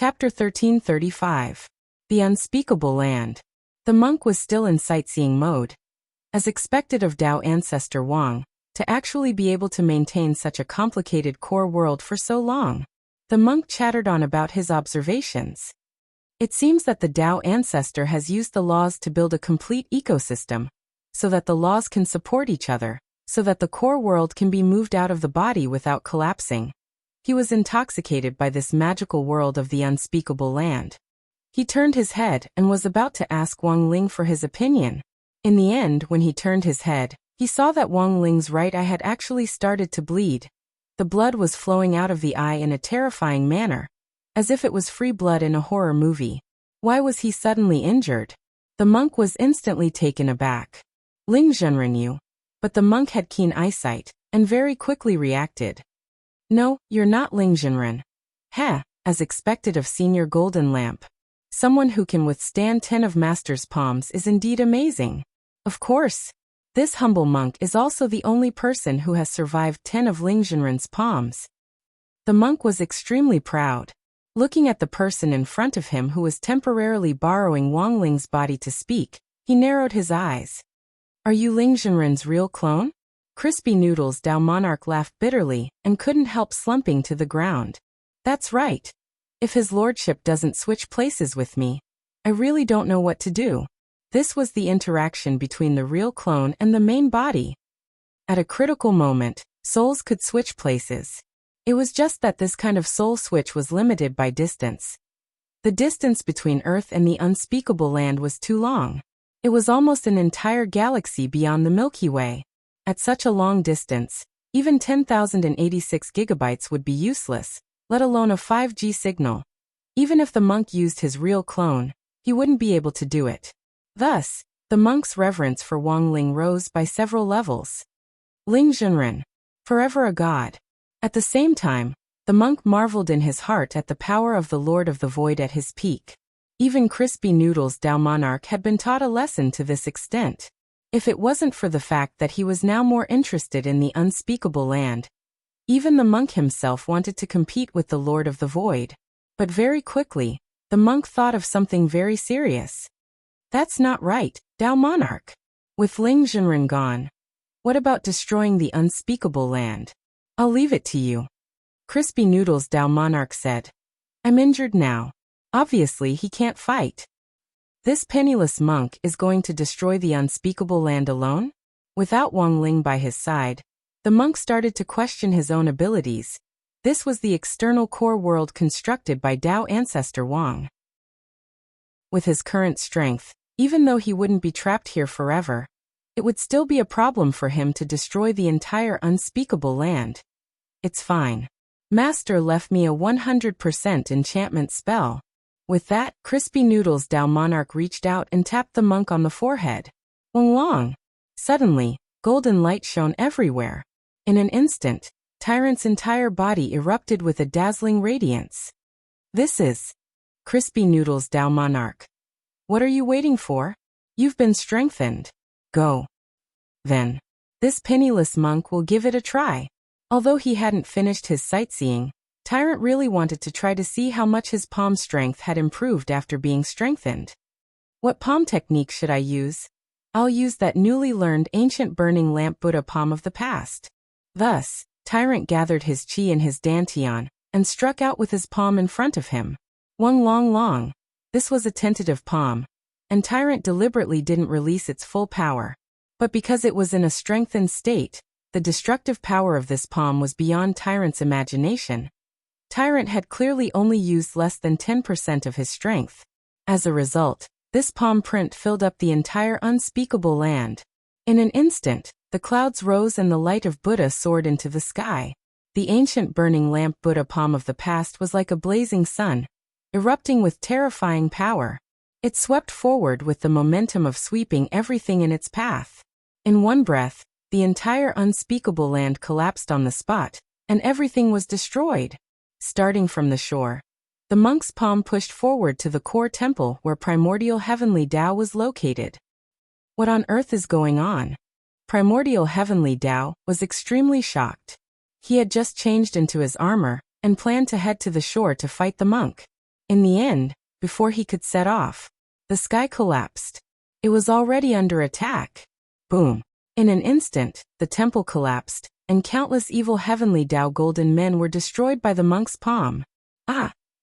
Chapter 1335. The Unspeakable Land. The monk was still in sightseeing mode. As expected of Tao ancestor Wang, to actually be able to maintain such a complicated core world for so long. The monk chattered on about his observations. It seems that the Tao ancestor has used the laws to build a complete ecosystem, so that the laws can support each other, so that the core world can be moved out of the body without collapsing. He was intoxicated by this magical world of the unspeakable land. He turned his head and was about to ask Wang Ling for his opinion. In the end, when he turned his head, he saw that Wang Ling's right eye had actually started to bleed. The blood was flowing out of the eye in a terrifying manner, as if it was free blood in a horror movie. Why was he suddenly injured? The monk was instantly taken aback. Ling Zhenren knew, but the monk had keen eyesight, and very quickly reacted. No, you're not Ling Zhenren. Heh, as expected of Senior Golden Lamp. Someone who can withstand 10 of Master's palms is indeed amazing. Of course, this humble monk is also the only person who has survived 10 of Ling Zhenren's palms. The monk was extremely proud. Looking at the person in front of him who was temporarily borrowing Wang Ling's body to speak, he narrowed his eyes. Are you Ling Zhenren's real clone? Crispy Noodles Tao Monarch laughed bitterly and couldn't help slumping to the ground. That's right. If his lordship doesn't switch places with me, I really don't know what to do. This was the interaction between the real clone and the main body. At a critical moment, souls could switch places. It was just that this kind of soul switch was limited by distance. The distance between Earth and the unspeakable land was too long. It was almost an entire galaxy beyond the Milky Way. At such a long distance, even 10,086 gigabytes would be useless, let alone a 5G signal. Even if the monk used his real clone, he wouldn't be able to do it. Thus, the monk's reverence for Wang Ling rose by several levels. Ling Zhenren, forever a god. At the same time, the monk marveled in his heart at the power of the Lord of the Void at his peak. Even Crispy Noodles Tao Monarch had been taught a lesson to this extent. If it wasn't for the fact that he was now more interested in the unspeakable land, even the monk himself wanted to compete with the Lord of the Void. But very quickly, the monk thought of something very serious. That's not right, Tao Monarch. With Ling Zhenren gone, what about destroying the unspeakable land? I'll leave it to you. Crispy Noodles Tao Monarch said. I'm injured now. Obviously he can't fight. This penniless monk is going to destroy the unspeakable land alone? Without Wang Ling by his side, the monk started to question his own abilities. This was the external core world constructed by Tao ancestor Wang. With his current strength, even though he wouldn't be trapped here forever, it would still be a problem for him to destroy the entire unspeakable land. It's fine. Master left me a 100% enchantment spell. With that, Crispy Noodles Tao Monarch reached out and tapped the monk on the forehead. Wang Long. Suddenly, golden light shone everywhere. In an instant, Tyrant's entire body erupted with a dazzling radiance. This is Crispy Noodles Tao Monarch. What are you waiting for? You've been strengthened. Go. Then. This penniless monk will give it a try. Although he hadn't finished his sightseeing, Tyrant really wanted to try to see how much his palm strength had improved after being strengthened. What palm technique should I use? I'll use that newly learned ancient burning lamp Buddha palm of the past. Thus, Tyrant gathered his chi in his dantian, and struck out with his palm in front of him. Wang Long Long. This was a tentative palm, and Tyrant deliberately didn't release its full power. But because it was in a strengthened state, the destructive power of this palm was beyond Tyrant's imagination. Tyrant had clearly only used less than 10% of his strength. As a result, this palm print filled up the entire unspeakable land. In an instant, the clouds rose and the light of Buddha soared into the sky. The ancient burning lamp Buddha palm of the past was like a blazing sun, erupting with terrifying power. It swept forward with the momentum of sweeping everything in its path. In one breath, the entire unspeakable land collapsed on the spot, and everything was destroyed. Starting from the shore, the monk's palm pushed forward to the core temple where primordial heavenly Tao was located. What on earth is going on? Primordial heavenly Tao was extremely shocked. He had just changed into his armor and planned to head to the shore to fight the monk. In the end, before he could set off, the sky collapsed. It was already under attack. Boom. In an instant, the temple collapsed, and countless evil heavenly Tao golden men were destroyed by the monk's palm.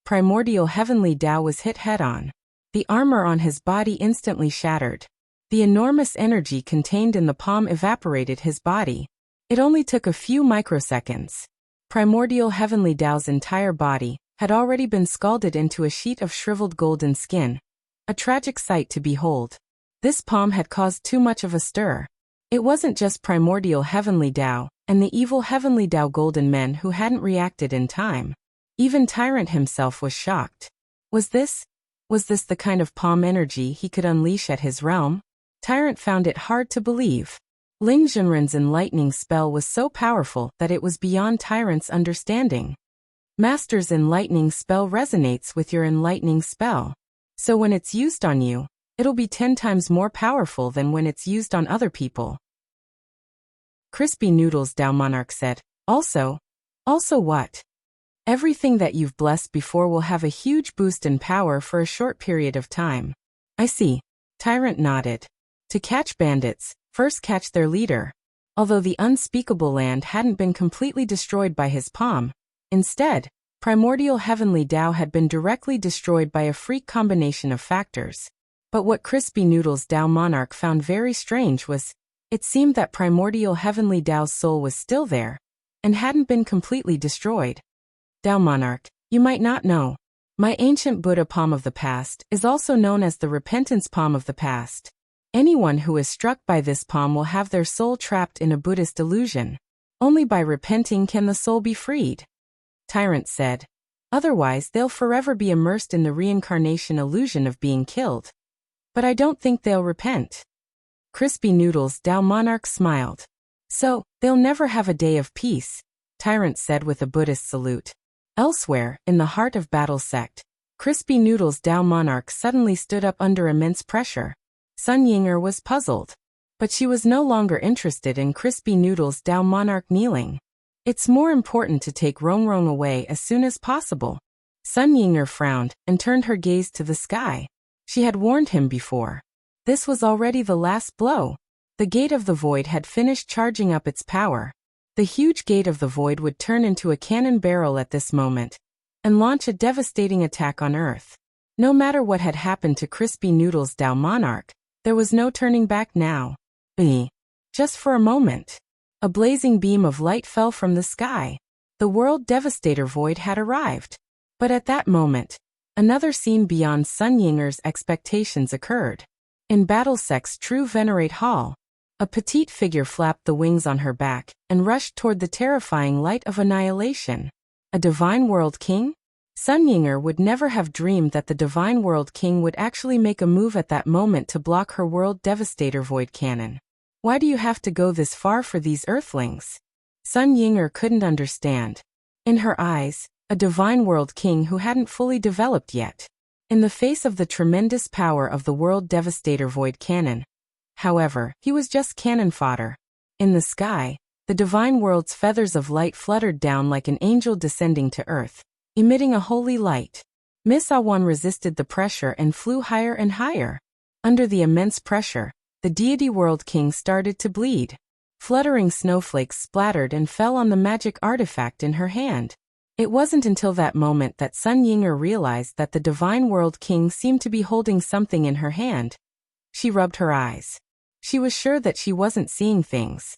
Primordial heavenly Tao was hit head-on. The armor on his body instantly shattered. The enormous energy contained in the palm evaporated his body. It only took a few microseconds. Primordial heavenly Tao's entire body had already been scalded into a sheet of shriveled golden skin. A tragic sight to behold. This palm had caused too much of a stir. It wasn't just primordial heavenly Tao and the evil heavenly Tao golden men who hadn't reacted in time. Even Tyrant himself was shocked. Was this the kind of palm energy he could unleash at his realm? Tyrant found it hard to believe. Ling Junren's enlightening spell was so powerful that it was beyond Tyrant's understanding. Master's enlightening spell resonates with your enlightening spell. So when it's used on you, it'll be 10 times more powerful than when it's used on other people. Crispy Noodles Tao Monarch said, Also what? Everything that you've blessed before will have a huge boost in power for a short period of time. I see. Tyrant nodded. To catch bandits, first catch their leader. Although the unspeakable land hadn't been completely destroyed by his palm, instead, primordial heavenly Tao had been directly destroyed by a freak combination of factors. But what Crispy Noodles Tao Monarch found very strange was, it seemed that primordial heavenly Tao's soul was still there, and hadn't been completely destroyed. Tao Monarch, you might not know. My ancient Buddha palm of the past is also known as the repentance palm of the past. Anyone who is struck by this palm will have their soul trapped in a Buddhist illusion. Only by repenting can the soul be freed. Tyrant said. Otherwise they'll forever be immersed in the reincarnation illusion of being killed. But I don't think they'll repent. Crispy Noodles Tao Monarch smiled. So, they'll never have a day of peace, Tyrant said with a Buddhist salute. Elsewhere, in the heart of Battle Sect, Crispy Noodles Tao Monarch suddenly stood up under immense pressure. Sun Yinger was puzzled. But she was no longer interested in Crispy Noodles Tao Monarch kneeling. It's more important to take Rongrong away as soon as possible. Sun Yinger frowned and turned her gaze to the sky. She had warned him before. This was already the last blow. The Gate of the Void had finished charging up its power. The huge Gate of the Void would turn into a cannon barrel at this moment, and launch a devastating attack on Earth. No matter what had happened to Crispy Noodles Tao Monarch, there was no turning back now. Just for a moment. A blazing beam of light fell from the sky. The World Devastator Void had arrived. But at that moment, another scene beyond Sun Yinger's expectations occurred. In Battlesec's True Venerate Hall, a petite figure flapped the wings on her back and rushed toward the terrifying light of annihilation. A Divine World King? Sun Yinger would never have dreamed that the Divine World King would actually make a move at that moment to block her World Devastator Void Cannon. Why do you have to go this far for these Earthlings? Sun Yinger couldn't understand. In her eyes, a Divine World King who hadn't fully developed yet. In the face of the tremendous power of the World Devastator Void Cannon, however, he was just cannon fodder. In the sky, the Divine World's feathers of light fluttered down like an angel descending to Earth, emitting a holy light. Miss Awan resisted the pressure and flew higher and higher. Under the immense pressure, the Deity World King started to bleed. Fluttering snowflakes splattered and fell on the magic artifact in her hand. It wasn't until that moment that Sun Yinger realized that the Divine World King seemed to be holding something in her hand. She rubbed her eyes. She was sure that she wasn't seeing things.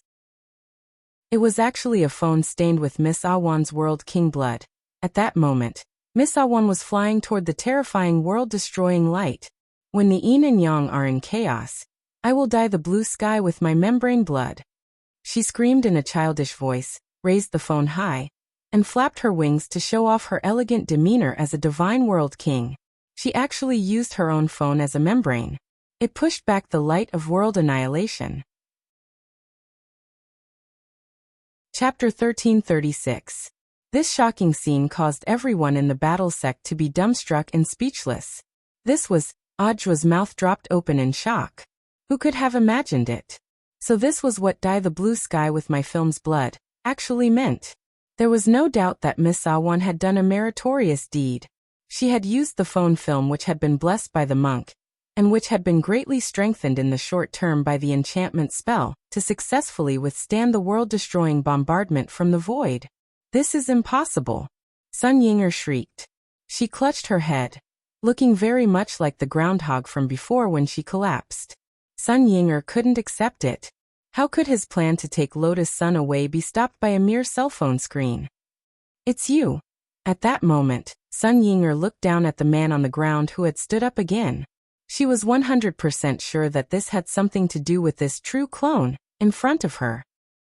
It was actually a phone stained with Miss Awan's World King blood. At that moment, Miss Awan was flying toward the terrifying world-destroying light. When the yin and yang are in chaos, I will dye the blue sky with my membrane blood. She screamed in a childish voice, raised the phone high, and flapped her wings to show off her elegant demeanor as a Divine World King. She actually used her own phone as a membrane. It pushed back the light of world annihilation. Chapter 1336. This shocking scene caused everyone in the battle sect to be dumbstruck and speechless. This was, Ajwa's mouth dropped open in shock. Who could have imagined it? So this was what dye the blue sky with my film's blood actually meant. There was no doubt that Miss Awan had done a meritorious deed. She had used the phone film which had been blessed by the monk, and which had been greatly strengthened in the short term by the enchantment spell, to successfully withstand the world-destroying bombardment from the void. This is impossible. Sun Ying'er shrieked. She clutched her head, looking very much like the groundhog from before when she collapsed. Sun Ying'er couldn't accept it. How could his plan to take Lotus Sun away be stopped by a mere cell phone screen? It's you. At that moment, Sun Ying'er looked down at the man on the ground who had stood up again. She was 100% sure that this had something to do with this true clone in front of her.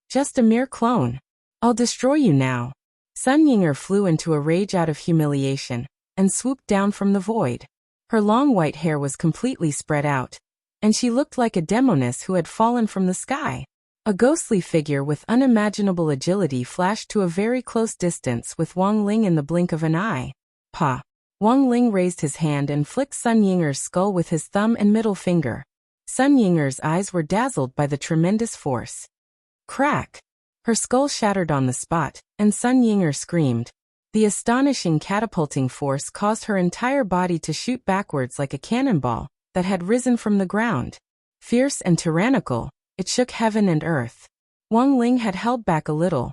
Just a mere clone. I'll destroy you now. Sun Ying'er flew into a rage out of humiliation and swooped down from the void. Her long white hair was completely spread out, and she looked like a demoness who had fallen from the sky. A ghostly figure with unimaginable agility flashed to a very close distance with Wang Ling in the blink of an eye. Pa! Wang Ling raised his hand and flicked Sun Ying'er's skull with his thumb and middle finger. Sun Ying'er's eyes were dazzled by the tremendous force. Crack! Her skull shattered on the spot, and Sun Ying'er screamed. The astonishing catapulting force caused her entire body to shoot backwards like a cannonball that had risen from the ground. Fierce and tyrannical, it shook heaven and earth. Wang Ling had held back a little.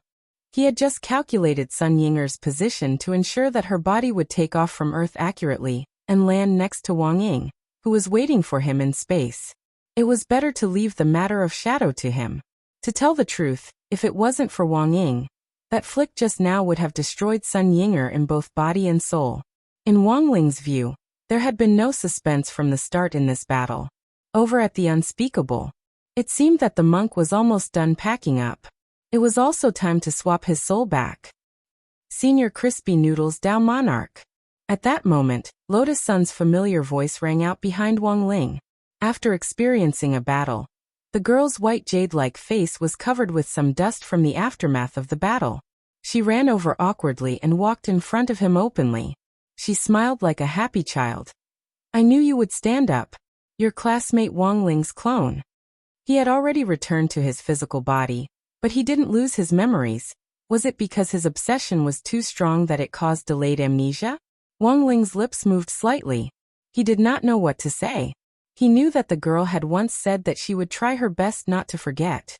He had just calculated Sun Ying'er's position to ensure that her body would take off from Earth accurately and land next to Wang Ying, who was waiting for him in space. It was better to leave the matter of shadow to him. To tell the truth, if it wasn't for Wang Ying, that flick just now would have destroyed Sun Ying'er in both body and soul. In Wang Ling's view, there had been no suspense from the start in this battle. Over at the Unspeakable, it seemed that the monk was almost done packing up. It was also time to swap his soul back. Senior Crispy Noodles Dao Monarch. At that moment, Lotus Sun's familiar voice rang out behind Wang Ling. After experiencing a battle, the girl's white jade-like face was covered with some dust from the aftermath of the battle. She ran over awkwardly and walked in front of him openly. She smiled like a happy child. I knew you would stand up. Your classmate Wang Ling's clone. He had already returned to his physical body, but he didn't lose his memories. Was it because his obsession was too strong that it caused delayed amnesia? Wang Ling's lips moved slightly. He did not know what to say. He knew that the girl had once said that she would try her best not to forget.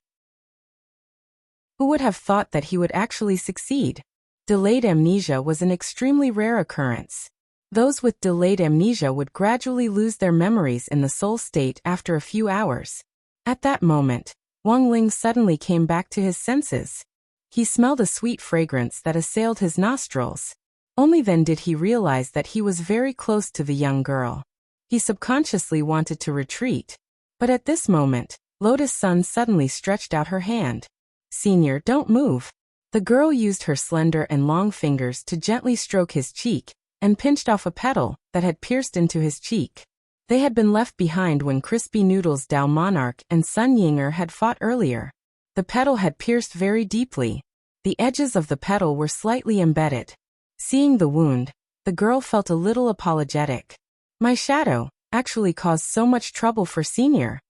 Who would have thought that he would actually succeed? Delayed amnesia was an extremely rare occurrence. Those with delayed amnesia would gradually lose their memories in the soul state after a few hours. At that moment, Wang Ling suddenly came back to his senses. He smelled a sweet fragrance that assailed his nostrils. Only then did he realize that he was very close to the young girl. He subconsciously wanted to retreat. But at this moment, Lotus Sun suddenly stretched out her hand. Senior, don't move. The girl used her slender and long fingers to gently stroke his cheek and pinched off a petal that had pierced into his cheek. They had been left behind when Crispy Noodles Dao Monarch and Sun Ying'er had fought earlier. The petal had pierced very deeply. The edges of the petal were slightly embedded. Seeing the wound, the girl felt a little apologetic. My shadow actually caused so much trouble for Senior.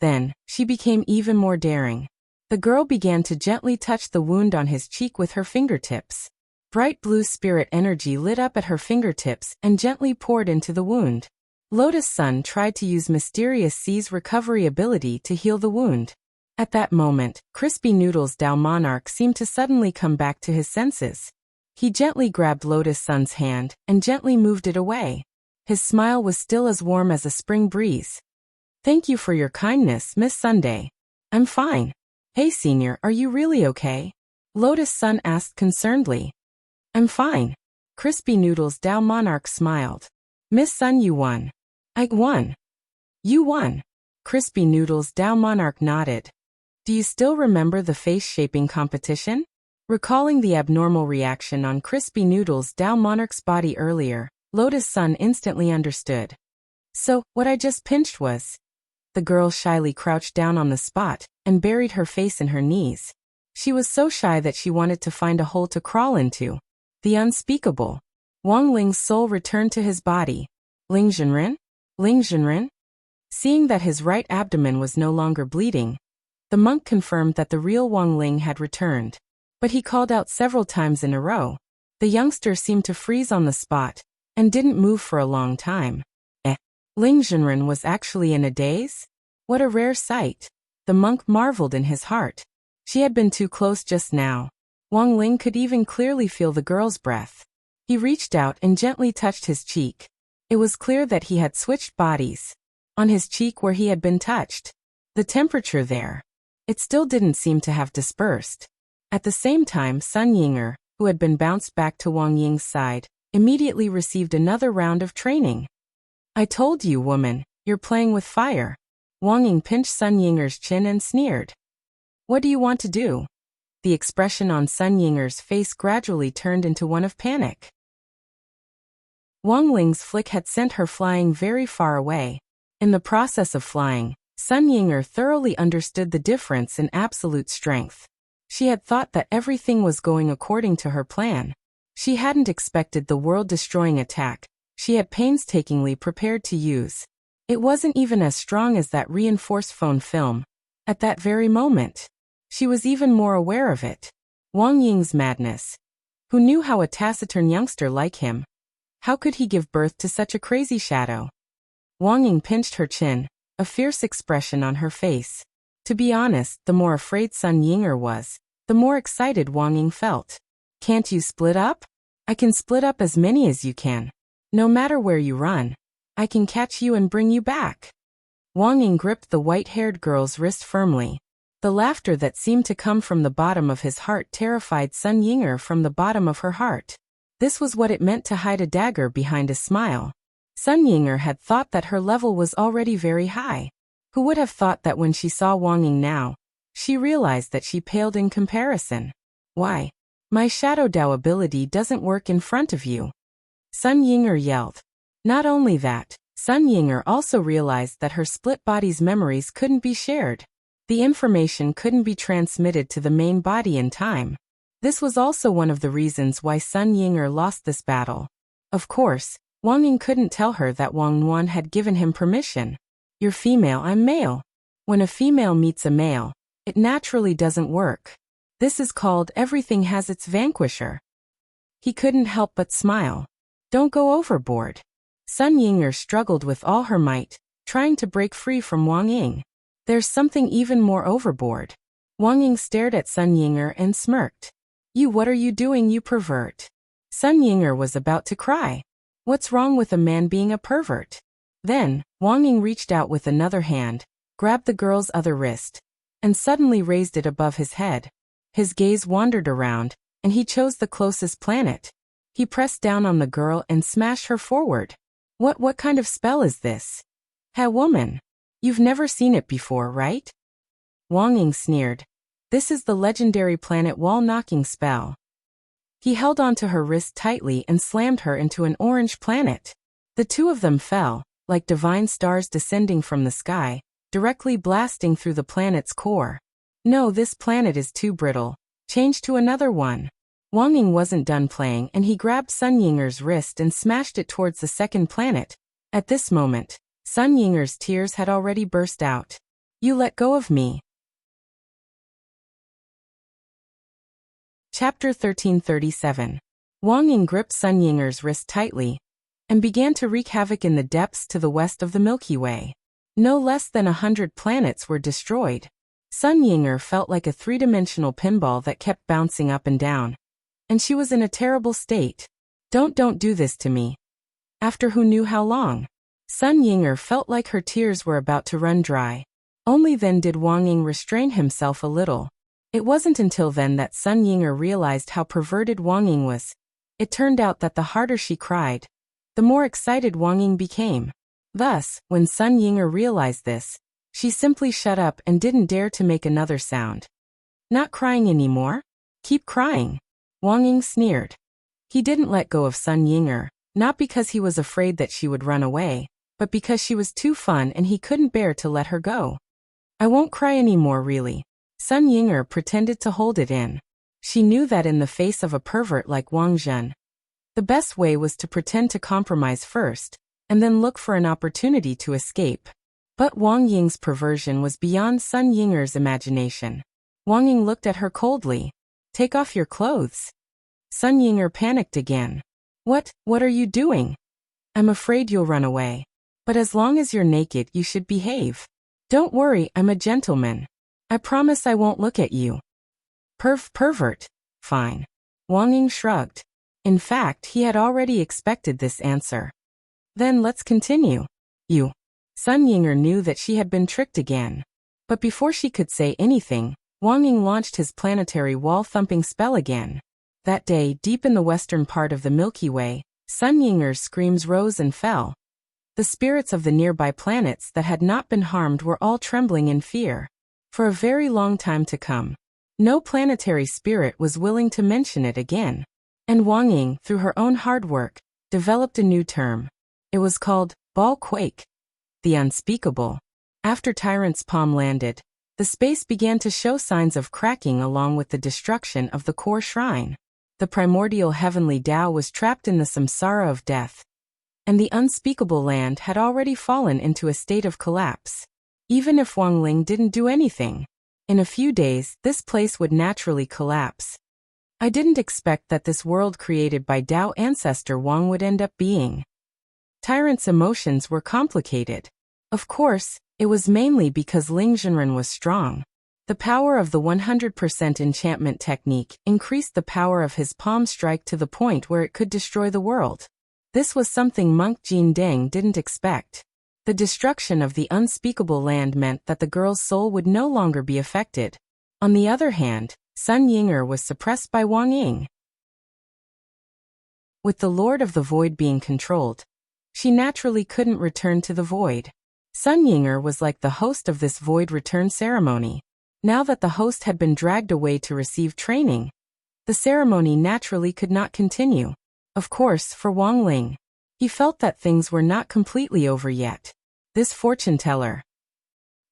Then, she became even more daring. The girl began to gently touch the wound on his cheek with her fingertips. Bright blue spirit energy lit up at her fingertips and gently poured into the wound. Lotus Sun tried to use Mysterious C's recovery ability to heal the wound. At that moment, Crispy Noodles Dao Monarch seemed to suddenly come back to his senses. He gently grabbed Lotus Sun's hand and gently moved it away. His smile was still as warm as a spring breeze. Thank you for your kindness, Miss Sunday. I'm fine. Hey Senior, are you really okay? Lotus Sun asked concernedly. I'm fine. Crispy Noodles Dao Monarch smiled. Miss Sun, you won. I won. You won. Crispy Noodles Dao Monarch nodded. Do you still remember the face-shaping competition? Recalling the abnormal reaction on Crispy Noodles Dao Monarch's body earlier, Lotus Sun instantly understood. So, what I just pinched was... The girl shyly crouched down on the spot and buried her face in her knees. She was so shy that she wanted to find a hole to crawl into. The unspeakable. Wang Ling's soul returned to his body. Ling Zhenren? Ling Zhenren? Seeing that his right abdomen was no longer bleeding, the monk confirmed that the real Wang Ling had returned. But he called out several times in a row. The youngster seemed to freeze on the spot, and didn't move for a long time. Ling Zhenren was actually in a daze? What a rare sight. The monk marveled in his heart. She had been too close just now. Wang Ling could even clearly feel the girl's breath. He reached out and gently touched his cheek. It was clear that he had switched bodies. On his cheek where he had been touched. The temperature there. It still didn't seem to have dispersed. At the same time, Sun Yinger, who had been bounced back to Wang Ying's side, immediately received another round of training. I told you, woman, you're playing with fire. Wang Ying pinched Sun Yinger's chin and sneered. What do you want to do? The expression on Sun Yinger's face gradually turned into one of panic. Wang Ling's flick had sent her flying very far away. In the process of flying, Sun Yinger thoroughly understood the difference in absolute strength. She had thought that everything was going according to her plan. She hadn't expected the world-destroying attack she had painstakingly prepared to use. It wasn't even as strong as that reinforced phone film. At that very moment, she was even more aware of it. Wang Ying's madness. Who knew how a taciturn youngster like him? How could he give birth to such a crazy shadow? Wang Ying pinched her chin, a fierce expression on her face. To be honest, the more afraid Sun Yinger was, the more excited Wang Ying felt. Can't you split up? I can split up as many as you can. No matter where you run, I can catch you and bring you back. Wang Ying gripped the white-haired girl's wrist firmly. The laughter that seemed to come from the bottom of his heart terrified Sun Yinger from the bottom of her heart. This was what it meant to hide a dagger behind a smile. Sun Yinger had thought that her level was already very high. Who would have thought that when she saw Wang Ying now, she realized that she paled in comparison. Why? My Shadow Dao ability doesn't work in front of you. Sun Yinger yelled. Not only that, Sun Yinger also realized that her split body's memories couldn't be shared. The information couldn't be transmitted to the main body in time. This was also one of the reasons why Sun Yinger lost this battle. Of course, Wang Ying couldn't tell her that Wang Nuan had given him permission. You're female, I'm male. When a female meets a male, it naturally doesn't work. This is called everything has its vanquisher. He couldn't help but smile. Don't go overboard. Sun Yinger struggled with all her might, trying to break free from Wang Ying. There's something even more overboard. Wang Ying stared at Sun Yinger and smirked. What are you doing, you pervert? Sun Yinger was about to cry. What's wrong with a man being a pervert? Then, Wang Ying reached out with another hand, grabbed the girl's other wrist, and suddenly raised it above his head. His gaze wandered around, and he chose the closest planet. He pressed down on the girl and smashed her forward. What kind of spell is this? Hey woman, you've never seen it before, right? Wang Ying sneered. This is the legendary planet wall-knocking spell. He held onto her wrist tightly and slammed her into an orange planet. The two of them fell, like divine stars descending from the sky, directly blasting through the planet's core. No, this planet is too brittle. Change to another one. Wang Ying wasn't done playing and he grabbed Sun Yinger's wrist and smashed it towards the second planet. At this moment, Sun Yinger's tears had already burst out. You let go of me. Chapter 1337. Wang Ying gripped Sun Yinger's wrist tightly and began to wreak havoc in the depths to the west of the Milky Way. No less than 100 planets were destroyed. Sun Yinger felt like a three-dimensional pinball that kept bouncing up and down. And she was in a terrible state. Don't do this to me. After who knew how long? Sun Yinger felt like her tears were about to run dry. Only then did Wang Ying restrain himself a little. It wasn't until then that Sun Yinger realized how perverted Wang Ying was. It turned out that the harder she cried, the more excited Wang Ying became. Thus, when Sun Yinger realized this, she simply shut up and didn't dare to make another sound. Not crying anymore? Keep crying. Wang Ying sneered. He didn't let go of Sun Yinger, not because he was afraid that she would run away, but because she was too fun and he couldn't bear to let her go. I won't cry anymore, really. Sun Yinger pretended to hold it in. She knew that in the face of a pervert like Wang Zhen, the best way was to pretend to compromise first, and then look for an opportunity to escape. But Wang Ying's perversion was beyond Sun Yinger's imagination. Wang Ying looked at her coldly. Take off your clothes. Sun Yinger panicked again. What are you doing? I'm afraid you'll run away. But as long as you're naked, you should behave. Don't worry, I'm a gentleman. I promise I won't look at you. Pervert. Fine. Wang Ying shrugged. In fact, he had already expected this answer. Then let's continue. You. Sun Yinger knew that she had been tricked again. But before she could say anything, Wang Ying launched his planetary wall-thumping spell again. That day, deep in the western part of the Milky Way, Sun Yinger's screams rose and fell. The spirits of the nearby planets that had not been harmed were all trembling in fear. For a very long time to come, no planetary spirit was willing to mention it again. And Wang Ying, through her own hard work, developed a new term. It was called ball quake. The unspeakable. After Tyrant's palm landed, the space began to show signs of cracking along with the destruction of the core shrine. The primordial heavenly Tao was trapped in the samsara of death. And the unspeakable land had already fallen into a state of collapse. Even if Wang Ling didn't do anything, in a few days, this place would naturally collapse. I didn't expect that this world created by Tao ancestor Wang would end up being. Tyrant's emotions were complicated. Of course, it was mainly because Ling Zhenren was strong. The power of the 100% enchantment technique increased the power of his palm strike to the point where it could destroy the world. This was something monk Jin Deng didn't expect. The destruction of the unspeakable land meant that the girl's soul would no longer be affected. On the other hand, Sun Yinger was suppressed by Wang Ying. With the Lord of the Void being controlled, she naturally couldn't return to the void. Sun Yinger was like the host of this void return ceremony. Now that the host had been dragged away to receive training, the ceremony naturally could not continue. Of course, for Wang Ling, he felt that things were not completely over yet. This fortune teller,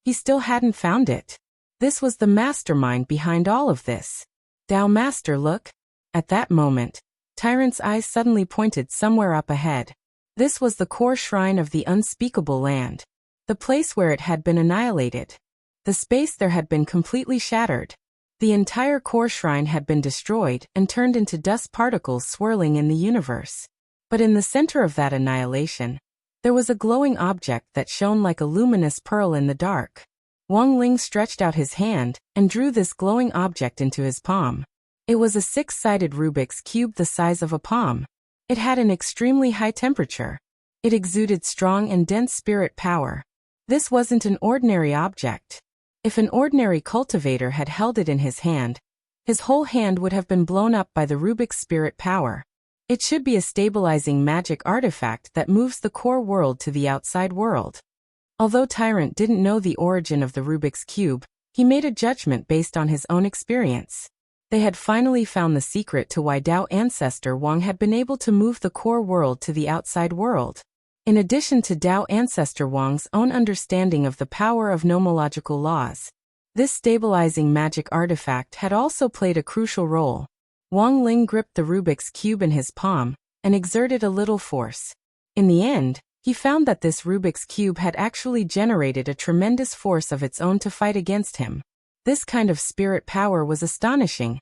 he still hadn't found it. This was the mastermind behind all of this. Tao Master, look. At that moment, Tyrant's eyes suddenly pointed somewhere up ahead. This was the core shrine of the unspeakable land. The place where it had been annihilated. The space there had been completely shattered. The entire core shrine had been destroyed and turned into dust particles swirling in the universe. But in the center of that annihilation, there was a glowing object that shone like a luminous pearl in the dark. Wang Ling stretched out his hand and drew this glowing object into his palm. It was a 6-sided Rubik's cube the size of a palm. It had an extremely high temperature. It exuded strong and dense spirit power. This wasn't an ordinary object. If an ordinary cultivator had held it in his hand, his whole hand would have been blown up by the Rubik's spirit power. It should be a stabilizing magic artifact that moves the core world to the outside world. Although Tyrant didn't know the origin of the Rubik's Cube, he made a judgment based on his own experience. They had finally found the secret to why Tao ancestor Wang had been able to move the core world to the outside world. In addition to Tao ancestor Wang's own understanding of the power of nomological laws, this stabilizing magic artifact had also played a crucial role. Wang Ling gripped the Rubik's Cube in his palm and exerted a little force. In the end, he found that this Rubik's Cube had actually generated a tremendous force of its own to fight against him. This kind of spirit power was astonishing,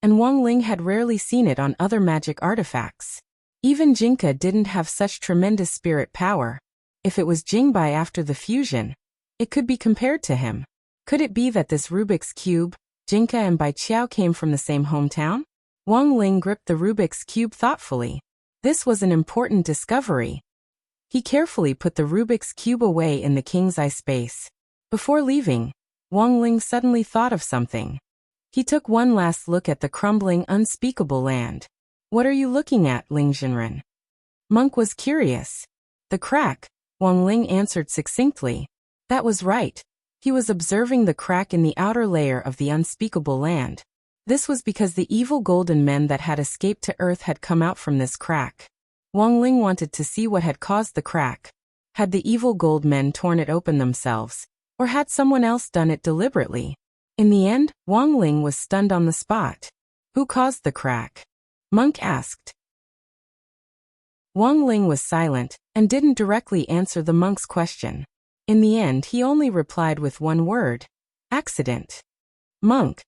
and Wang Ling had rarely seen it on other magic artifacts. Even Jinka didn't have such tremendous spirit power. If it was Jingbai after the fusion, it could be compared to him. Could it be that this Rubik's Cube, Jinka and Bai Qiao came from the same hometown? Wang Ling gripped the Rubik's Cube thoughtfully. This was an important discovery. He carefully put the Rubik's Cube away in the King's Eye space. Before leaving, Wang Ling suddenly thought of something. He took one last look at the crumbling, unspeakable land. What are you looking at, Ling Zhenren? Monk was curious. The crack, Wang Ling answered succinctly. That was right. He was observing the crack in the outer layer of the unspeakable land. This was because the evil golden men that had escaped to Earth had come out from this crack. Wang Ling wanted to see what had caused the crack. Had the evil gold men torn it open themselves, or had someone else done it deliberately? In the end, Wang Ling was stunned on the spot. Who caused the crack? Monk asked. Wang Ling was silent and didn't directly answer the monk's question. In the end, he only replied with one word. Accident. Monk.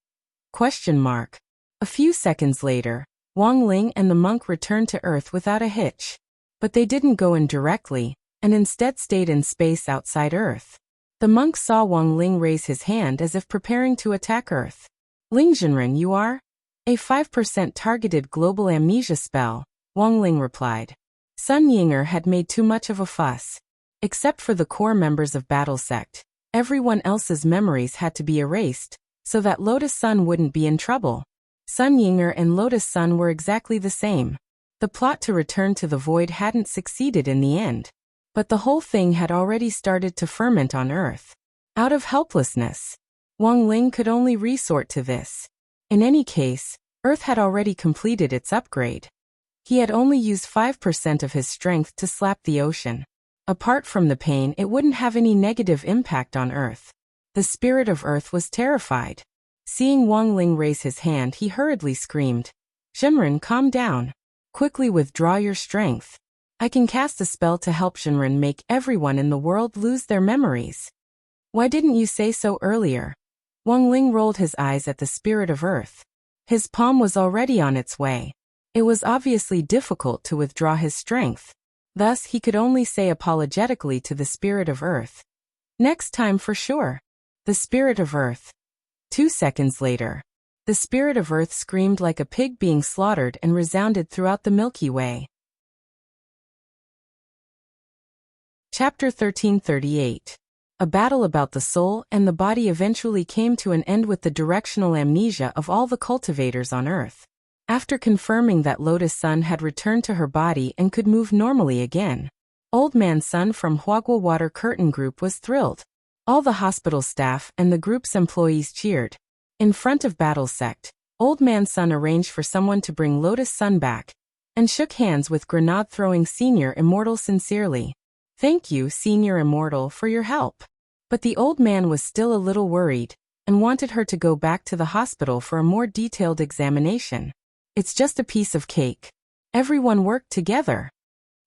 Question mark. A few seconds later, Wang Ling and the monk returned to Earth without a hitch. But they didn't go in directly, and instead stayed in space outside Earth. The monk saw Wang Ling raise his hand as if preparing to attack Earth. Ling Zhenren, you are? A 5% targeted global amnesia spell, Wang Ling replied. Sun Yinger had made too much of a fuss. Except for the core members of Battle Sect, everyone else's memories had to be erased, so that Lotus Sun wouldn't be in trouble. Sun Yinger and Lotus Sun were exactly the same. The plot to return to the void hadn't succeeded in the end. But the whole thing had already started to ferment on Earth. Out of helplessness, Wang Ling could only resort to this. In any case, Earth had already completed its upgrade. He had only used 5% of his strength to slap the ocean. Apart from the pain, it wouldn't have any negative impact on Earth. The spirit of Earth was terrified. Seeing Wang Ling raise his hand, he hurriedly screamed, Zhenren, calm down. Quickly withdraw your strength. I can cast a spell to help Zhenren make everyone in the world lose their memories. Why didn't you say so earlier? Wang Ling rolled his eyes at the spirit of Earth. His palm was already on its way. It was obviously difficult to withdraw his strength. Thus, he could only say apologetically to the spirit of Earth, next time for sure. The spirit of Earth. 2 seconds later, the spirit of Earth screamed like a pig being slaughtered and resounded throughout the Milky Way. Chapter 1338. A battle about the soul and the body eventually came to an end with the directional amnesia of all the cultivators on Earth. After confirming that Lotus Sun had returned to her body and could move normally again, Old Man Sun from Huagua Water Curtain Group was thrilled. All the hospital staff and the group's employees cheered. In front of Battle Sect, Old Man Sun arranged for someone to bring Lotus Sun back, and shook hands with Grenade-throwing Senior Immortal sincerely. Thank you, Senior Immortal, for your help. But the old man was still a little worried, and wanted her to go back to the hospital for a more detailed examination. It's just a piece of cake. Everyone worked together.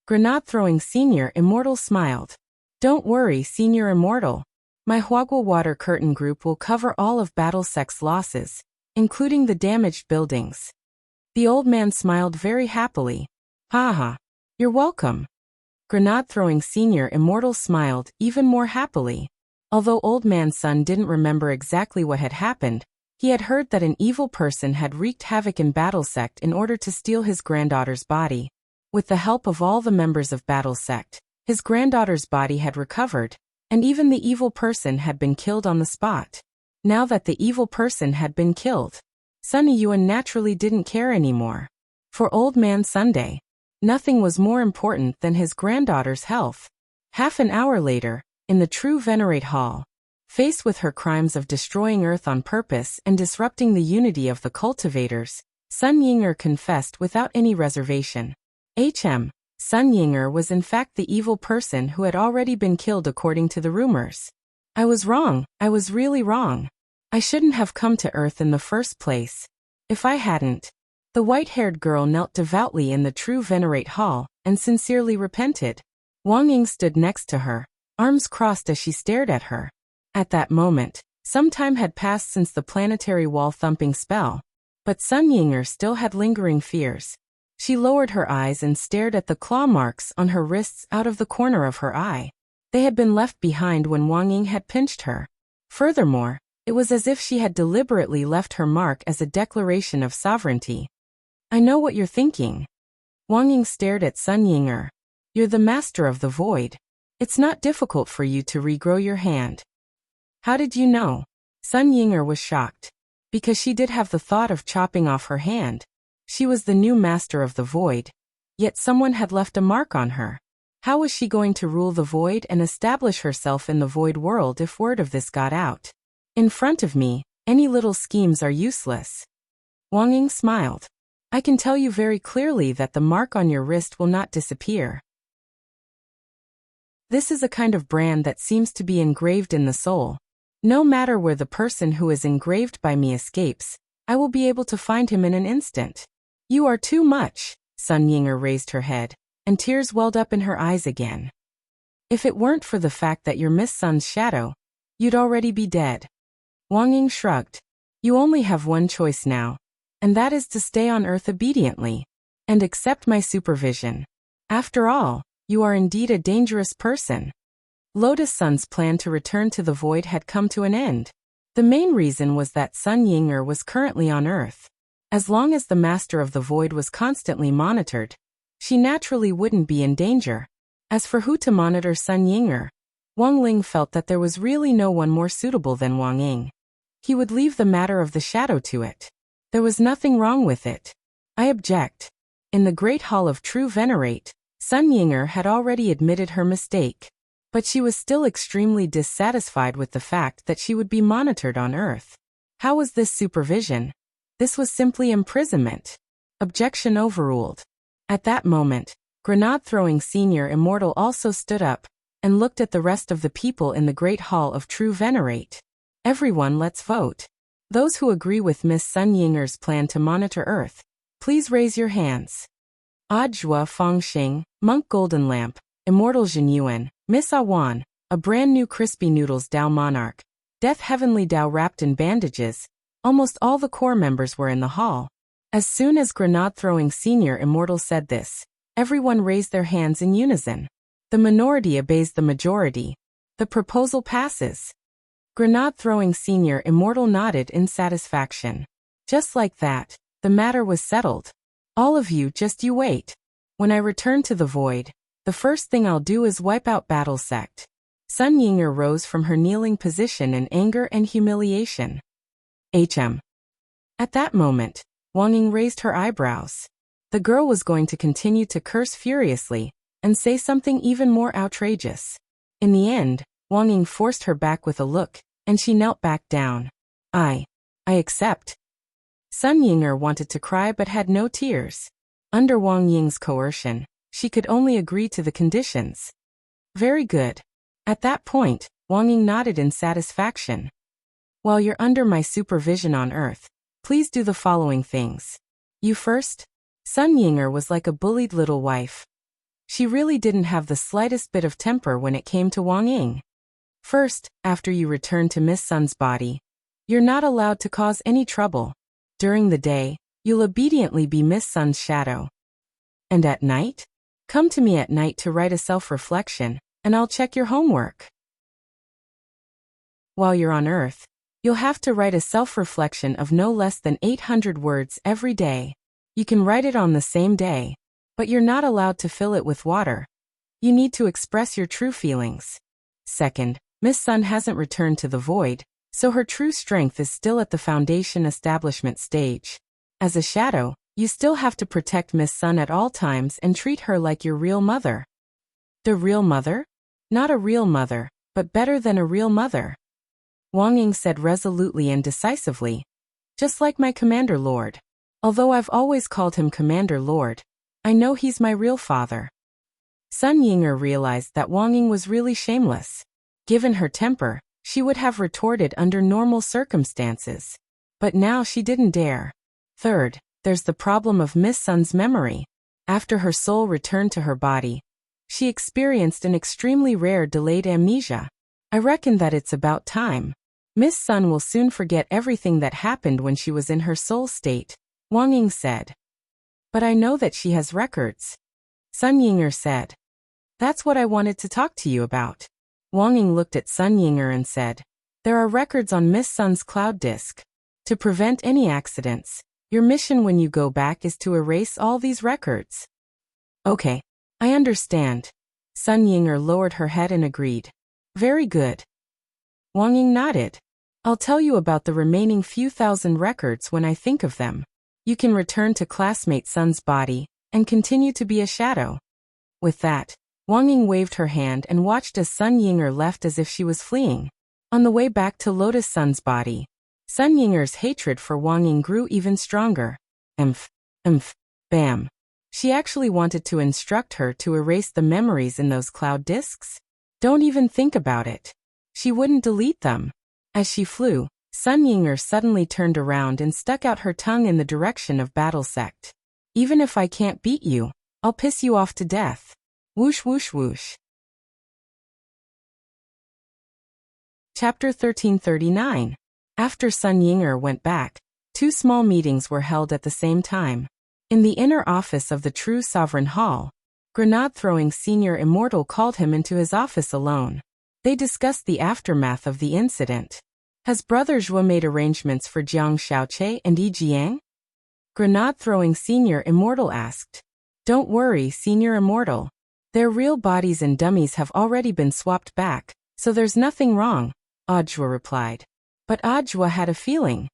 Grenade-throwing Senior Immortal smiled. Don't worry, Senior Immortal. My Huagua Water Curtain Group will cover all of Battle Sect's losses, including the damaged buildings. The old man smiled very happily. Haha. You're welcome. Grenade-throwing Senior Immortal smiled even more happily. Although Old Man Sun didn't remember exactly what had happened, he had heard that an evil person had wreaked havoc in Battle Sect in order to steal his granddaughter's body. With the help of all the members of Battle Sect, his granddaughter's body had recovered, and even the evil person had been killed on the spot. Now that the evil person had been killed, Sunny Yuan naturally didn't care anymore. For Old Man Sunday, nothing was more important than his granddaughter's health. Half an hour later, in the True Venerate Hall, faced with her crimes of destroying Earth on purpose and disrupting the unity of the cultivators, Sun Yinger confessed without any reservation. Sun Yinger was in fact the evil person who had already been killed according to the rumors. I was wrong, I was really wrong. I shouldn't have come to Earth in the first place. If I hadn't. The white-haired girl knelt devoutly in the True Venerate Hall and sincerely repented. Wang Ying stood next to her, arms crossed as she stared at her. At that moment, some time had passed since the planetary wall-thumping spell, but Sun Yinger still had lingering fears. She lowered her eyes and stared at the claw marks on her wrists out of the corner of her eye. They had been left behind when Wang Ying had pinched her. Furthermore, it was as if she had deliberately left her mark as a declaration of sovereignty. I know what you're thinking. Wang Ying stared at Sun Yinger. You're the master of the void. It's not difficult for you to regrow your hand. How did you know? Sun Yinger was shocked. Because she did have the thought of chopping off her hand. She was the new master of the void. Yet someone had left a mark on her. How was she going to rule the void and establish herself in the void world if word of this got out? In front of me, any little schemes are useless. Wang Ying smiled. I can tell you very clearly that the mark on your wrist will not disappear. This is a kind of brand that seems to be engraved in the soul. No matter where the person who is engraved by me escapes, I will be able to find him in an instant. You are too much. Sun Yinger raised her head, and tears welled up in her eyes again. If it weren't for the fact that you're Miss Sun's shadow, you'd already be dead. Wang Ying shrugged. You only have one choice now, and that is to stay on Earth obediently, and accept my supervision. After all, you are indeed a dangerous person. Lotus Sun's plan to return to the void had come to an end. The main reason was that Sun Ying'er was currently on Earth. As long as the master of the void was constantly monitored, she naturally wouldn't be in danger. As for who to monitor Sun Ying'er, Wang Ling felt that there was really no one more suitable than Wang Ying. He would leave the matter of the shadow to it. There was nothing wrong with it. I object. In the Great Hall of True Venerate, Sun Ying'er had already admitted her mistake. But she was still extremely dissatisfied with the fact that she would be monitored on Earth. How was this supervision? This was simply imprisonment. Objection overruled. At that moment, Grenade-throwing Senior Immortal also stood up and looked at the rest of the people in the Great Hall of True Venerate. Everyone, let's vote. Those who agree with Miss Sun Ying'er's plan to monitor Earth, please raise your hands. Odd Jua Fongxing, Monk Golden Lamp, Immortal Jinyuan, Miss Awan, a brand new Crispy Noodles Dao Monarch, Death Heavenly Dao wrapped in bandages. Almost all the core members were in the hall. As soon as Grenade-throwing Senior Immortal said this, everyone raised their hands in unison. The minority obeys the majority. The proposal passes. Grenade-throwing Senior Immortal nodded in satisfaction. Just like that, the matter was settled. All of you, just you wait. When I return to the void, the first thing I'll do is wipe out Battle Sect. Sun Ying'er rose from her kneeling position in anger and humiliation. At that moment, Wang Ying raised her eyebrows. The girl was going to continue to curse furiously and say something even more outrageous. In the end, Wang Ying forced her back with a look, and she knelt back down. I accept. Sun Ying'er wanted to cry but had no tears. Under Wang Ying's coercion, she could only agree to the conditions. Very good. At that point, Wang Ying nodded in satisfaction. While you're under my supervision on Earth, please do the following things. You first. Sun Ying'er was like a bullied little wife. She really didn't have the slightest bit of temper when it came to Wang Ying. First, after you return to Miss Sun's body, you're not allowed to cause any trouble. During the day, you'll obediently be Miss Sun's shadow. And at night? Come to me at night to write a self-reflection, and I'll check your homework. While you're on Earth, you'll have to write a self-reflection of no less than 800 words every day. You can write it on the same day, but you're not allowed to fill it with water. You need to express your true feelings. Second, Miss Sun hasn't returned to the void, so her true strength is still at the foundation establishment stage. As a shadow, you still have to protect Miss Sun at all times and treat her like your real mother. The real mother? Not a real mother, but better than a real mother. Wang Ying said resolutely and decisively. Just like my Commander Lord. Although I've always called him Commander Lord, I know he's my real father. Sun Ying'er realized that Wang Ying was really shameless. Given her temper, she would have retorted under normal circumstances. But now she didn't dare. Third, there's the problem of Miss Sun's memory. After her soul returned to her body, she experienced an extremely rare delayed amnesia. I reckon that it's about time. Miss Sun will soon forget everything that happened when she was in her soul state, Wang Ying said. But I know that she has records. Sun Ying'er said. That's what I wanted to talk to you about. Wang Ying looked at Sun Ying'er and said, there are records on Miss Sun's cloud disk. To prevent any accidents, your mission when you go back is to erase all these records. Okay, I understand. Sun Ying'er lowered her head and agreed. Very good. Wang Ying nodded. I'll tell you about the remaining few thousand records when I think of them. You can return to classmate Sun's body and continue to be a shadow. With that, Wang Ying waved her hand and watched as Sun Ying'er left as if she was fleeing. On the way back to Lotus Sun's body, Sun Ying'er's hatred for Wang Ying grew even stronger. Bam. She actually wanted to instruct her to erase the memories in those cloud disks. Don't even think about it. She wouldn't delete them. As she flew, Sun Ying'er suddenly turned around and stuck out her tongue in the direction of Battle Sect. Even if I can't beat you, I'll piss you off to death. Whoosh whoosh whoosh. Chapter 1339. After Sun Ying'er went back, two small meetings were held at the same time. In the inner office of the True Sovereign Hall, Grenade-throwing Senior Immortal called him into his office alone. They discussed the aftermath of the incident. Has Brother Zhuo made arrangements for Jiang Xiaoqie and Yi Jiang? Grenade-throwing Senior Immortal asked. Don't worry, Senior Immortal. Their real bodies and dummies have already been swapped back, so there's nothing wrong, Audiobook replied. But Audiobook had a feeling.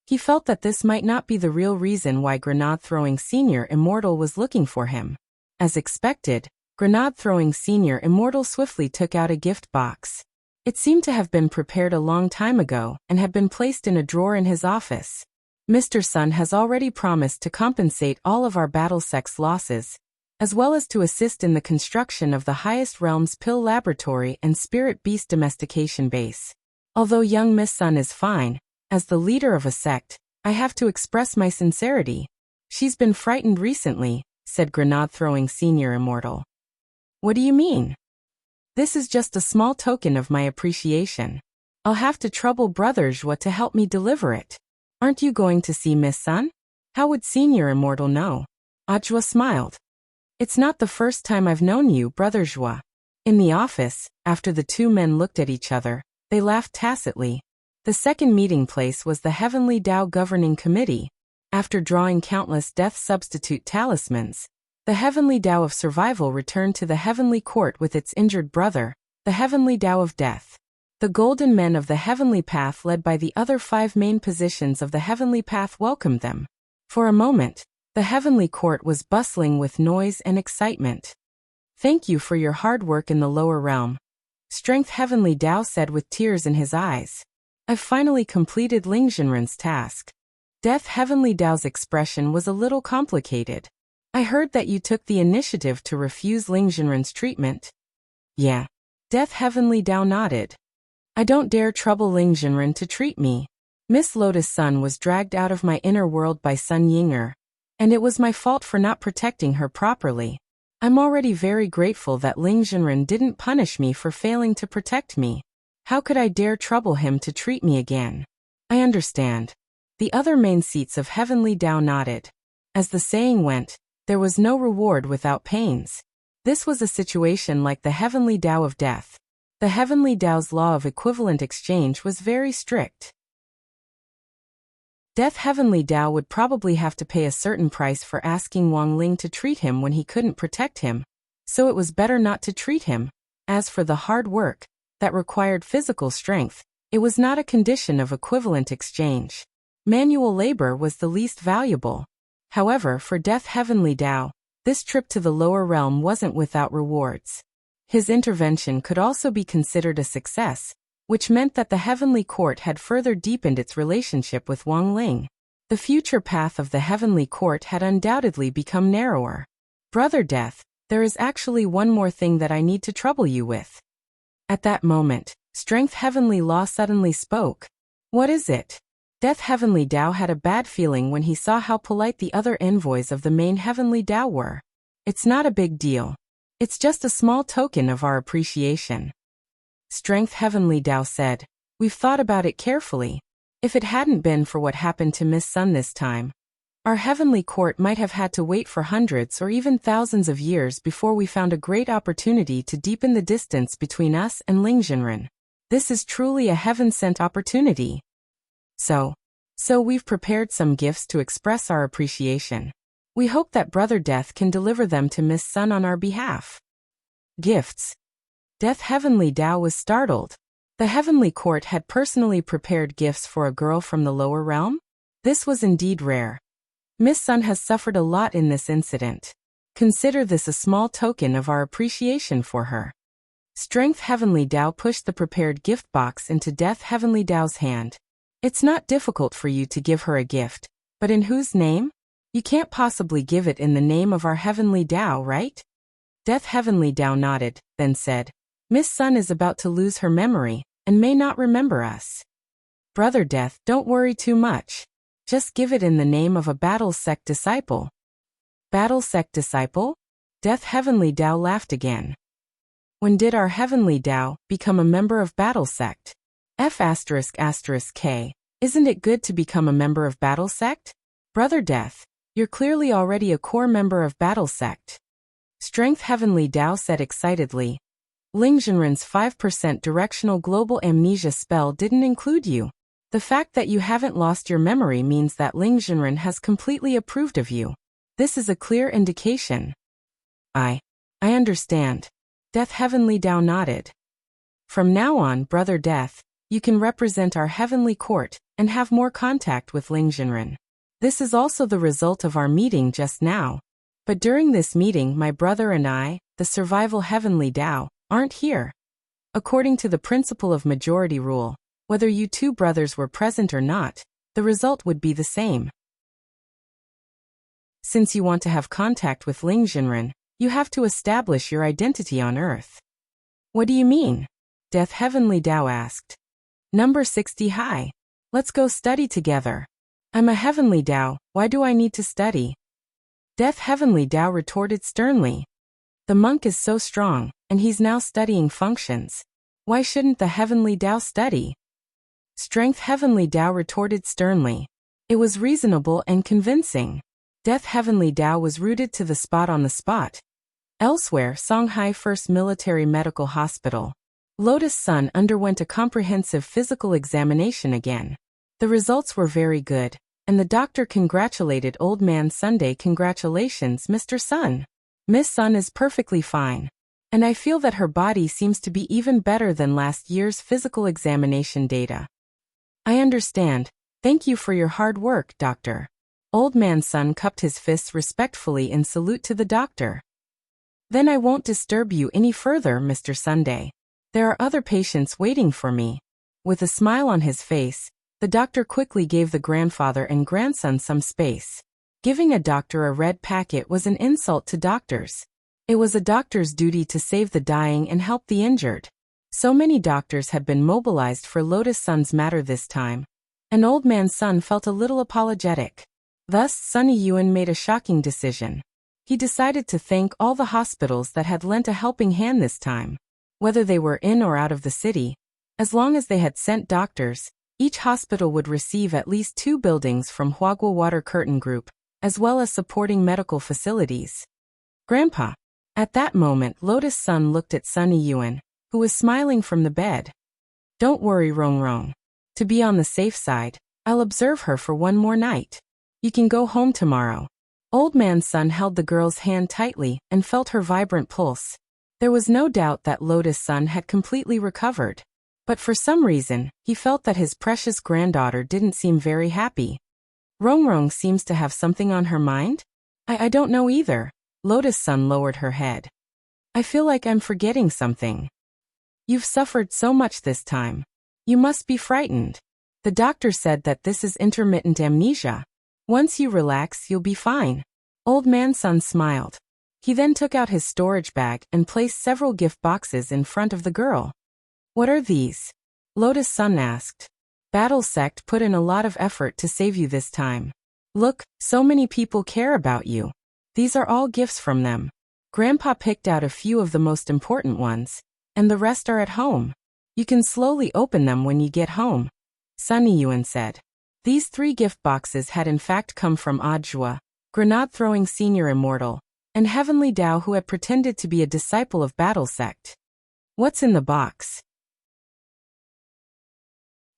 He felt that this might not be the real reason why Grenade-throwing Senior Immortal was looking for him. As expected, Grenade-throwing Senior Immortal swiftly took out a gift box. It seemed to have been prepared a long time ago and had been placed in a drawer in his office. Mr. Sun has already promised to compensate all of our battle sex losses, as well as to assist in the construction of the highest realm's pill laboratory and spirit beast domestication base. Although young Miss Sun is fine, as the leader of a sect, I have to express my sincerity. She's been frightened recently, said Grenade-throwing Senior Immortal. What do you mean? This is just a small token of my appreciation. I'll have to trouble Brother Zhuo to help me deliver it. Aren't you going to see Miss Sun? How would Senior Immortal know? Audiobook smiled. It's not the first time I've known you, Brother Zhuo. In the office, after the two men looked at each other, they laughed tacitly. The second meeting place was the Heavenly Dao Governing Committee. After drawing countless death substitute talismans, the Heavenly Dao of Survival returned to the Heavenly Court with its injured brother, the Heavenly Dao of Death. The Golden Men of the Heavenly Path, led by the other 5 main positions of the Heavenly Path, welcomed them. For a moment, the Heavenly Court was bustling with noise and excitement. Thank you for your hard work in the lower realm. Strength Heavenly Dao said with tears in his eyes. I've finally completed Ling Jinren's task. Death Heavenly Dao's expression was a little complicated. I heard that you took the initiative to refuse Ling Jinren's treatment. Yeah. Death Heavenly Dao nodded. I don't dare trouble Ling Jinren to treat me. Miss Lotus Sun was dragged out of my inner world by Sun Yinger, and it was my fault for not protecting her properly. I'm already very grateful that Ling Jinren didn't punish me for failing to protect me. How could I dare trouble him to treat me again? I understand. The other main seats of Heavenly Dao nodded. As the saying went, there was no reward without pains. This was a situation like the Heavenly Dao of Death. The Heavenly Dao's law of equivalent exchange was very strict. Death Heavenly Dao would probably have to pay a certain price for asking Wang Ling to treat him when he couldn't protect him, so it was better not to treat him. As for the hard work, that required physical strength, it was not a condition of equivalent exchange. Manual labor was the least valuable. However, for Death Heavenly Dao, this trip to the lower realm wasn't without rewards. His intervention could also be considered a success, which meant that the Heavenly Court had further deepened its relationship with Wang Ling. The future path of the Heavenly Court had undoubtedly become narrower. Brother Death, there is actually one more thing that I need to trouble you with. At that moment, Strength Heavenly Law suddenly spoke. What is it? Death Heavenly Dao had a bad feeling when he saw how polite the other envoys of the main Heavenly Dao were. It's not a big deal. It's just a small token of our appreciation. Strength Heavenly Dao said, We've thought about it carefully. If it hadn't been for what happened to Miss Sun this time, our Heavenly Court might have had to wait for hundreds or even thousands of years before we found a great opportunity to deepen the distance between us and Ling Jinren. This is truly a heaven-sent opportunity. So we've prepared some gifts to express our appreciation. We hope that Brother Death can deliver them to Miss Sun on our behalf. Gifts. Death Heavenly Dao was startled. The Heavenly Court had personally prepared gifts for a girl from the lower realm? This was indeed rare. Miss Sun has suffered a lot in this incident. Consider this a small token of our appreciation for her. Strength Heavenly Dao pushed the prepared gift box into Death Heavenly Dao's hand. It's not difficult for you to give her a gift, but in whose name? You can't possibly give it in the name of our Heavenly Dao, right? Death Heavenly Dao nodded, then said, Miss Sun is about to lose her memory, and may not remember us. Brother Death, don't worry too much. Just give it in the name of a Battle Sect disciple. Battle Sect disciple? Death Heavenly Dao laughed again. When did our Heavenly Dao become a member of Battle Sect? F***K. Isn't it good to become a member of Battle Sect? Brother Death, you're clearly already a core member of Battle Sect. Strength Heavenly Tao said excitedly. Lingzhenren's 5% directional global amnesia spell didn't include you. The fact that you haven't lost your memory means that Lingzhenren has completely approved of you. This is a clear indication. I understand. Death Heavenly Tao nodded. From now on, Brother Death, you can represent our heavenly court and have more contact with Lingzhenren. This is also the result of our meeting just now. But during this meeting, my brother and I, the survival Heavenly Tao, aren't here. According to the principle of majority rule, whether you two brothers were present or not, the result would be the same. Since you want to have contact with Lingzhenren, you have to establish your identity on Earth. What do you mean? Death Heavenly Tao asked. Number 60 Hi. Let's go study together. I'm a Heavenly Tao, why do I need to study? Death Heavenly Tao retorted sternly. The monk is so strong, and he's now studying functions. Why shouldn't the Heavenly Tao study? Strength Heavenly Tao retorted sternly. It was reasonable and convincing. Death Heavenly Tao was rooted to the spot on the spot. Elsewhere, Songhai First Military Medical Hospital. Lotus Sun underwent a comprehensive physical examination again. The results were very good, and the doctor congratulated Old Man Sunday. Congratulations, Mr. Sun. Miss Sun is perfectly fine. And I feel that her body seems to be even better than last year's physical examination data. I understand. Thank you for your hard work, doctor. Old Man Sun cupped his fists respectfully in salute to the doctor. Then I won't disturb you any further, Mr. Sunday. There are other patients waiting for me. With a smile on his face, the doctor quickly gave the grandfather and grandson some space. Giving a doctor a red packet was an insult to doctors. It was a doctor's duty to save the dying and help the injured. So many doctors had been mobilized for Lotus Sun's matter this time. And Old Man Sun felt a little apologetic. Thus, Sunny Yuan made a shocking decision. He decided to thank all the hospitals that had lent a helping hand this time. Whether they were in or out of the city, as long as they had sent doctors, each hospital would receive at least 2 buildings from Huagua Water Curtain Group, as well as supporting medical facilities. Grandpa. At that moment, Lotus Sun looked at Sunny Yuan, who was smiling from the bed. Don't worry, Rong Rong. To be on the safe side, I'll observe her for one more night. You can go home tomorrow. Old Man Sun held the girl's hand tightly and felt her vibrant pulse. There was no doubt that Lotus Sun had completely recovered. But for some reason, he felt that his precious granddaughter didn't seem very happy. Rong Rong seems to have something on her mind? I don't know either. Lotus Sun lowered her head. I feel like I'm forgetting something. You've suffered so much this time. You must be frightened. The doctor said that this is intermittent amnesia. Once you relax, you'll be fine. Old Man Sun smiled. He then took out his storage bag and placed several gift boxes in front of the girl. What are these? Lotus Sun asked. Battle Sect put in a lot of effort to save you this time. Look, so many people care about you. These are all gifts from them. Grandpa picked out a few of the most important ones, and the rest are at home. You can slowly open them when you get home. Sunny Yuan said. These 3 gift boxes had in fact come from Audiobook, grenade-throwing senior immortal, and Heavenly Tao who had pretended to be a disciple of Battle Sect. What's in the box?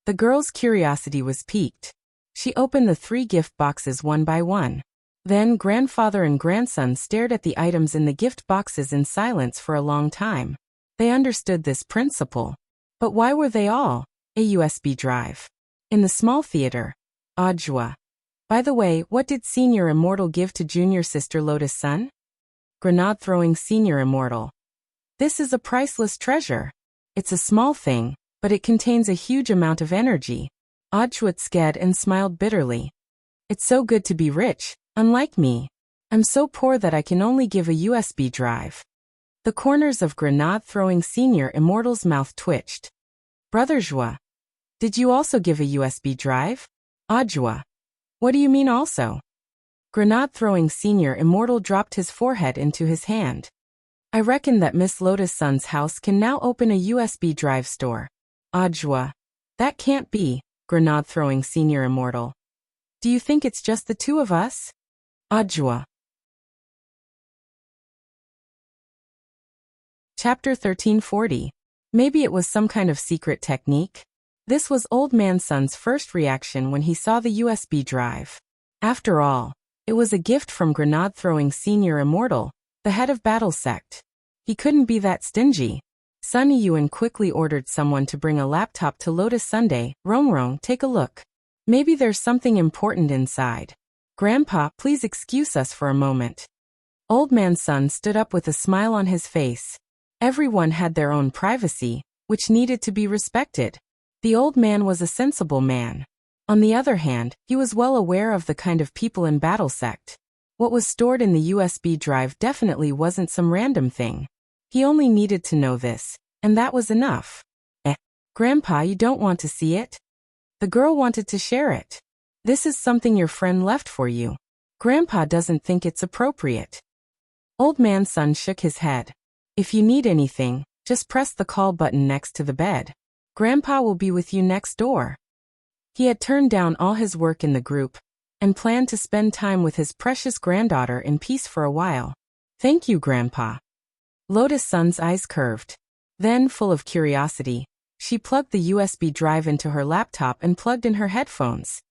The girl's curiosity was piqued. She opened the 3 gift boxes one by one. Then grandfather and grandson stared at the items in the gift boxes in silence for a long time. They understood this principle. But why were they all? A USB drive. In the small theater. Audiobook. By the way, what did Senior Immortal give to Junior Sister Lotus Sun? Grenade-throwing Senior Immortal. This is a priceless treasure. It's a small thing, but it contains a huge amount of energy. Audiobook scared and smiled bitterly. It's so good to be rich, unlike me. I'm so poor that I can only give a USB drive. The corners of Grenade-throwing Senior Immortal's mouth twitched. Brother Joie. Did you also give a USB drive? Audiobook. What do you mean also? Grenade-throwing Senior Immortal dropped his forehead into his hand. I reckon that Miss Lotus Sun's house can now open a USB drive store. Audiobook. That can't be, Grenade-throwing Senior Immortal. Do you think it's just the 2 of us? Audiobook. Chapter 1340. Maybe it was some kind of secret technique? This was Old Man Sun's first reaction when he saw the USB drive. After all, it was a gift from Grenade-throwing Senior Immortal, the head of Battle Sect. He couldn't be that stingy. Sunny Yuan quickly ordered someone to bring a laptop to Lotus Sunday. Rong, take a look. Maybe there's something important inside. Grandpa, please excuse us for a moment. Old Man Sun stood up with a smile on his face. Everyone had their own privacy, which needed to be respected. The old man was a sensible man. On the other hand, he was well aware of the kind of people in Battle Sect. What was stored in the USB drive definitely wasn't some random thing. He only needed to know this, and that was enough. Grandpa, you don't want to see it? The girl wanted to share it. This is something your friend left for you. Grandpa doesn't think it's appropriate. Old Man Sun shook his head. If you need anything, just press the call button next to the bed. Grandpa will be with you next door. He had turned down all his work in the group and planned to spend time with his precious granddaughter in peace for a while. Thank you, Grandpa. Lotus Sun's eyes curved. Then, full of curiosity, she plugged the USB drive into her laptop and plugged in her headphones.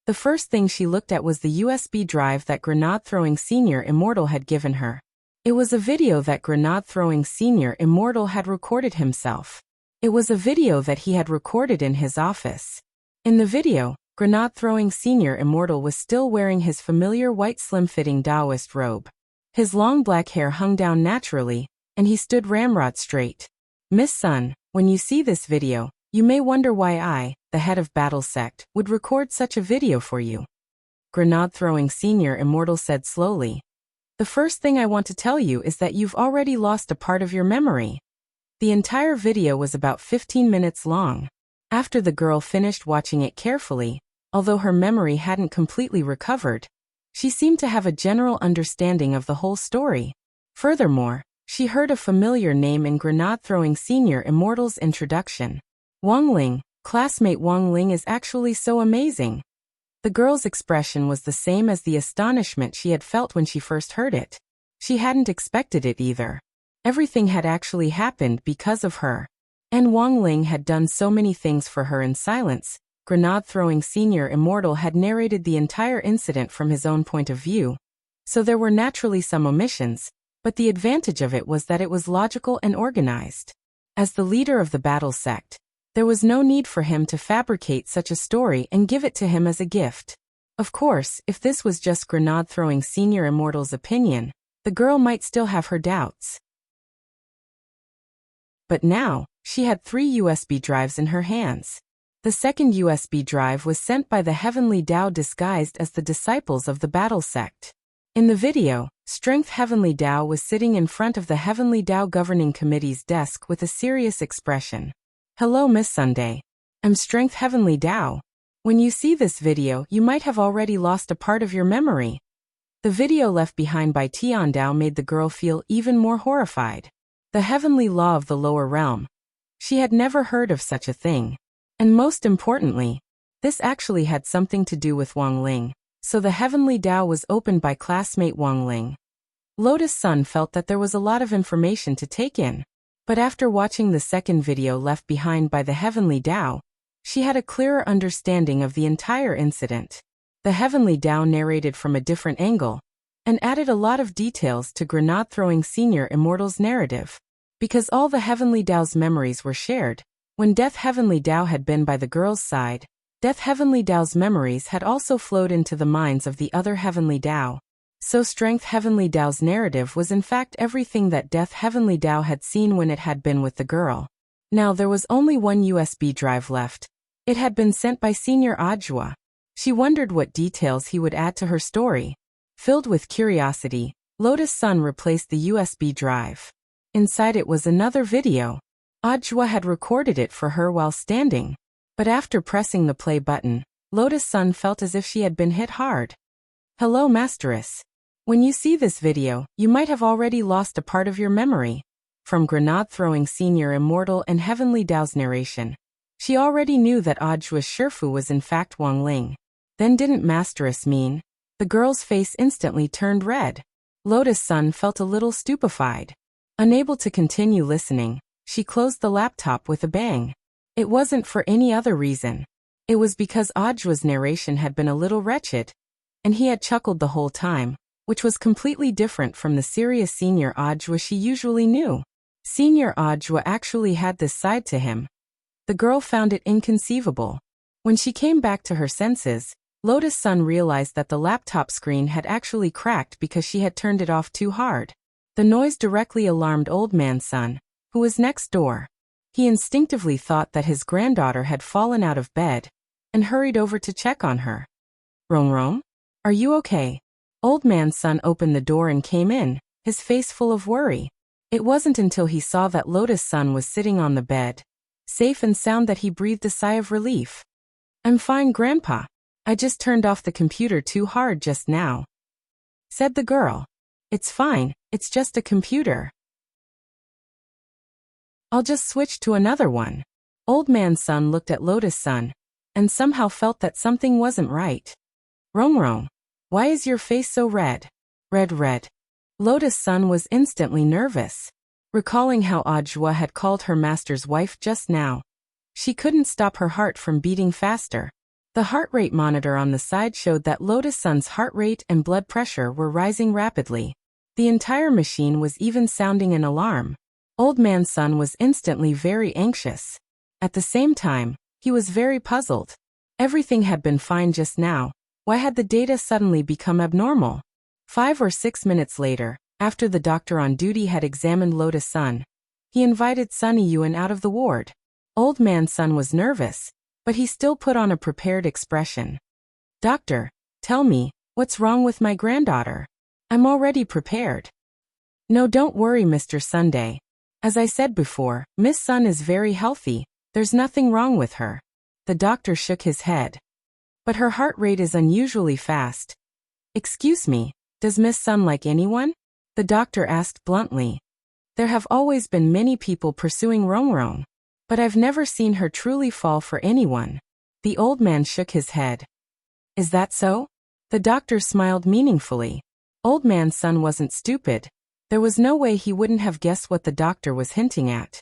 The first thing she looked at was the USB drive that Grenade-throwing Senior Immortal had given her. It was a video that Grenade-throwing Senior Immortal had recorded himself. It was a video that he had recorded in his office. In the video, Grenade-throwing Senior Immortal was still wearing his familiar white slim-fitting Taoist robe. His long black hair hung down naturally, and he stood ramrod straight. Miss Sun, when you see this video, you may wonder why I, the head of Battle Sect, would record such a video for you. Grenade-throwing Senior Immortal said slowly. The first thing I want to tell you is that you've already lost a part of your memory. The entire video was about 15 minutes long. After the girl finished watching it carefully, although her memory hadn't completely recovered, she seemed to have a general understanding of the whole story. Furthermore, she heard a familiar name in Grenade-throwing Senior Immortal's introduction. Wang Ling, classmate Wang Ling is actually so amazing. The girl's expression was the same as the astonishment she had felt when she first heard it. She hadn't expected it either. Everything had actually happened because of her. And Wang Ling had done so many things for her in silence. Grenade-throwing Senior Immortal had narrated the entire incident from his own point of view. So there were naturally some omissions, but the advantage of it was that it was logical and organized. As the leader of the Battle Sect, there was no need for him to fabricate such a story and give it to him as a gift. Of course, if this was just Grenade-throwing Senior Immortal's opinion, the girl might still have her doubts. But now, she had 3 USB drives in her hands. The second USB drive was sent by the Heavenly Tao disguised as the disciples of the Battle Sect. In the video, Strength Heavenly Tao was sitting in front of the Heavenly Tao Governing Committee's desk with a serious expression. Hello, Miss Sunday. I'm Strength Heavenly Tao. When you see this video, you might have already lost a part of your memory. The video left behind by Tian Dao made the girl feel even more horrified. The heavenly law of the lower realm. She had never heard of such a thing. And most importantly, this actually had something to do with Wang Ling, so the Heavenly Tao was opened by classmate Wang Ling. Lotus Sun felt that there was a lot of information to take in. But after watching the second video left behind by the Heavenly Tao, she had a clearer understanding of the entire incident. The Heavenly Tao narrated from a different angle, and added a lot of details to Grenade-throwing Senior Immortal's narrative. Because all the Heavenly Tao's memories were shared, when Death Heavenly Tao had been by the girl's side, Death Heavenly Tao's memories had also flowed into the minds of the other Heavenly Tao. So Strength Heavenly Tao's narrative was in fact everything that Death Heavenly Tao had seen when it had been with the girl. Now there was only one USB drive left. It had been sent by Senior Ajwa. She wondered what details he would add to her story. Filled with curiosity, Lotus Sun replaced the USB drive. Inside it was another video. Ajwa had recorded it for her while standing. But after pressing the play button, Lotus Sun felt as if she had been hit hard. Hello, Masteress. When you see this video, you might have already lost a part of your memory. From Grenade-throwing Senior Immortal and Heavenly Tao's narration, she already knew that Ajwa's Shifu was in fact Wang Ling. Then didn't Masteress mean? The girl's face instantly turned red. Lotus Sun felt a little stupefied. Unable to continue listening, she closed the laptop with a bang. It wasn't for any other reason. It was because Audiobook's narration had been a little wretched, and he had chuckled the whole time, which was completely different from the serious Senior Audiobook she usually knew. Senior Audiobook actually had this side to him. The girl found it inconceivable. When she came back to her senses, Lotus Sun realized that the laptop screen had actually cracked because she had turned it off too hard. The noise directly alarmed Old Man Sun, who was next door. He instinctively thought that his granddaughter had fallen out of bed, and hurried over to check on her. "Rong Rong? Are you okay?" Old Man Sun opened the door and came in, his face full of worry. It wasn't until he saw that Lotus Sun was sitting on the bed, safe and sound, that he breathed a sigh of relief. "I'm fine, Grandpa. I just turned off the computer too hard just now," said the girl. "It's fine, it's just a computer. I'll just switch to another one." Old Man Sun looked at Lotus Sun, and somehow felt that something wasn't right. "Rong Rong, why is your face so red?" Red. Lotus Sun was instantly nervous. Recalling how Audiobook had called her master's wife just now, she couldn't stop her heart from beating faster. The heart rate monitor on the side showed that Lotus Sun's heart rate and blood pressure were rising rapidly. The entire machine was even sounding an alarm. Old Man Sun was instantly very anxious. At the same time, he was very puzzled. Everything had been fine just now. Why had the data suddenly become abnormal? 5 or 6 minutes later, after the doctor on duty had examined Lotus Sun, he invited Sunny Yuan out of the ward. Old Man Sun was nervous, but he still put on a prepared expression. "Doctor, tell me, what's wrong with my granddaughter? I'm already prepared." "No, don't worry, Mr. Sunday. As I said before, Miss Sun is very healthy. There's nothing wrong with her." The doctor shook his head. "But her heart rate is unusually fast." "Excuse me, does Miss Sun like anyone?" the doctor asked bluntly. "There have always been many people pursuing Rong Rong, but I've never seen her truly fall for anyone." The old man shook his head. "Is that so?" The doctor smiled meaningfully. Old Man Sun wasn't stupid. There was no way he wouldn't have guessed what the doctor was hinting at.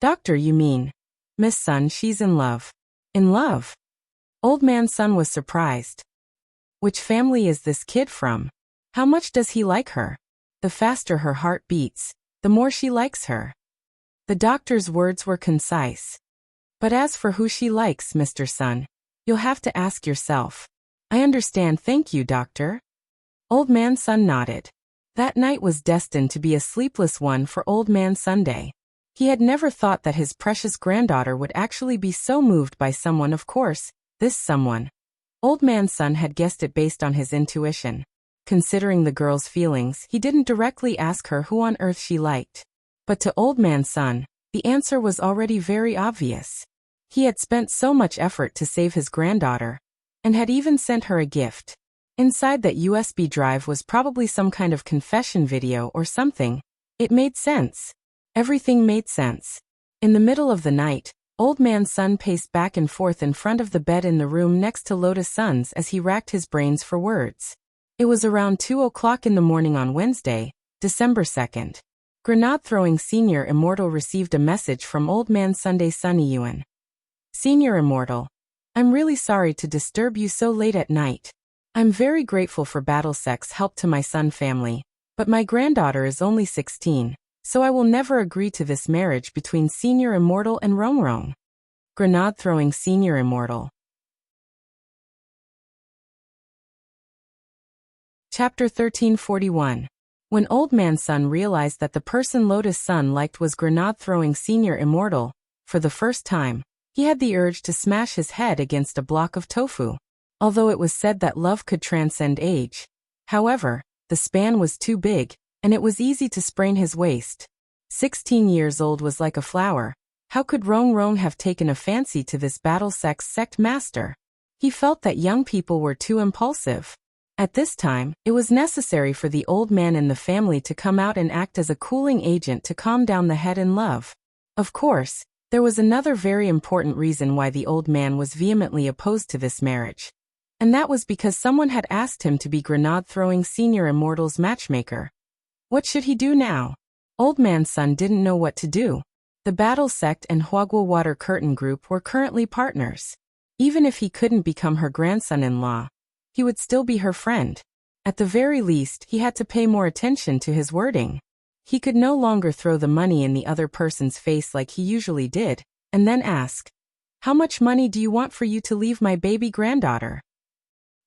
"Doctor, you mean Miss Sun, she's in love." "In love?" Old Man Sun was surprised. "Which family is this kid from? How much does he like her?" "The faster her heart beats, the more she likes her." The doctor's words were concise. "But as for who she likes, Mr. Sun, you'll have to ask yourself." "I understand, thank you, doctor." Old Man Sun nodded. That night was destined to be a sleepless one for Old Man Sunday. He had never thought that his precious granddaughter would actually be so moved by someone. Of course, this someone. Old Man Sun had guessed it based on his intuition. Considering the girl's feelings, he didn't directly ask her who on earth she liked. But to Old Man Sun, the answer was already very obvious. He had spent so much effort to save his granddaughter, and had even sent her a gift. Inside that USB drive was probably some kind of confession video or something. It made sense. Everything made sense. In the middle of the night, Old Man Sun paced back and forth in front of the bed in the room next to Lotus Sun's as he racked his brains for words. It was around 2 o'clock in the morning on Wednesday, December 2nd. Grenade-throwing Senior Immortal received a message from Old Man Sunday Sunny Yuan. "Senior Immortal, I'm really sorry to disturb you so late at night. I'm very grateful for Battlesex's help to my Sun family, but my granddaughter is only 16, so I will never agree to this marriage between Senior Immortal and Rong Rong." Grenade-throwing Senior Immortal. Chapter 1341. When Old Man Sun realized that the person Lotus Sun liked was Grenade-throwing Senior Immortal, for the first time, he had the urge to smash his head against a block of tofu. Although it was said that love could transcend age. However, the span was too big, and it was easy to sprain his waist. 16 years old was like a flower. How could Rong Rong have taken a fancy to this Battlesex sect master? He felt that young people were too impulsive. At this time, it was necessary for the old man in the family to come out and act as a cooling agent to calm down the head in love. Of course, there was another very important reason why the old man was vehemently opposed to this marriage. And that was because someone had asked him to be Grenade-throwing Senior Immortal's matchmaker. What should he do now? Old Man Sun didn't know what to do. The Battle Sect and Huagua Water Curtain Group were currently partners. Even if he couldn't become her grandson-in-law, he would still be her friend. At the very least, he had to pay more attention to his wording. He could no longer throw the money in the other person's face like he usually did, and then ask, "How much money do you want for you to leave my baby granddaughter?"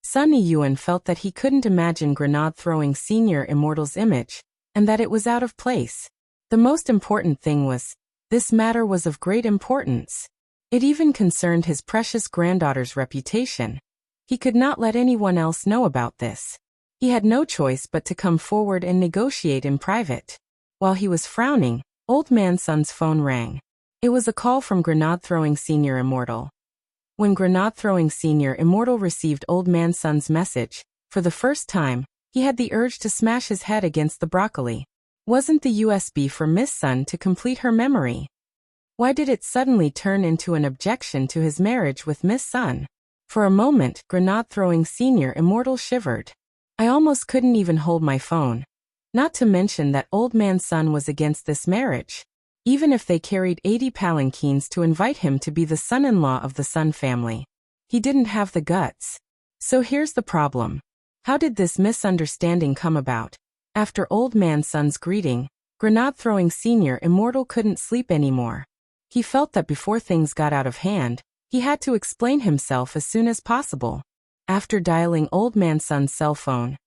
Sunny Yuan felt that he couldn't imagine Grenade throwing Senior Immortal's image, and that it was out of place. The most important thing was, this matter was of great importance. It even concerned his precious granddaughter's reputation. He could not let anyone else know about this. He had no choice but to come forward and negotiate in private. While he was frowning, Old Man Sun's phone rang. It was a call from Grenade-throwing Senior Immortal. When Grenade-throwing Senior Immortal received Old Man Sun's message, for the first time, he had the urge to smash his head against the broccoli. Wasn't the USB for Miss Sun to complete her memory? Why did it suddenly turn into an objection to his marriage with Miss Sun? For a moment, Grenade-throwing Senior Immortal shivered. I almost couldn't even hold my phone. Not to mention that Old Man Sun was against this marriage. Even if they carried 80 palanquins to invite him to be the son-in-law of the Sun family, he didn't have the guts. So here's the problem. How did this misunderstanding come about? After Old Man Sun's greeting, Grenade-throwing Senior Immortal couldn't sleep anymore. He felt that before things got out of hand, he had to explain himself as soon as possible. After dialing Old Man Sun's cell phone,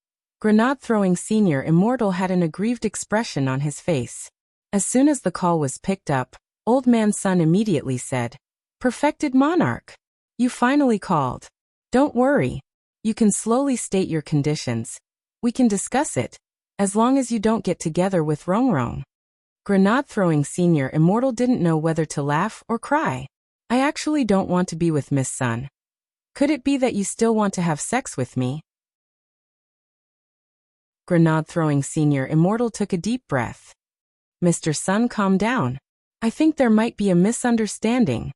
Grenade-throwing Senior Immortal had an aggrieved expression on his face. As soon as the call was picked up, Old Man Sun immediately said, "Perfected Monarch. You finally called. Don't worry. You can slowly state your conditions. We can discuss it, as long as you don't get together with Rongrong." Grenade-throwing Senior Immortal didn't know whether to laugh or cry. "I actually don't want to be with Miss Sun. Could it be that you still want to have sex with me?" Grenade-throwing Senior Immortal took a deep breath. "Mr. Sun, calm down. I think there might be a misunderstanding."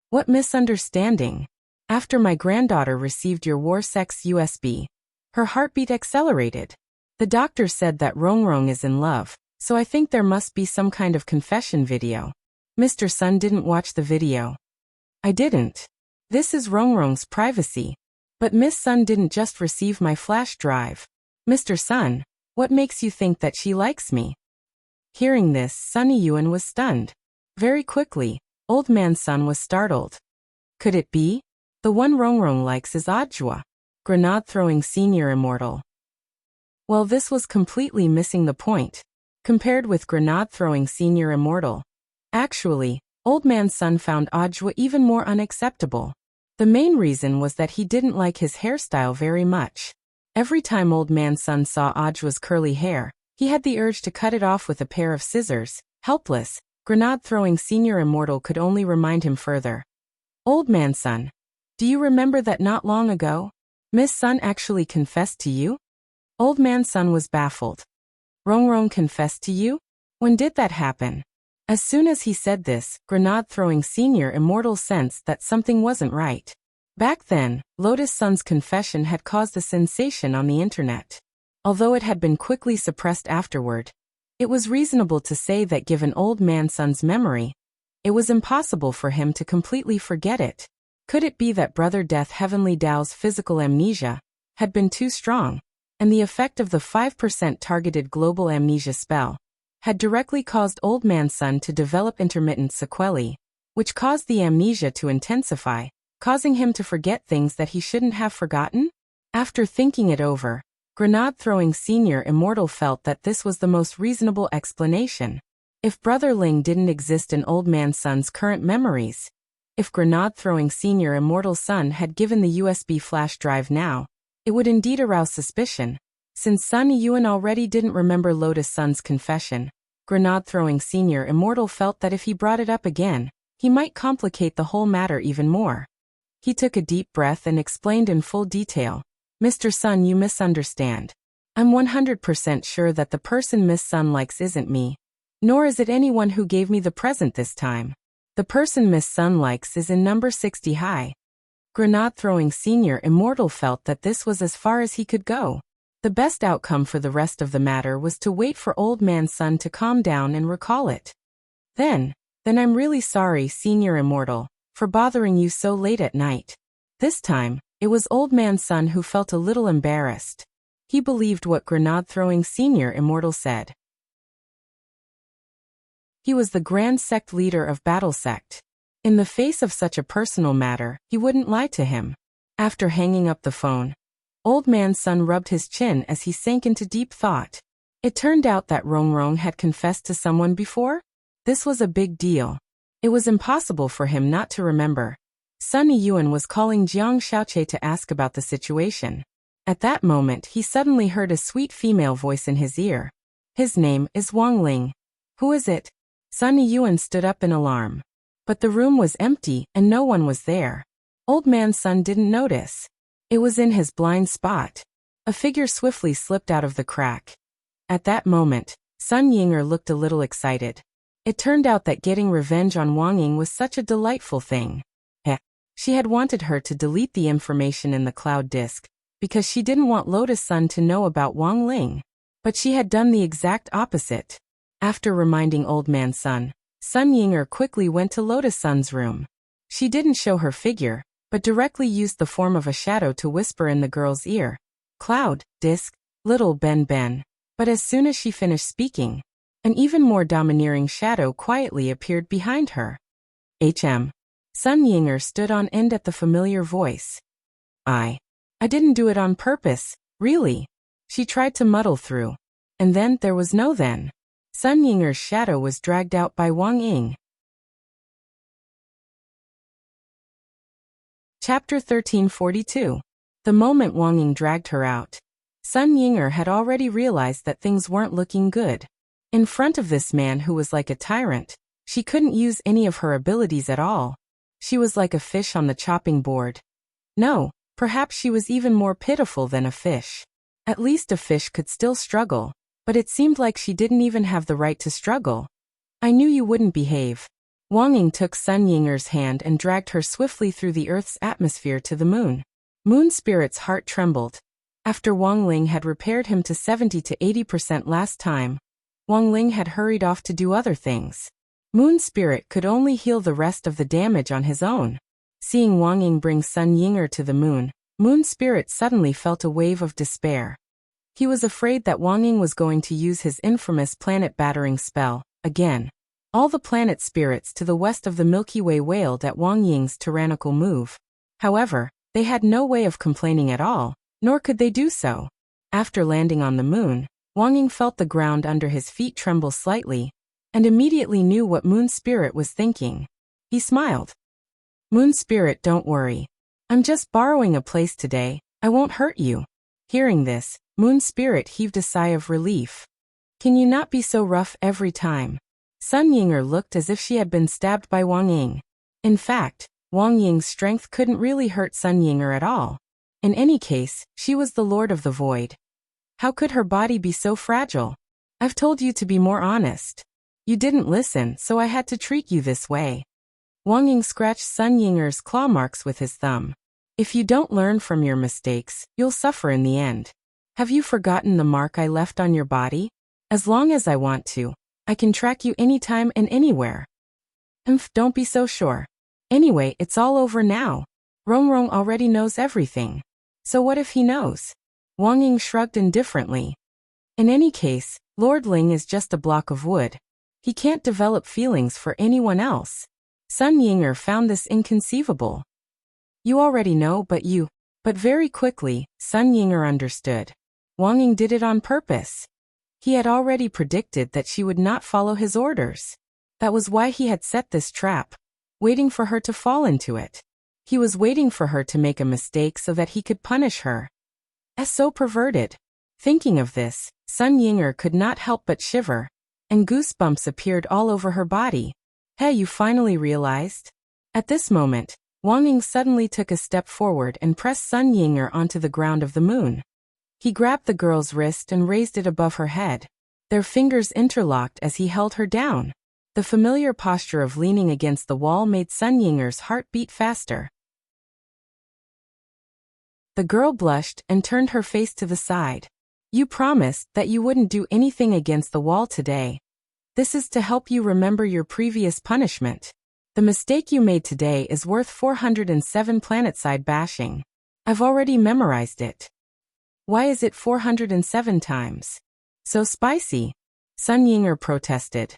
"What misunderstanding?" "After my granddaughter received your war sex USB, her heartbeat accelerated. The doctor said that Rongrong is in love, so I think there must be some kind of confession video." Mr. Sun didn't watch the video. "I didn't. This is Rongrong's privacy. But Miss Sun didn't just receive my flash drive." "Mr. Sun, what makes you think that she likes me?" Hearing this, Sunny Yuan was stunned. Very quickly, Old Man Sun was startled. Could it be? The one Rongrong likes is Audiobook. Grenade-throwing Senior Immortal. Well, this was completely missing the point. Compared with Grenade-throwing Senior Immortal, actually, Old Man Sun found Audiobook even more unacceptable. The main reason was that he didn't like his hairstyle very much. Every time Old Man Sun saw Audiobook's curly hair, he had the urge to cut it off with a pair of scissors. Helpless, Grenade-throwing Senior Immortal could only remind him further. "Old Man Sun, do you remember that not long ago, Miss Sun actually confessed to you?" Old Man Sun was baffled. "Rongrong confessed to you? When did that happen?" As soon as he said this, Grenade-throwing Senior Immortal sensed that something wasn't right. Back then, Lotus Sun's confession had caused a sensation on the internet. Although it had been quickly suppressed afterward, it was reasonable to say that given Old Man Sun's memory, it was impossible for him to completely forget it. Could it be that Brother Death Heavenly Dao's physical amnesia had been too strong, and the effect of the 5% targeted global amnesia spell had directly caused Old Man Sun to develop intermittent sequelae, which caused the amnesia to intensify, causing him to forget things that he shouldn't have forgotten? After thinking it over, Grenade-throwing Senior Immortal felt that this was the most reasonable explanation. If Brother Ling didn't exist in Old Man Sun's current memories, if Grenade-throwing Senior Immortal's son had given the USB flash drive now, it would indeed arouse suspicion. Since Sun Yuan already didn't remember Lotus Sun's confession, Grenade-throwing Senior Immortal felt that if he brought it up again, he might complicate the whole matter even more. He took a deep breath and explained in full detail. "Mr. Sun, you misunderstand. I'm 100% sure that the person Miss Sun likes isn't me. Nor is it anyone who gave me the present this time. The person Miss Sun likes is in number 60 high." Grenade-throwing Senior Immortal felt that this was as far as he could go. The best outcome for the rest of the matter was to wait for Old Man Sun to calm down and recall it. Then I'm really sorry, Senior Immortal, for bothering you so late at night. This time, it was Old Man Sun who felt a little embarrassed. He believed what grenade-throwing Senior Immortal said. He was the Grand Sect leader of Battle Sect. In the face of such a personal matter, he wouldn't lie to him. After hanging up the phone, Old Man Sun rubbed his chin as he sank into deep thought. It turned out that Rongrong had confessed to someone before? This was a big deal. It was impossible for him not to remember. Sun Yiyuan was calling Jiang Xiaoche to ask about the situation. At that moment he suddenly heard a sweet female voice in his ear. His name is Wang Ling. Who is it? Sun Yiyuan stood up in alarm. But the room was empty and no one was there. Old Man Sun didn't notice. It was in his blind spot. A figure swiftly slipped out of the crack. At that moment, Sun Yinger looked a little excited. It turned out that getting revenge on Wang Ying was such a delightful thing. She had wanted her to delete the information in the cloud disk, because she didn't want Lotus Sun to know about Wang Ling. But she had done the exact opposite. After reminding Old Man Sun, Sun Yinger quickly went to Lotus Sun's room. She didn't show her figure, but directly used the form of a shadow to whisper in the girl's ear. Cloud, disk, little Ben Ben. But as soon as she finished speaking, an even more domineering shadow quietly appeared behind her. Sun Yinger stood on end at the familiar voice. I didn't do it on purpose, really. She tried to muddle through. And then there was no then. Sun Yinger's shadow was dragged out by Wang Ying. Chapter 1342. The moment Wang Ying dragged her out, Sun Yinger had already realized that things weren't looking good. In front of this man who was like a tyrant, she couldn't use any of her abilities at all. She was like a fish on the chopping board. No, perhaps she was even more pitiful than a fish. At least a fish could still struggle, but it seemed like she didn't even have the right to struggle. I knew you wouldn't behave. Wang Ying took Sun Yinger's hand and dragged her swiftly through the Earth's atmosphere to the moon. Moon Spirit's heart trembled. After Wang Ling had repaired him to 70 to 80% last time, Wang Ling had hurried off to do other things. Moon Spirit could only heal the rest of the damage on his own. Seeing Wang Ying bring Sun Yinger to the moon, Moon Spirit suddenly felt a wave of despair. He was afraid that Wang Ying was going to use his infamous planet battering spell, again. All the planet spirits to the west of the Milky Way wailed at Wang Ying's tyrannical move. However, they had no way of complaining at all, nor could they do so. After landing on the moon, Wang Ying felt the ground under his feet tremble slightly, and immediately knew what Moon Spirit was thinking. He smiled. Moon Spirit, don't worry. I'm just borrowing a place today, I won't hurt you. Hearing this, Moon Spirit heaved a sigh of relief. Can you not be so rough every time? Sun Yinger looked as if she had been stabbed by Wang Ying. In fact, Wang Ying's strength couldn't really hurt Sun Yinger at all. In any case, she was the Lord of the Void. How could her body be so fragile? I've told you to be more honest. You didn't listen, so I had to treat you this way. Wang Ying scratched Sun Yinger's claw marks with his thumb. If you don't learn from your mistakes, you'll suffer in the end. Have you forgotten the mark I left on your body? As long as I want to, I can track you anytime and anywhere. Don't be so sure. Anyway, it's all over now. Rongrong already knows everything. So what if he knows? Wang Ying shrugged indifferently. In any case, Lord Ling is just a block of wood. He can't develop feelings for anyone else. Sun Yinger found this inconceivable. You already know, but very quickly, Sun Yinger understood. Wang Ying did it on purpose. He had already predicted that she would not follow his orders. That was why he had set this trap, waiting for her to fall into it. He was waiting for her to make a mistake so that he could punish her. As so perverted. Thinking of this, Sun Yinger could not help but shiver, and goosebumps appeared all over her body. Hey, you finally realized? At this moment, Wang Ying suddenly took a step forward and pressed Sun Yinger onto the ground of the moon. He grabbed the girl's wrist and raised it above her head. Their fingers interlocked as he held her down. The familiar posture of leaning against the wall made Sun Yinger's heart beat faster. The girl blushed and turned her face to the side. You promised that you wouldn't do anything against the wall today. This is to help you remember your previous punishment. The mistake you made today is worth 407 planetside bashing. I've already memorized it. Why is it 407 times? So spicy. Sun Yinger protested.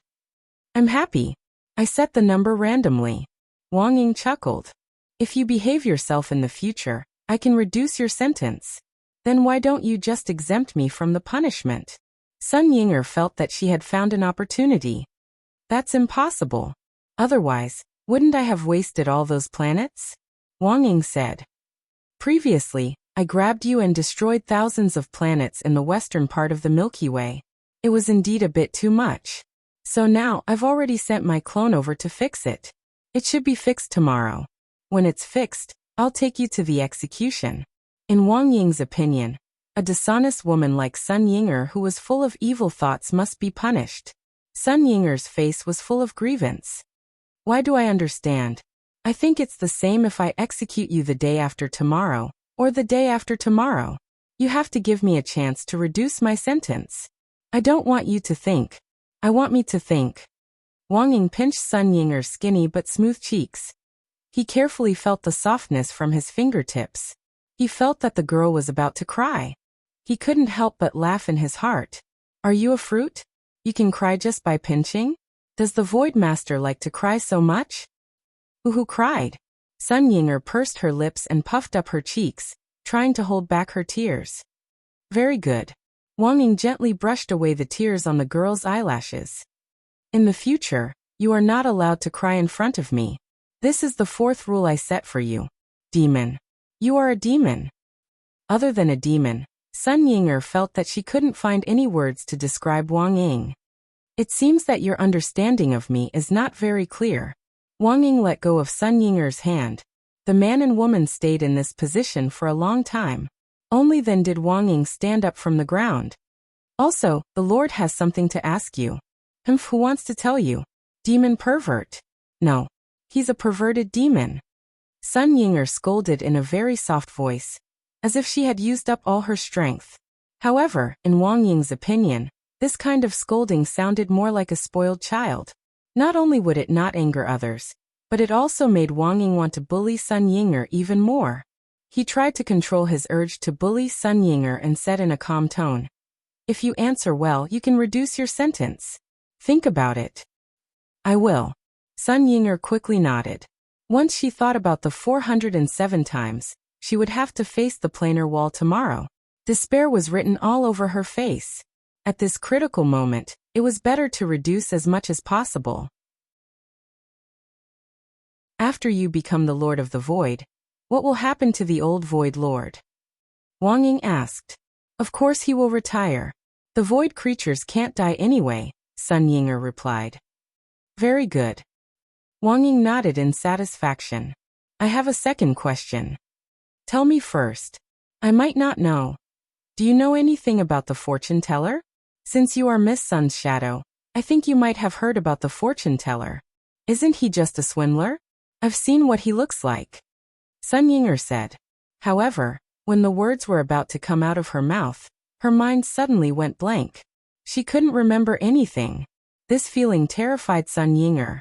I'm happy. I set the number randomly. Wang Ying chuckled. If you behave yourself in the future, I can reduce your sentence. Then why don't you just exempt me from the punishment? Sun Yinger felt that she had found an opportunity. That's impossible. Otherwise, wouldn't I have wasted all those planets? Wang Ying said. Previously, I grabbed you and destroyed thousands of planets in the western part of the Milky Way. It was indeed a bit too much. So now I've already sent my clone over to fix it. It should be fixed tomorrow. When it's fixed, I'll take you to the execution. In Wang Ying's opinion, a dishonest woman like Sun Yinger who was full of evil thoughts must be punished. Sun Yinger's face was full of grievance. Why do I understand? I think it's the same if I execute you the day after tomorrow, or the day after tomorrow. You have to give me a chance to reduce my sentence. I don't want you to think. I want me to think. Wang Ying pinched Sun Yinger's skinny but smooth cheeks. He carefully felt the softness from his fingertips. He felt that the girl was about to cry. He couldn't help but laugh in his heart. Are you a fruit? You can cry just by pinching? Does the Void Master like to cry so much? Who cried? Sun Yinger pursed her lips and puffed up her cheeks, trying to hold back her tears. Very good. Wang Ying gently brushed away the tears on the girl's eyelashes. In the future, you are not allowed to cry in front of me. This is the 4th rule I set for you. Demon. You are a demon. Other than a demon, Sun Yinger felt that she couldn't find any words to describe Wang Ying. It seems that your understanding of me is not very clear. Wang Ying let go of Sun Yinger's hand. The man and woman stayed in this position for a long time. Only then did Wang Ying stand up from the ground. Also, the Lord has something to ask you. Who wants to tell you? Demon pervert. No. He's a perverted demon. Sun Yinger scolded in a very soft voice, as if she had used up all her strength. However, in Wang Ying's opinion, this kind of scolding sounded more like a spoiled child. Not only would it not anger others, but it also made Wang Ying want to bully Sun Yinger even more. He tried to control his urge to bully Sun Yinger and said in a calm tone, If you answer well, you can reduce your sentence. Think about it. I will. Sun Yinger quickly nodded. Once she thought about the 407 times, she would have to face the planar wall tomorrow. Despair was written all over her face. At this critical moment, it was better to reduce as much as possible. After you become the Lord of the Void, what will happen to the old Void Lord? Wang Ying asked. Of course he will retire. The Void creatures can't die anyway, Sun Yinger replied. Very good. Wang Ying nodded in satisfaction. I have a second question. Tell me first. I might not know. Do you know anything about the fortune teller? Since you are Miss Sun's shadow, I think you might have heard about the fortune teller. Isn't he just a swindler? I've seen what he looks like. Sun Yinger said. However, when the words were about to come out of her mouth, her mind suddenly went blank. She couldn't remember anything. This feeling terrified Sun Yinger.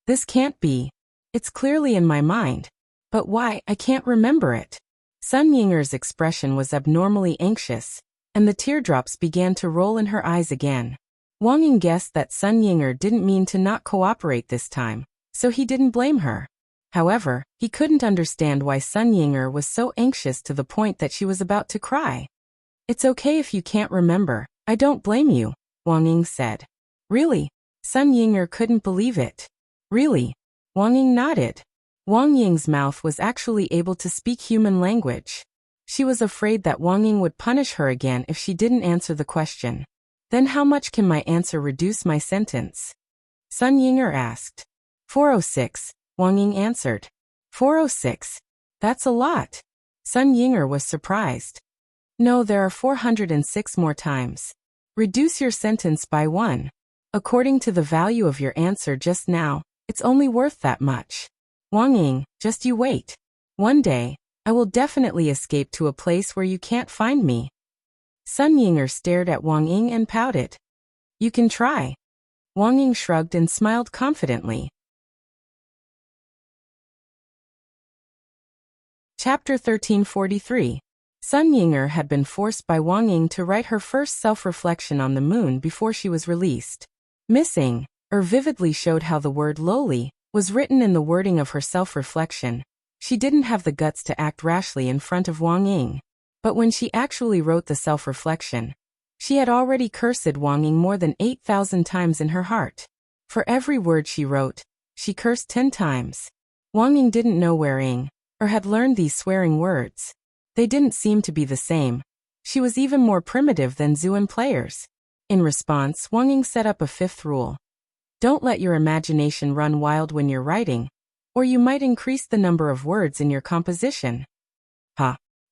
This can't be. It's clearly in my mind. But why, I can't remember it. Sun Yinger's expression was abnormally anxious, and the teardrops began to roll in her eyes again. Wang Ying guessed that Sun Yinger didn't mean to not cooperate this time, so he didn't blame her. However, he couldn't understand why Sun Yinger was so anxious to the point that she was about to cry. It's okay if you can't remember, I don't blame you, Wang Ying said. Really? Sun Yinger couldn't believe it. Really? Wang Ying nodded. Wang Ying's mouth was actually able to speak human language. She was afraid that Wang Ying would punish her again if she didn't answer the question. Then how much can my answer reduce my sentence? Sun Yinger asked. 406, Wang Ying answered. 406? That's a lot. Sun Yinger was surprised. No, there are 406 more times. Reduce your sentence by 1. According to the value of your answer just now, it's only worth that much. Wang Ying, just you wait. One day, I will definitely escape to a place where you can't find me. Sun Yinger stared at Wang Ying and pouted. You can try. Wang Ying shrugged and smiled confidently. Chapter 1343. Sun Yinger had been forced by Wang Ying to write her first self-reflection on the moon before she was released. Missing, vividly showed how the word lowly was written in the wording of her self-reflection. She didn't have the guts to act rashly in front of Wang Ying. But when she actually wrote the self-reflection, she had already cursed Wang Ying more than 8,000 times in her heart. For every word she wrote, she cursed 10 times. Wang Ying didn't know where Ying had learned these swearing words. They didn't seem to be the same. She was even more primitive than Zuan players. In response, Wang Ying set up a 5th rule. Don't let your imagination run wild when you're writing, or you might increase the number of words in your composition.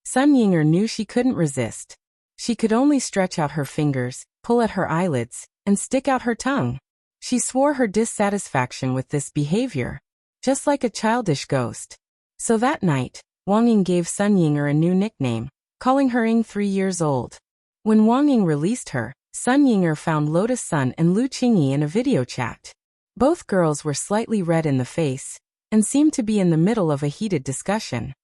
Sun Yinger knew she couldn't resist. She could only stretch out her fingers, pull at her eyelids, and stick out her tongue. She swore her dissatisfaction with this behavior, just like a childish ghost. So that night, Wang Ying gave Sun Yinger a new nickname, calling her Ying 3 years old. When Wang Ying released her, Sun Yinger found Lotus Sun and Lu Qingyi in a video chat. Both girls were slightly red in the face, and seemed to be in the middle of a heated discussion.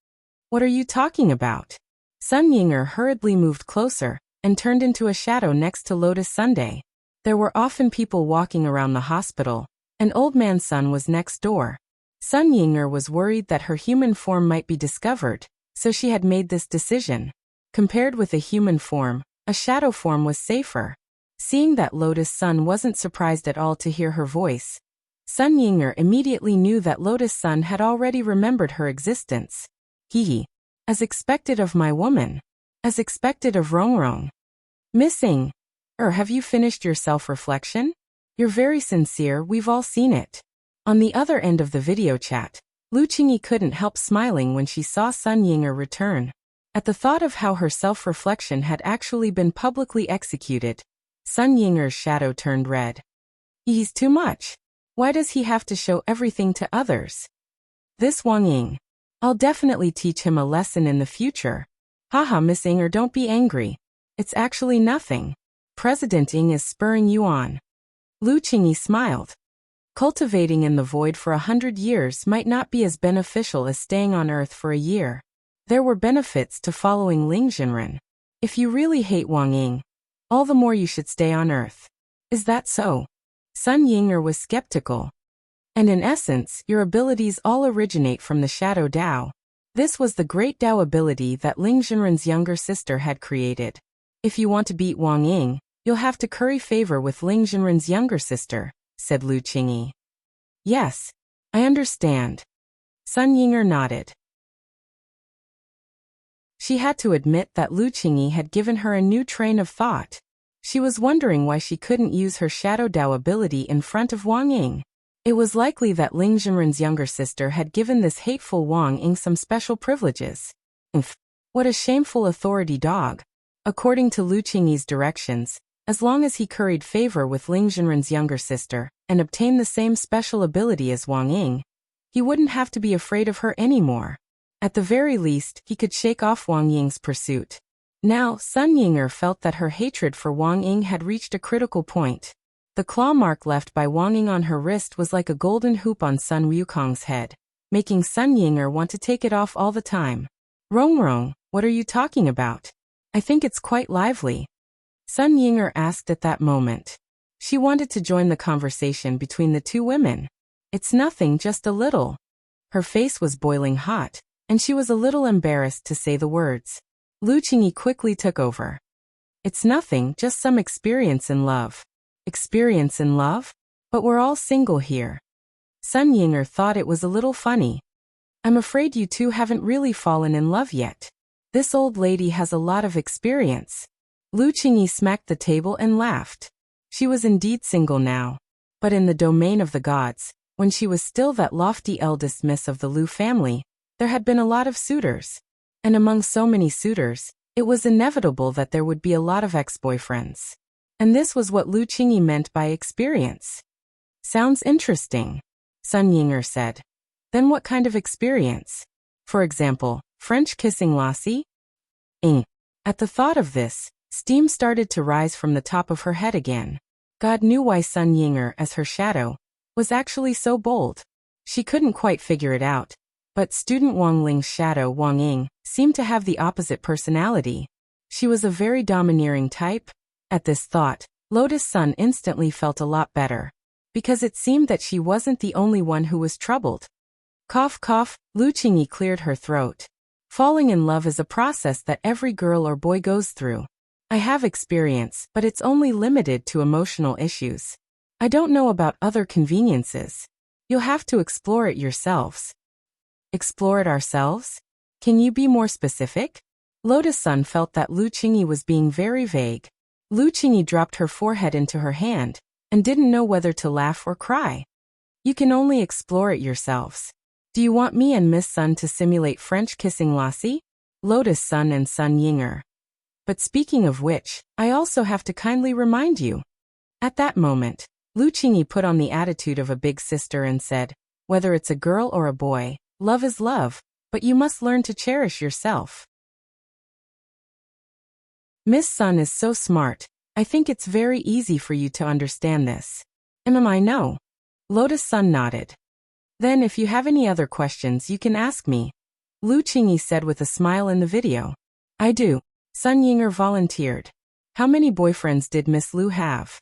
What are you talking about? Sun Yinger hurriedly moved closer, and turned into a shadow next to Lotus Sunday. There were often people walking around the hospital. An old man's son was next door. Sun Yinger was worried that her human form might be discovered, so she had made this decision. Compared with a human form, a shadow form was safer. Seeing that Lotus Sun wasn't surprised at all to hear her voice, Sun Yinger immediately knew that Lotus Sun had already remembered her existence. As expected of my woman. As expected of Rongrong. Missing. Have you finished your self-reflection? You're very sincere, we've all seen it. On the other end of the video chat, Lu Qingyi couldn't help smiling when she saw Sun Yinger return. At the thought of how her self-reflection had actually been publicly executed, Sun Yinger's shadow turned red. He's too much. Why does he have to show everything to others? This Wang Ying. I'll definitely teach him a lesson in the future. Miss Yinger, don't be angry. It's actually nothing. President Ying is spurring you on. Lu Qingyi smiled. Cultivating in the void for 100 years might not be as beneficial as staying on Earth for a year. There were benefits to following Ling Jinren. If you really hate Wang Ying, all the more you should stay on Earth. Is that so? Sun Yinger was skeptical. And in essence, your abilities all originate from the Shadow Dao. This was the great Dao ability that Ling Jinren's younger sister had created. If you want to beat Wang Ying, you'll have to curry favor with Ling Jinren's younger sister, said Lu Qingyi. Yes, I understand. Sun Yinger nodded. She had to admit that Lu Qingyi had given her a new train of thought. She was wondering why she couldn't use her Shadow Dao ability in front of Wang Ying. It was likely that Ling Jinren's younger sister had given this hateful Wang Ying some special privileges. What a shameful authority dog. According to Lu Qingyi's directions, as long as he curried favor with Ling Jinren's younger sister and obtained the same special ability as Wang Ying, he wouldn't have to be afraid of her anymore. At the very least, he could shake off Wang Ying's pursuit. Now, Sun Yinger felt that her hatred for Wang Ying had reached a critical point. The claw mark left by Wang Ying on her wrist was like a golden hoop on Sun Wukong's head, making Sun Yinger want to take it off all the time. Rongrong, what are you talking about? I think it's quite lively. Sun Yinger asked at that moment. She wanted to join the conversation between the two women. It's nothing, just a little. Her face was boiling hot, and she was a little embarrassed to say the words. Lu Qingyi quickly took over. It's nothing, just some experience in love. Experience in love? But we're all single here. Sun Yinger thought it was a little funny. I'm afraid you two haven't really fallen in love yet. This old lady has a lot of experience. Lu Qingyi smacked the table and laughed. She was indeed single now. But in the domain of the gods, when she was still that lofty eldest miss of the Lu family, there had been a lot of suitors. And among so many suitors, it was inevitable that there would be a lot of ex-boyfriends. And this was what Lu Qingyi meant by experience. Sounds interesting, Sun Yinger said. Then what kind of experience? For example, French kissing lassie? At the thought of this, Steam started to rise from the top of her head again. God knew why Sun Yinger, as her shadow, was actually so bold. She couldn't quite figure it out, but student Wang Ling's shadow, Wang Ying, seemed to have the opposite personality. She was a very domineering type. At this thought, Lotus Sun instantly felt a lot better, because it seemed that she wasn't the only one who was troubled. Cough cough, Lu Qingyi cleared her throat. Falling in love is a process that every girl or boy goes through. I have experience, but it's only limited to emotional issues. I don't know about other conveniences. You'll have to explore it yourselves. Explore it ourselves? Can you be more specific? Lotus Sun felt that Lu Qingyi was being very vague. Lu Qingyi dropped her forehead into her hand, and didn't know whether to laugh or cry. You can only explore it yourselves. Do you want me and Miss Sun to simulate French kissing Lassie? Lotus Sun and Sun Yinger. But speaking of which, I also have to kindly remind you. At that moment, Lu Qingyi put on the attitude of a big sister and said, whether it's a girl or a boy, love is love, but you must learn to cherish yourself. Miss Sun is so smart, I think it's very easy for you to understand this. I know. Lotus Sun nodded. Then if you have any other questions you can ask me, Lu Qingyi said with a smile in the video. I do. Sun Yinger volunteered. How many boyfriends did Miss Lu have?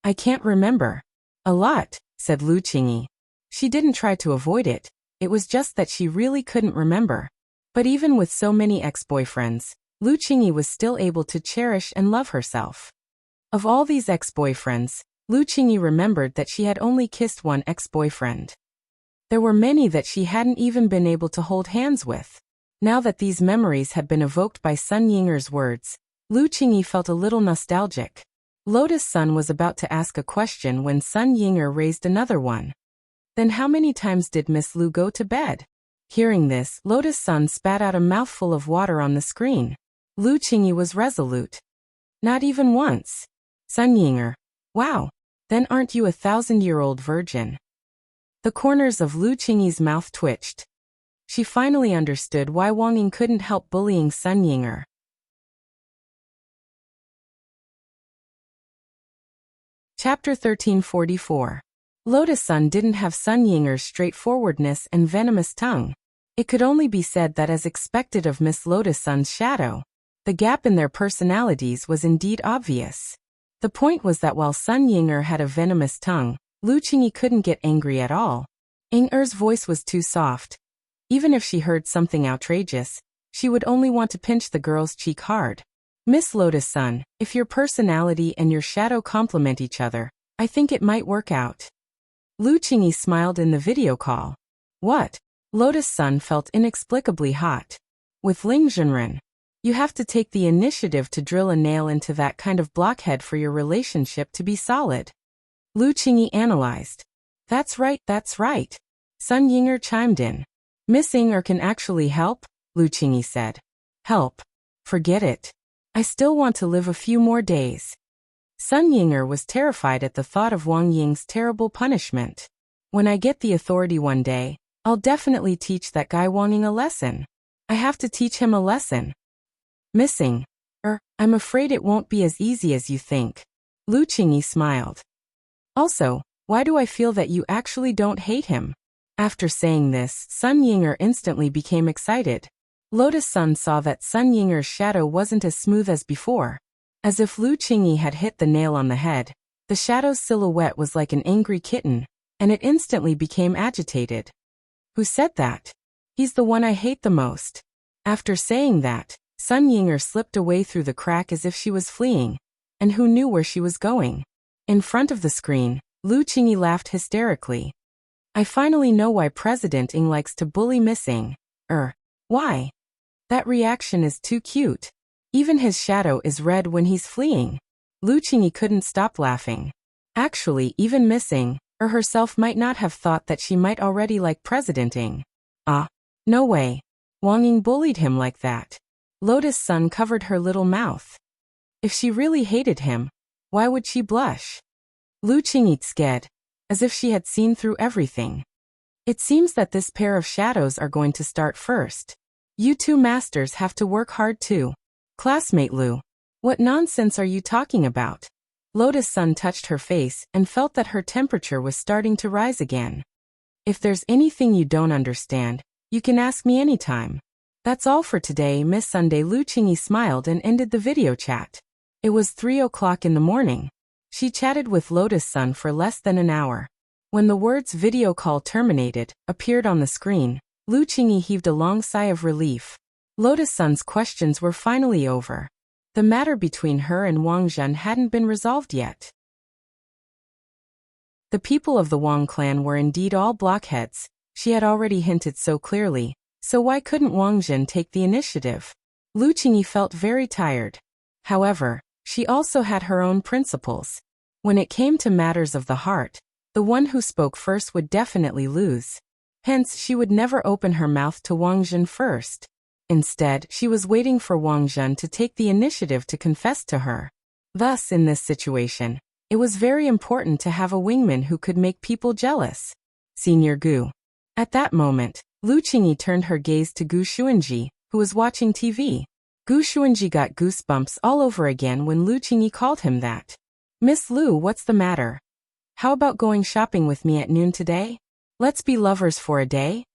I can't remember. A lot, said Lu Qingyi. She didn't try to avoid it, it was just that she really couldn't remember. But even with so many ex-boyfriends, Lu Qingyi was still able to cherish and love herself. Of all these ex-boyfriends, Lu Qingyi remembered that she had only kissed one ex-boyfriend. There were many that she hadn't even been able to hold hands with. Now that these memories had been evoked by Sun Yinger's words, Lu Qingyi felt a little nostalgic. Lotus Sun was about to ask a question when Sun Yinger raised another one. Then how many times did Miss Lu go to bed? Hearing this, Lotus Sun spat out a mouthful of water on the screen. Lu Qingyi was resolute. Not even once. Sun Yinger. Wow. Then aren't you a 1,000-year-old virgin? The corners of Lu Qingyi's mouth twitched. She finally understood why Wang Ying couldn't help bullying Sun Yinger. Chapter 1344. Lotus Sun didn't have Sun Yinger's straightforwardness and venomous tongue. It could only be said that as expected of Miss Lotus Sun's shadow, the gap in their personalities was indeed obvious. The point was that while Sun Yinger had a venomous tongue, Lu Qingyi couldn't get angry at all. Yinger's voice was too soft. Even if she heard something outrageous, she would only want to pinch the girl's cheek hard. Miss Lotus Sun, if your personality and your shadow complement each other, I think it might work out. Lu Qingyi smiled in the video call. What? Lotus Sun felt inexplicably hot. With Ling Zhenren, you have to take the initiative to drill a nail into that kind of blockhead for your relationship to be solid. Lu Qingyi analyzed. That's right, that's right. Sun Yinger chimed in. Miss Yinger can actually help, Lu Qingyi said. Help? Forget it. I still want to live a few more days. Sun Yinger was terrified at the thought of Wang Ying's terrible punishment. When I get the authority one day, I'll definitely teach that guy Wang Ying a lesson. I have to teach him a lesson. Missing. I'm afraid it won't be as easy as you think. Lu Qingyi smiled. Also, why do I feel that you actually don't hate him? After saying this, Sun Yinger instantly became excited. Lotus Sun saw that Sun Yinger's shadow wasn't as smooth as before. As if Lu Qingyi had hit the nail on the head, the shadow's silhouette was like an angry kitten, and it instantly became agitated. Who said that? He's the one I hate the most. After saying that, Sun Yinger slipped away through the crack as if she was fleeing, and who knew where she was going? In front of the screen, Lu Qingyi laughed hysterically. I finally know why President Ying likes to bully Miss Ying. Why? That reaction is too cute. Even his shadow is red when he's fleeing. Lu Qingyi couldn't stop laughing. Actually, even Miss Ying, herself might not have thought that she might already like President Ying. No way. Wang Ying bullied him like that. Lotus Sun covered her little mouth. If she really hated him, why would she blush? Lu Qingyi scared, as if she had seen through everything. It seems that this pair of shadows are going to start first. You two masters have to work hard too. Classmate Lu. What nonsense are you talking about? Lotus Sun touched her face and felt that her temperature was starting to rise again. If there's anything you don't understand, you can ask me anytime. That's all for today, Miss Sunday. Lu Qingyi smiled and ended the video chat. It was 3 o'clock in the morning. She chatted with Lotus Sun for less than an hour. When the words video call terminated appeared on the screen, Lu Qingyi heaved a long sigh of relief. Lotus Sun's questions were finally over. The matter between her and Wang Zhen hadn't been resolved yet. The people of the Wang clan were indeed all blockheads. She had already hinted so clearly, so why couldn't Wang Zhen take the initiative? Lu Qingyi felt very tired. However, she also had her own principles. When it came to matters of the heart, the one who spoke first would definitely lose. Hence, she would never open her mouth to Wang Zhen first. Instead, she was waiting for Wang Zhen to take the initiative to confess to her. Thus, in this situation, it was very important to have a wingman who could make people jealous. Senior Gu. At that moment, Lu Qingyi turned her gaze to Gu Xuanji, who was watching TV. Gu Xuanji got goosebumps all over again when Lu Qingyi called him that. Miss Lu, what's the matter? How about going shopping with me at noon today? Let's be lovers for a day?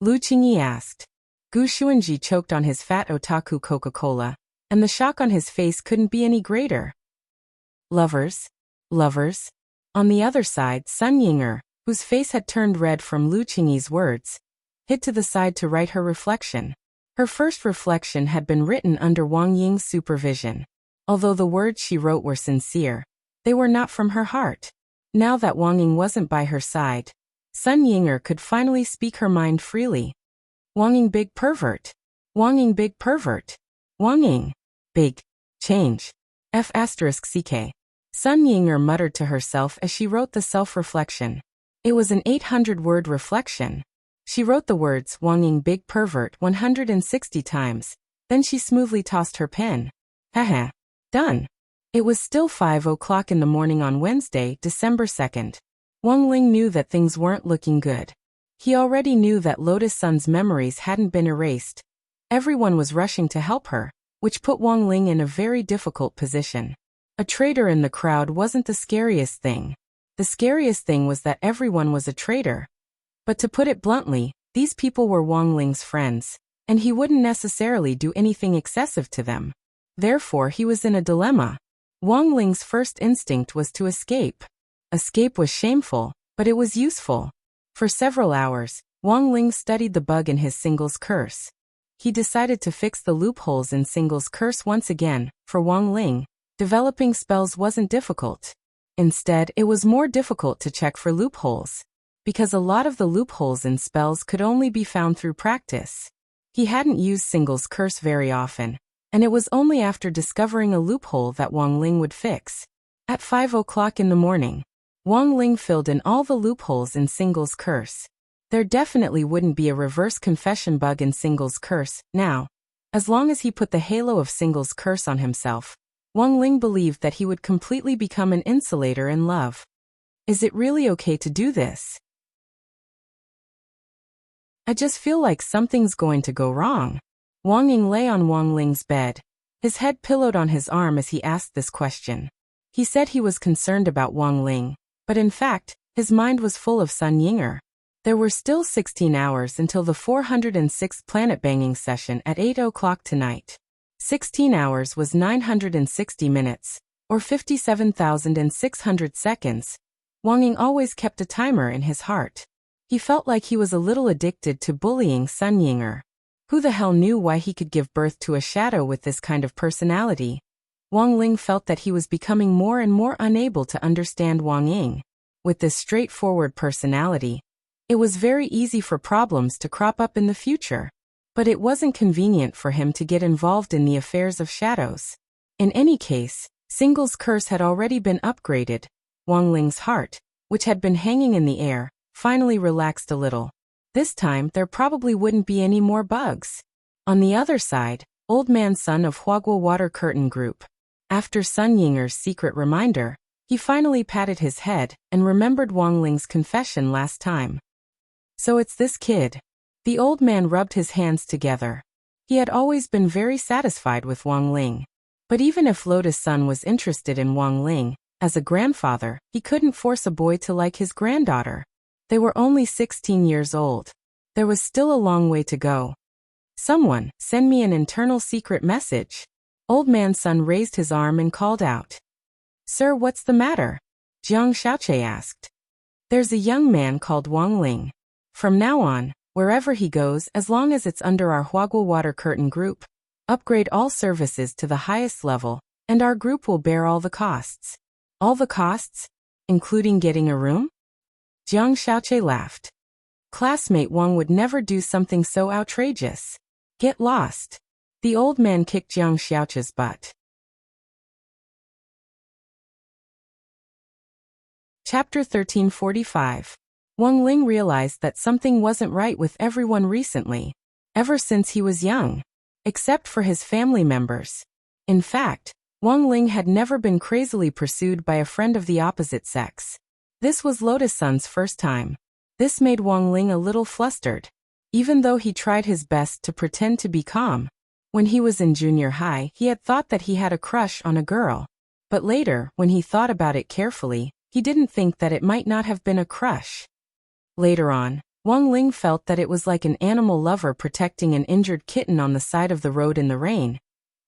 Lu Qingyi asked. Gu Xuanji choked on his fat otaku Coca-Cola, and the shock on his face couldn't be any greater. Lovers? Lovers? On the other side, Sun Yinger, whose face had turned red from Lu Qingyi's words, hid to the side to write her reflection. Her first reflection had been written under Wang Ying's supervision. Although the words she wrote were sincere, they were not from her heart. Now that Wang Ying wasn't by her side, Sun Yinger could finally speak her mind freely. Wang Ying big pervert. Wang Ying big pervert. Wang Ying. Big. Change. F*ck. Sun Yinger muttered to herself as she wrote the self-reflection. It was an 800-word reflection. She wrote the words Wang Ying big pervert 160 times, then she smoothly tossed her pen. Haha. Done. It was still 5 o'clock in the morning on Wednesday, December 2nd. Wang Ling knew that things weren't looking good. He already knew that Lotus Sun's memories hadn't been erased. Everyone was rushing to help her, which put Wang Ling in a very difficult position. A traitor in the crowd wasn't the scariest thing. The scariest thing was that everyone was a traitor. But to put it bluntly, these people were Wang Ling's friends, and he wouldn't necessarily do anything excessive to them. Therefore, he was in a dilemma. Wang Ling's first instinct was to escape. Escape was shameful, but it was useful. For several hours, Wang Ling studied the bug in his singles curse. He decided to fix the loopholes in singles curse once again. For Wang Ling, developing spells wasn't difficult. Instead, it was more difficult to check for loopholes, because a lot of the loopholes in spells could only be found through practice. He hadn't used singles curse very often, and it was only after discovering a loophole that Wang Ling would fix. At 5 o'clock in the morning, Wang Ling filled in all the loopholes in singles curse. There definitely wouldn't be a reverse confession bug in singles curse now. As long as he put the halo of singles curse on himself, Wang Ling believed that he would completely become an insulator in love. Is it really okay to do this? I just feel like something's going to go wrong. Wang Ying lay on Wang Ling's bed, his head pillowed on his arm as he asked this question. He said he was concerned about Wang Ling, but in fact, his mind was full of Sun Yinger. There were still 16 hours until the 406th planet-banging session at 8 o'clock tonight. 16 hours was 960 minutes, or 57,600 seconds. Wang Ying always kept a timer in his heart. He felt like he was a little addicted to bullying Sun Yinger. Who the hell knew why he could give birth to a shadow with this kind of personality? Wang Ling felt that he was becoming more and more unable to understand Wang Ying. With this straightforward personality, it was very easy for problems to crop up in the future. But it wasn't convenient for him to get involved in the affairs of shadows. In any case, singles curse had already been upgraded. Wang Ling's heart, which had been hanging in the air, finally relaxed a little. This time, there probably wouldn't be any more bugs. On the other side, Old Man Sun of Huagua Water Curtain Group. After Sun Yinger's secret reminder, he finally patted his head and remembered Wang Ling's confession last time. So it's this kid. The old man rubbed his hands together. He had always been very satisfied with Wang Ling. But even if Lotus Sun was interested in Wang Ling, as a grandfather, he couldn't force a boy to like his granddaughter. They were only 16 years old. There was still a long way to go. Someone, send me an internal secret message. Old Man Sun raised his arm and called out. Sir, what's the matter? Jiang Xiaoche asked. There's a young man called Wang Ling. From now on, wherever he goes, as long as it's under our Huaguo Water Curtain group, upgrade all services to the highest level, and our group will bear all the costs. All the costs? Including getting a room? Jiang Xiaoche laughed. Classmate Wang would never do something so outrageous. Get lost. The old man kicked Jiang Xiaoche's butt. Chapter 1345. Wang Ling realized that something wasn't right with everyone recently, ever since he was young, except for his family members. In fact, Wang Ling had never been crazily pursued by a friend of the opposite sex. This was Lotus Sun's first time. This made Wang Ling a little flustered, even though he tried his best to pretend to be calm. When he was in junior high, he had thought that he had a crush on a girl. But later, when he thought about it carefully, he didn't think that it might not have been a crush. Later on, Wang Ling felt that it was like an animal lover protecting an injured kitten on the side of the road in the rain.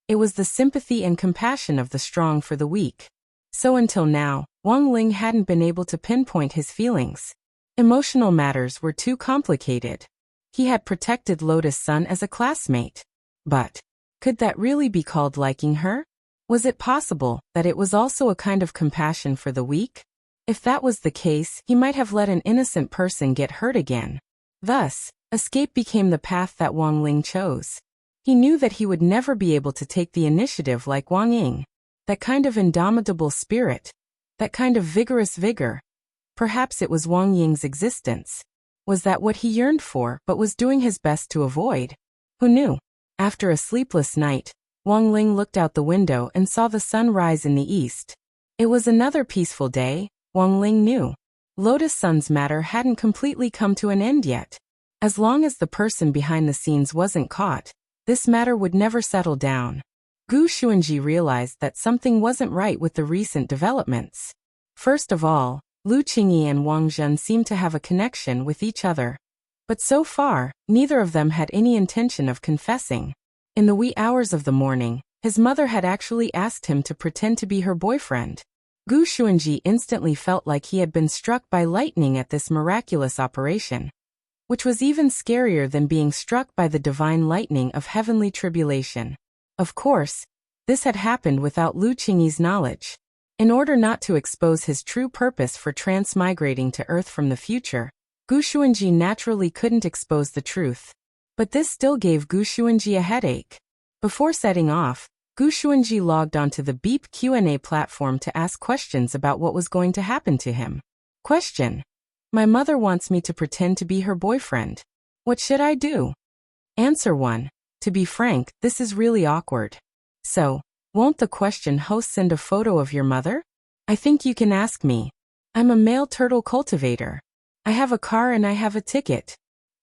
It was the sympathy and compassion of the strong for the weak. So until now, Wang Ling hadn't been able to pinpoint his feelings. Emotional matters were too complicated. He had protected Lotus Sun as a classmate. But could that really be called liking her? Was it possible that it was also a kind of compassion for the weak? If that was the case, he might have let an innocent person get hurt again. Thus, escape became the path that Wang Ling chose. He knew that he would never be able to take the initiative like Wang Ying. That kind of indomitable spirit. That kind of vigorous vigor. Perhaps it was Wang Ying's existence. Was that what he yearned for but was doing his best to avoid? Who knew? After a sleepless night, Wang Ling looked out the window and saw the sun rise in the east. It was another peaceful day, Wang Ling knew. Lotus Sun's matter hadn't completely come to an end yet. As long as the person behind the scenes wasn't caught, this matter would never settle down. Gu Xuanji realized that something wasn't right with the recent developments. First of all, Lu Qingyi and Wang Zhen seemed to have a connection with each other. But so far, neither of them had any intention of confessing. In the wee hours of the morning, his mother had actually asked him to pretend to be her boyfriend. Gu Xuanji instantly felt like he had been struck by lightning at this miraculous operation, which was even scarier than being struck by the divine lightning of heavenly tribulation. Of course, this had happened without Lu Qingyi's knowledge. In order not to expose his true purpose for transmigrating to Earth from the future, Gu Xuanji naturally couldn't expose the truth. But this still gave Gu Xuanji a headache. Before setting off, Gu Xuanji logged onto the Beep Q&A platform to ask questions about what was going to happen to him. Question. My mother wants me to pretend to be her boyfriend. What should I do? Answer 1. To be frank, this is really awkward. So, won't the question host send a photo of your mother? I think you can ask me. I'm a male turtle cultivator. I have a car and I have a ticket.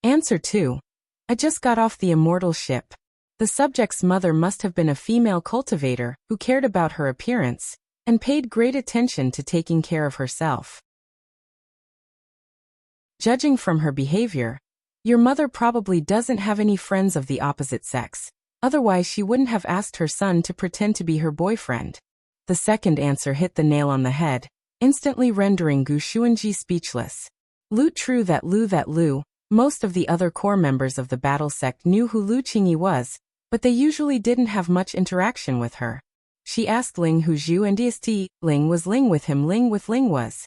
Answer 2. I just got off the immortal ship. The subject's mother must have been a female cultivator who cared about her appearance and paid great attention to taking care of herself. Judging from her behavior, your mother probably doesn't have any friends of the opposite sex. Otherwise she wouldn't have asked her son to pretend to be her boyfriend. The second answer hit the nail on the head, instantly rendering Gu Xuanji speechless. True that Lu, most of the other core members of the battle sect knew who Lu Qingyi was, but they usually didn't have much interaction with her. She asked Ling who Zhu and Est. Ling was Ling with him, Ling with Ling was.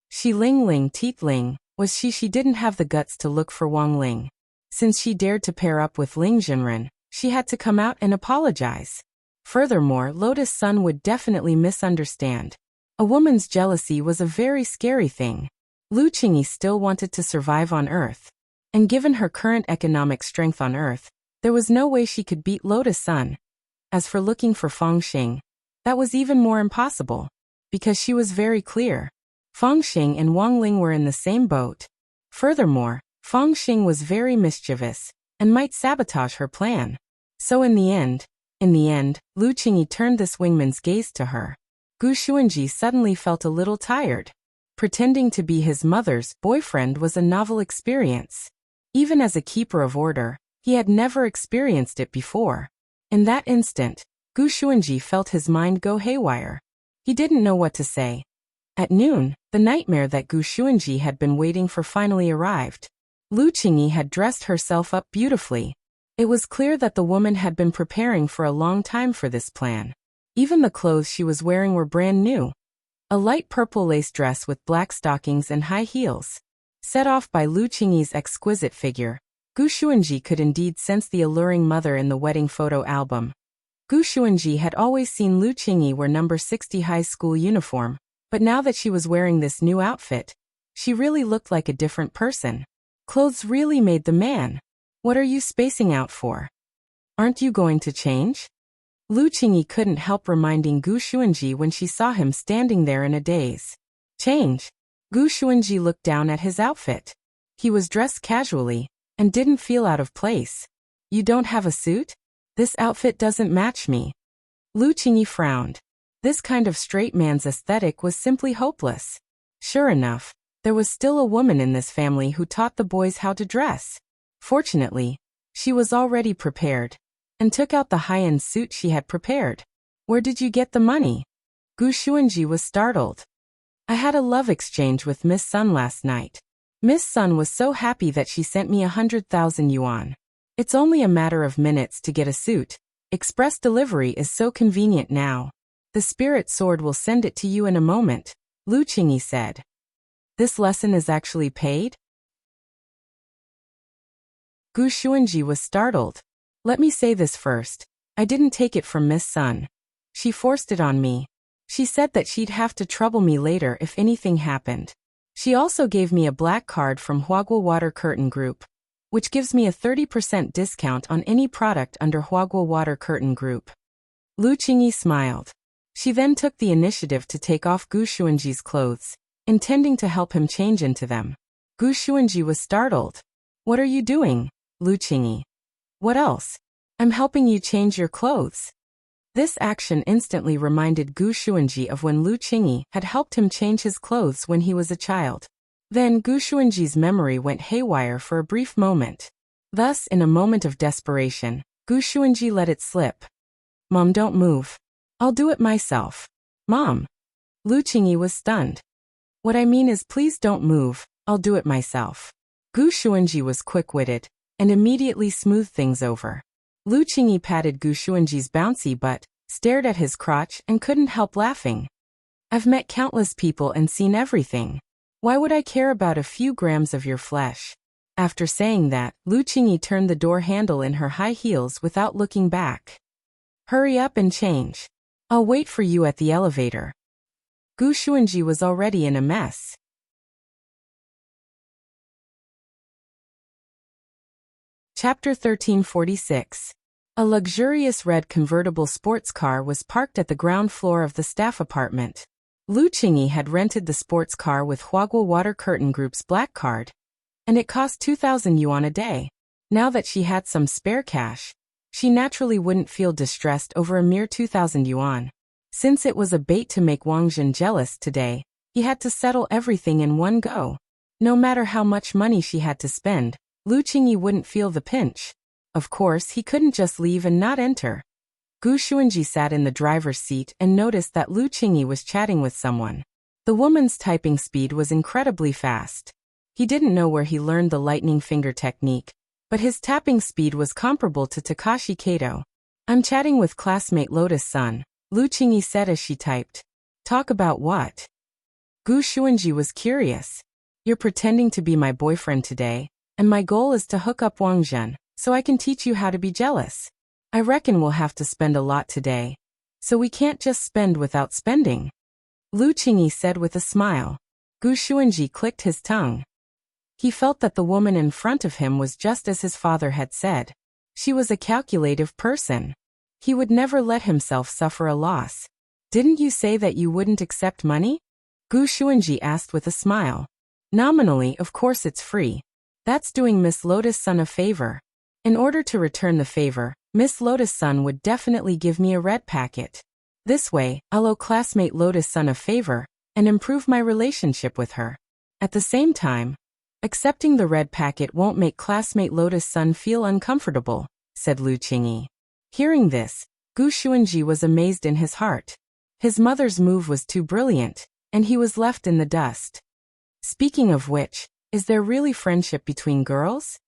She Ling Teet Ling, was she didn't have the guts to look for Wang Ling. Since she dared to pair up with Ling Jinren, she had to come out and apologize. Furthermore, Lotus Sun would definitely misunderstand. A woman's jealousy was a very scary thing. Lu Qingyi still wanted to survive on Earth. And given her current economic strength on Earth, there was no way she could beat Lotus Sun. As for looking for Fangxing, that was even more impossible, because she was very clear. Fangxing and Wang Ling were in the same boat. Furthermore, Fangxing was very mischievous, and might sabotage her plan. So in the end, In the end, Lu Qingyi turned this wingman's gaze to her. Gu Xuanji suddenly felt a little tired. Pretending to be his mother's boyfriend was a novel experience. Even as a keeper of order, he had never experienced it before. In that instant, Gu Xuanji felt his mind go haywire. He didn't know what to say. At noon, the nightmare that Gu Xuanji had been waiting for finally arrived. Lu Qingyi had dressed herself up beautifully. It was clear that the woman had been preparing for a long time for this plan. Even the clothes she was wearing were brand new. A light purple lace dress with black stockings and high heels. Set off by Lu Qingyi's exquisite figure, Gu Xuanji could indeed sense the alluring mother in the wedding photo album. Gu Xuanji had always seen Lu Qingyi wear number 60 high school uniform, but now that she was wearing this new outfit, she really looked like a different person. Clothes really made the man. What are you spacing out for? Aren't you going to change? Lu Qingyi couldn't help reminding Gu Xuanji when she saw him standing there in a daze. Change? Gu Xuanji looked down at his outfit. He was dressed casually, and didn't feel out of place. You don't have a suit? This outfit doesn't match me. Lu Qingyi frowned. This kind of straight man's aesthetic was simply hopeless. Sure enough, there was still a woman in this family who taught the boys how to dress. Fortunately, she was already prepared, and took out the high-end suit she had prepared. Where did you get the money? Gu Xuanji was startled. I had a love exchange with Miss Sun last night. Miss Sun was so happy that she sent me 100,000 yuan. It's only a matter of minutes to get a suit. Express delivery is so convenient now. The spirit sword will send it to you in a moment, Lu Qingyi said. This lesson is actually paid? Gu Xuanji was startled. Let me say this first. I didn't take it from Miss Sun. She forced it on me. She said that she'd have to trouble me later if anything happened. She also gave me a black card from Huaguo Water Curtain Group, which gives me a 30% discount on any product under Huaguo Water Curtain Group. Lu Qingyi smiled. She then took the initiative to take off Gu Xuanji's clothes, intending to help him change into them. Gu Xuanji was startled. What are you doing, Lu Qingyi? What else? I'm helping you change your clothes. This action instantly reminded Gu Xuanji of when Lu Qingyi had helped him change his clothes when he was a child. Then Gu Xuanji's memory went haywire for a brief moment. Thus, in a moment of desperation, Gu Xuanji let it slip. Mom, don't move. I'll do it myself. Mom. Lu Qingyi was stunned. What I mean is, please don't move, I'll do it myself. Gu Xuanji was quick-witted, and immediately smoothed things over. Lu Qingyi patted Gu Xuanji's bouncy butt, stared at his crotch, and couldn't help laughing. I've met countless people and seen everything. Why would I care about a few grams of your flesh? After saying that, Lu Qingyi turned the door handle in her high heels without looking back. Hurry up and change. I'll wait for you at the elevator. Gu Xuanji was already in a mess. Chapter 1346. A luxurious red convertible sports car was parked at the ground floor of the staff apartment. Lu Qingyi had rented the sports car with Huaguo Water Curtain Group's black card, and it cost 2,000 yuan a day. Now that she had some spare cash, she naturally wouldn't feel distressed over a mere 2,000 yuan. Since it was a bait to make Wang Jin jealous today, he had to settle everything in one go. No matter how much money she had to spend, Lu Qingyi wouldn't feel the pinch. Of course, he couldn't just leave and not enter. Gu Xuanji sat in the driver's seat and noticed that Lu Qingyi was chatting with someone. The woman's typing speed was incredibly fast. He didn't know where he learned the lightning finger technique, but his tapping speed was comparable to Takashi Kato. I'm chatting with classmate Lotus-san, Lu Qingyi said as she typed. Talk about what? Gu Xuanji was curious. You're pretending to be my boyfriend today, and my goal is to hook up Wang Jin, so I can teach you how to be jealous. I reckon we'll have to spend a lot today, so we can't just spend without spending. Lu Qingyi said with a smile. Gu Xuanji clicked his tongue. He felt that the woman in front of him was just as his father had said. She was a calculative person. He would never let himself suffer a loss. Didn't you say that you wouldn't accept money? Gu Xuanji asked with a smile. Nominally, of course it's free. That's doing Miss Lotus-san a favor. In order to return the favor, Miss Lotus Sun would definitely give me a red packet. This way, I'll owe classmate Lotus Sun a favor and improve my relationship with her. At the same time, accepting the red packet won't make classmate Lotus Sun feel uncomfortable, said Lu Qingyi. Hearing this, Gu Xuanji was amazed in his heart. His mother's move was too brilliant, and he was left in the dust. Speaking of which, is there really friendship between girls?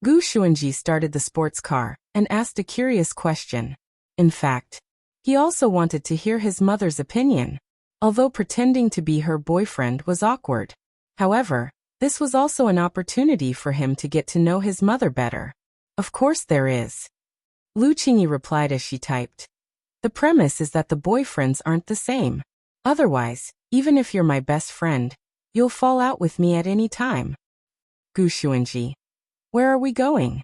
Gu Xuanji started the sports car and asked a curious question. In fact, he also wanted to hear his mother's opinion, although pretending to be her boyfriend was awkward. However, this was also an opportunity for him to get to know his mother better. Of course there is. Lu Qingyi replied as she typed. The premise is that the boyfriends aren't the same. Otherwise, even if you're my best friend, you'll fall out with me at any time. Gu Xuanji. Where are we going?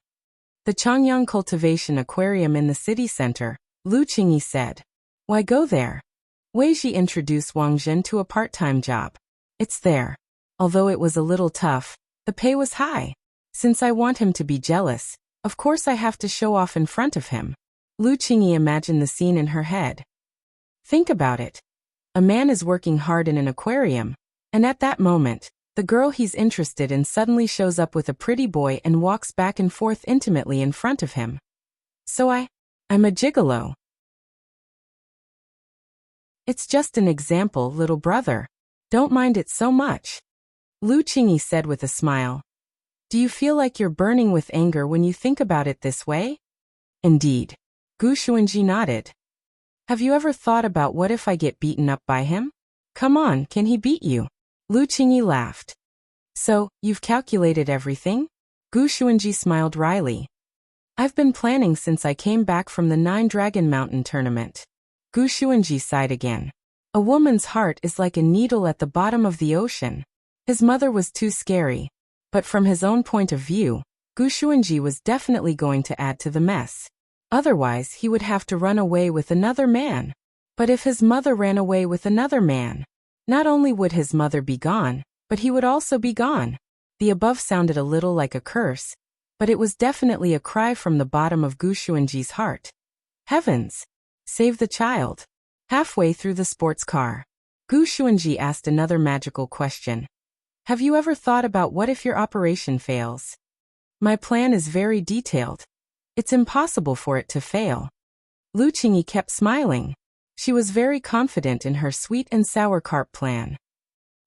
The Changyang Cultivation Aquarium in the city center, Lu Qingyi said. Why go there? Weiji introduced Wang Zhen to a part-time job. It's there. Although it was a little tough, the pay was high. Since I want him to be jealous, of course I have to show off in front of him. Lu Qingyi imagined the scene in her head. Think about it. A man is working hard in an aquarium, and at that moment, the girl he's interested in suddenly shows up with a pretty boy and walks back and forth intimately in front of him. So I'm a gigolo. It's just an example, little brother. Don't mind it so much. Lu Qingyi said with a smile. Do you feel like you're burning with anger when you think about it this way? Indeed. Gu Xuanji nodded. Have you ever thought about what if I get beaten up by him? Come on, can he beat you? Lu Qingyi laughed. So, you've calculated everything? Gu Xuanji smiled wryly. I've been planning since I came back from the 9 Dragon Mountain tournament. Gu Xuanji sighed again. A woman's heart is like a needle at the bottom of the ocean. His mother was too scary. But from his own point of view, Gu Xuanji was definitely going to add to the mess. Otherwise, he would have to run away with another man. But if his mother ran away with another man, not only would his mother be gone, but he would also be gone. The above sounded a little like a curse, but it was definitely a cry from the bottom of Gu Xuanji's heart. Heavens! Save the child. Halfway through the sports car, Gu Xuanji asked another magical question. Have you ever thought about what if your operation fails? My plan is very detailed. It's impossible for it to fail. Lu Qingyi kept smiling. She was very confident in her sweet and sour carp plan.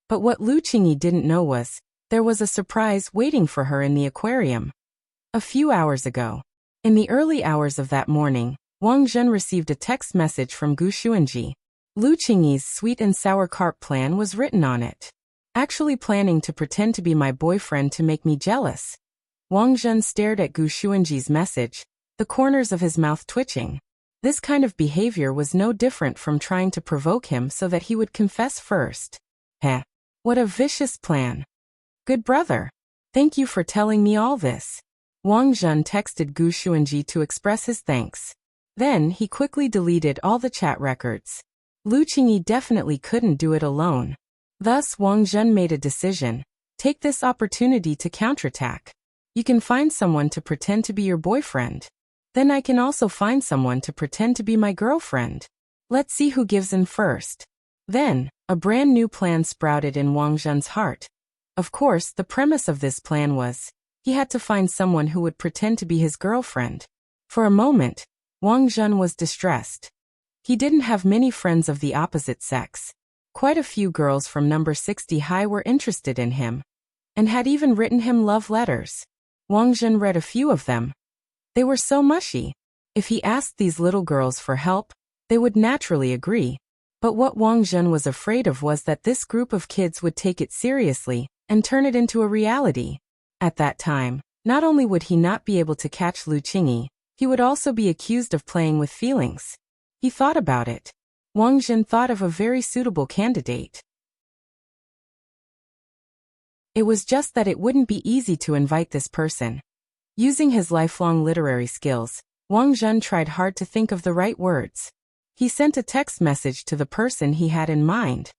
But what Lu Qingyi didn't know was, there was a surprise waiting for her in the aquarium. A few hours ago, in the early hours of that morning, Wang Zhen received a text message from Gu Xuanji. Lu Qingyi's sweet and sour carp plan was written on it. Actually planning to pretend to be my boyfriend to make me jealous. Wang Zhen stared at Gu Xuanji's message, the corners of his mouth twitching. This kind of behavior was no different from trying to provoke him so that he would confess first. Heh. What a vicious plan. Good brother. Thank you for telling me all this. Wang Zhen texted Gu Xuanji to express his thanks. Then he quickly deleted all the chat records. Lu Qingyi definitely couldn't do it alone. Thus Wang Zhen made a decision. Take this opportunity to counterattack. You can find someone to pretend to be your boyfriend. Then I can also find someone to pretend to be my girlfriend. Let's see who gives in first. Then, a brand new plan sprouted in Wang Zhen's heart. Of course, the premise of this plan was, he had to find someone who would pretend to be his girlfriend. For a moment, Wang Zhen was distressed. He didn't have many friends of the opposite sex. Quite a few girls from number 60 high were interested in him, and had even written him love letters. Wang Zhen read a few of them. They were so mushy. If he asked these little girls for help, they would naturally agree. But what Wang Zhen was afraid of was that this group of kids would take it seriously and turn it into a reality. At that time, not only would he not be able to catch Lu Qingyi, he would also be accused of playing with feelings. He thought about it. Wang Zhen thought of a very suitable candidate. It was just that it wouldn't be easy to invite this person. Using his lifelong literary skills, Wang Zhen tried hard to think of the right words. He sent a text message to the person he had in mind.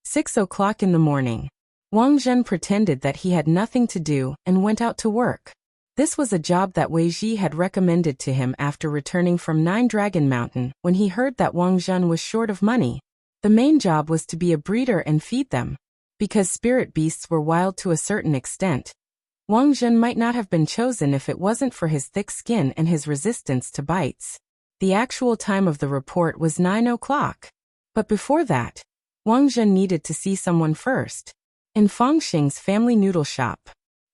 6 o'clock in the morning. Wang Zhen pretended that he had nothing to do and went out to work. This was a job that Wei Ji had recommended to him after returning from Nine Dragon Mountain when he heard that Wang Zhen was short of money. The main job was to be a breeder and feed them. Because spirit beasts were wild to a certain extent, Wang Zhen might not have been chosen if it wasn't for his thick skin and his resistance to bites. The actual time of the report was 9 o'clock. But before that, Wang Zhen needed to see someone first. In Fangxing's family noodle shop.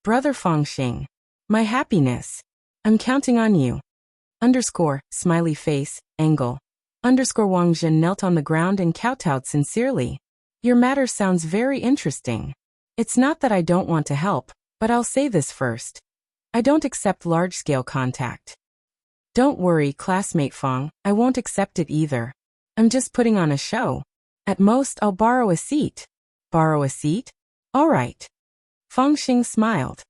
Brother Fangxing. My happiness. I'm counting on you. Smiley face, angle. Wang Zhen knelt on the ground and kowtowed sincerely. Your matter sounds very interesting. It's not that I don't want to help, but I'll say this first. I don't accept large-scale contact. Don't worry, classmate Fang, I won't accept it either. I'm just putting on a show. At most, I'll borrow a seat. Borrow a seat? All right. Fangxing smiled.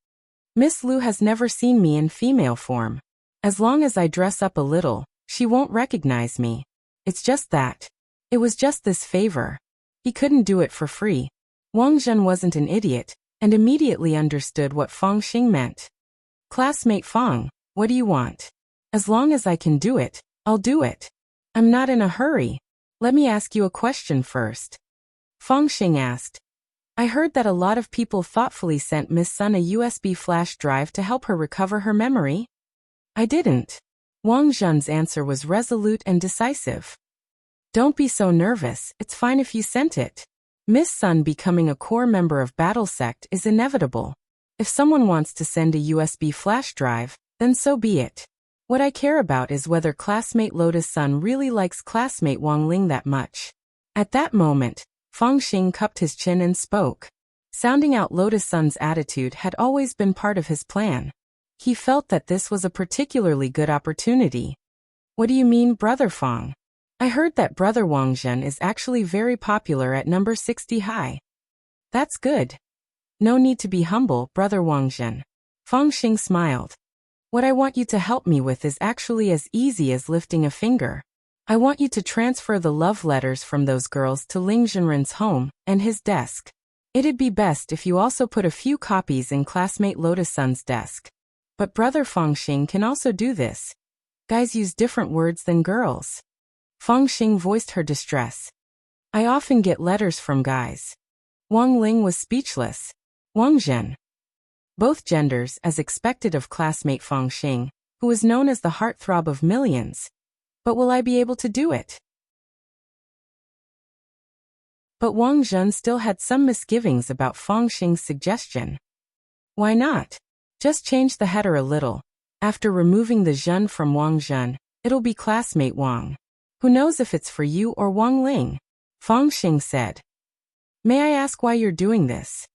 Miss Lu has never seen me in female form. As long as I dress up a little, she won't recognize me. It's just that. It was just this favor. He couldn't do it for free. Wang Zhen wasn't an idiot, and immediately understood what Fangxing meant. Classmate Fang, what do you want? As long as I can do it, I'll do it. I'm not in a hurry. Let me ask you a question first. Fangxing asked. I heard that a lot of people thoughtfully sent Miss Sun a USB flash drive to help her recover her memory. I didn't. Wang Zhen's answer was resolute and decisive. Don't be so nervous, it's fine if you sent it. Miss Sun becoming a core member of Battle Sect is inevitable. If someone wants to send a USB flash drive, then so be it. What I care about is whether classmate Lotus Sun really likes classmate Wang Ling that much. At that moment, Fangxing cupped his chin and spoke. Sounding out Lotus Sun's attitude had always been part of his plan. He felt that this was a particularly good opportunity. What do you mean, Brother Fang? I heard that Brother Wang Zhen is actually very popular at number 60 high. That's good. No need to be humble, Brother Wang Zhen. Fangxing smiled. What I want you to help me with is actually as easy as lifting a finger. I want you to transfer the love letters from those girls to Ling Zhenren's home and his desk. It'd be best if you also put a few copies in classmate Lotus Sun's desk. But Brother Fangxing can also do this. Guys use different words than girls. Fangxing voiced her distress. I often get letters from guys. Wang Ling was speechless. Wang Zhen. Both genders, as expected of classmate Fangxing, who was known as the heartthrob of millions. But will I be able to do it? But Wang Zhen still had some misgivings about Fangxing's suggestion. Why not? Just change the header a little. After removing the Zhen from Wang Zhen, it'll be classmate Wang. Who knows if it's for you or Wang Ling? Fangxing said. May I ask why you're doing this?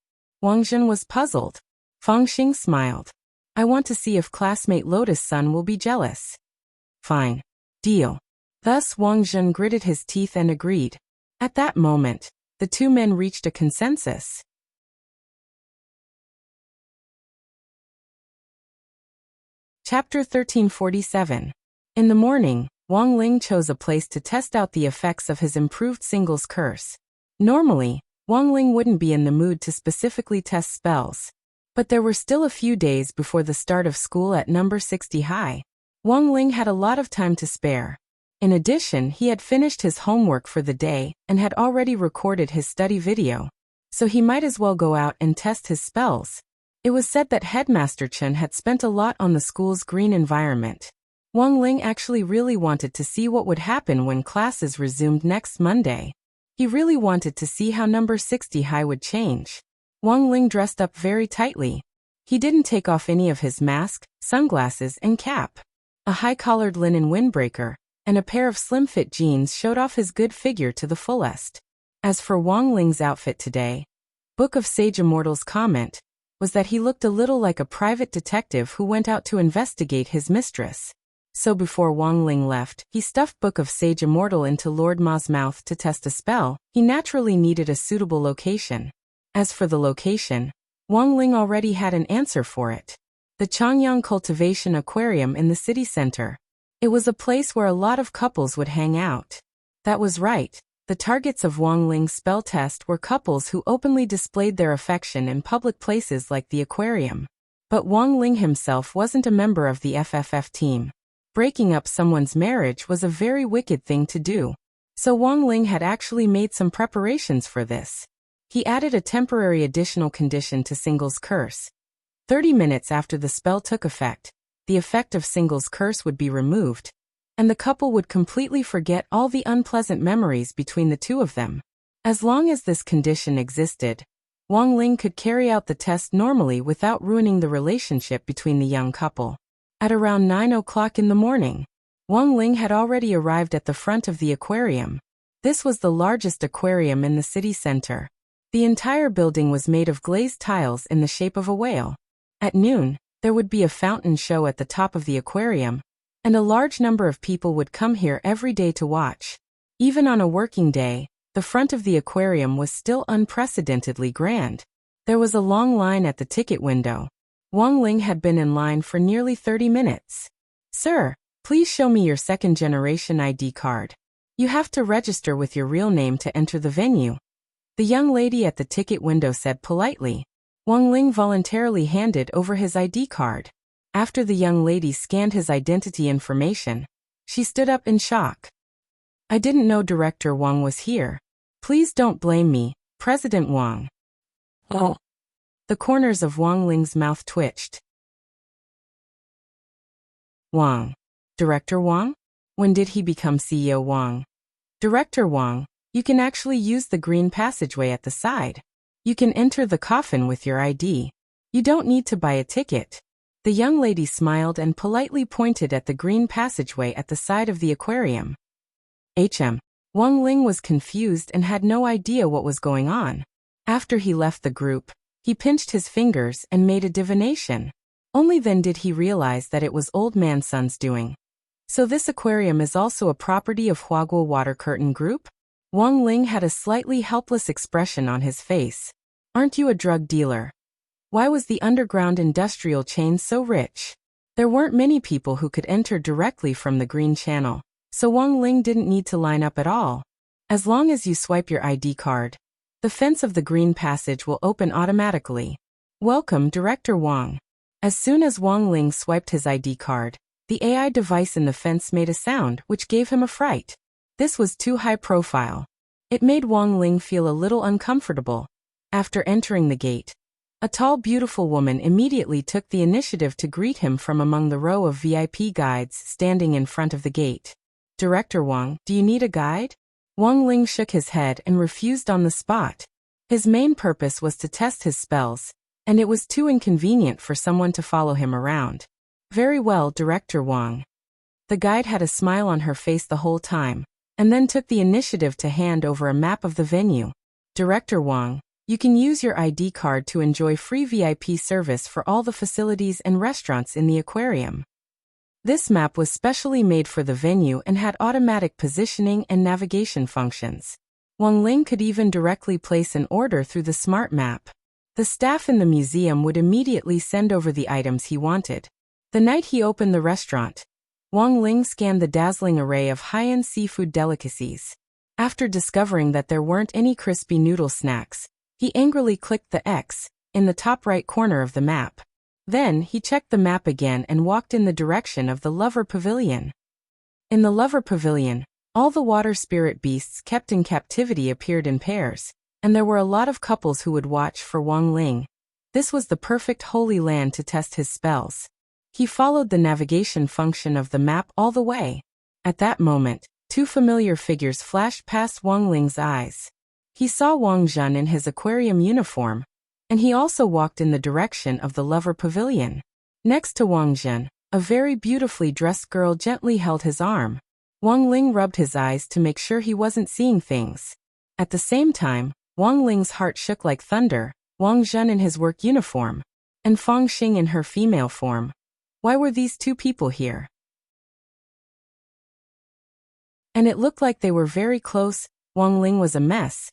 Wang Zhen was puzzled. Fangxing smiled. I want to see if classmate Lotus Sun will be jealous. Fine. Deal. Thus Wang Zhen gritted his teeth and agreed. At that moment, the two men reached a consensus. Chapter 1347. In the morning, Wang Ling chose a place to test out the effects of his improved singles curse. Normally, Wang Ling wouldn't be in the mood to specifically test spells. But there were still a few days before the start of school at number 60 high. Wang Ling had a lot of time to spare. In addition, he had finished his homework for the day and had already recorded his study video. So he might as well go out and test his spells. It was said that Headmaster Chen had spent a lot on the school's green environment. Wang Ling actually really wanted to see what would happen when classes resumed next Monday. He really wanted to see how number 60 high would change. Wang Ling dressed up very tightly. He didn't take off any of his mask, sunglasses, and cap. A high-collared linen windbreaker and a pair of slim-fit jeans showed off his good figure to the fullest. As for Wang Ling's outfit today, Book of Sage Immortal's comment was that he looked a little like a private detective who went out to investigate his mistress. So before Wang Ling left, he stuffed Book of Sage Immortal into Lord Ma's mouth to test a spell. He naturally needed a suitable location. As for the location, Wang Ling already had an answer for it. The Changyang Cultivation Aquarium in the city center. It was a place where a lot of couples would hang out. That was right. The targets of Wang Ling's spell test were couples who openly displayed their affection in public places like the aquarium. But Wang Ling himself wasn't a member of the FFF team. Breaking up someone's marriage was a very wicked thing to do. So Wang Ling had actually made some preparations for this. He added a temporary additional condition to Single's curse. 30 minutes after the spell took effect, the effect of Single's curse would be removed, and the couple would completely forget all the unpleasant memories between the two of them. As long as this condition existed, Wang Ling could carry out the test normally without ruining the relationship between the young couple. At around 9 o'clock in the morning, Wang Ling had already arrived at the front of the aquarium. This was the largest aquarium in the city center. The entire building was made of glazed tiles in the shape of a whale. At noon, there would be a fountain show at the top of the aquarium, and a large number of people would come here every day to watch. Even on a working day, the front of the aquarium was still unprecedentedly grand. There was a long line at the ticket window. Wang Ling had been in line for nearly 30 minutes. "Sir, please show me your second-generation ID card. You have to register with your real name to enter the venue," the young lady at the ticket window said politely. Wang Ling voluntarily handed over his ID card. After the young lady scanned his identity information, she stood up in shock. "I didn't know Director Wang was here. Please don't blame me, President Wang." Oh. The corners of Wang Ling's mouth twitched. Wang. Director Wang? When did he become CEO Wang? Director Wang, you can actually use the green passageway at the side. You can enter the coffin with your ID. You don't need to buy a ticket. The young lady smiled and politely pointed at the green passageway at the side of the aquarium. Wang Ling was confused and had no idea what was going on. After he left the group, he pinched his fingers and made a divination. Only then did he realize that it was Old Man Sun's doing. So this aquarium is also a property of Huaguo Water Curtain Group? Wang Ling had a slightly helpless expression on his face. Aren't you a drug dealer? Why was the underground industrial chain so rich? There weren't many people who could enter directly from the green channel, so Wang Ling didn't need to line up at all. As long as you swipe your ID card, the fence of the green passage will open automatically. Welcome, Director Wang. As soon as Wang Ling swiped his ID card, the AI device in the fence made a sound which gave him a fright. This was too high profile. It made Wang Ling feel a little uncomfortable. After entering the gate, a tall, beautiful woman immediately took the initiative to greet him from among the row of VIP guides standing in front of the gate. Director Wang, do you need a guide? Wang Ling shook his head and refused on the spot. His main purpose was to test his spells, and it was too inconvenient for someone to follow him around. Very well, Director Wang. The guide had a smile on her face the whole time, and then took the initiative to hand over a map of the venue. Director Wang, you can use your ID card to enjoy free VIP service for all the facilities and restaurants in the aquarium. This map was specially made for the venue and had automatic positioning and navigation functions. Wang Ling could even directly place an order through the smart map. The staff in the museum would immediately send over the items he wanted. The night he opened the restaurant, Wang Ling scanned the dazzling array of high-end seafood delicacies. After discovering that there weren't any crispy noodle snacks, he angrily clicked the X in the top right corner of the map. Then he checked the map again and walked in the direction of the Lover Pavilion. In the Lover Pavilion, all the water spirit beasts kept in captivity appeared in pairs, and there were a lot of couples who would watch for Wang Ling. This was the perfect holy land to test his spells. He followed the navigation function of the map all the way. At that moment, two familiar figures flashed past Wang Ling's eyes. He saw Wang Zhen in his aquarium uniform, and he also walked in the direction of the Lover Pavilion. Next to Wang Zhen, a very beautifully dressed girl gently held his arm. Wang Ling rubbed his eyes to make sure he wasn't seeing things. At the same time, Wang Ling's heart shook like thunder. Wang Zhen in his work uniform, and Fang Xing in her female form. Why were these two people here? And it looked like they were very close. Wang Ling was a mess.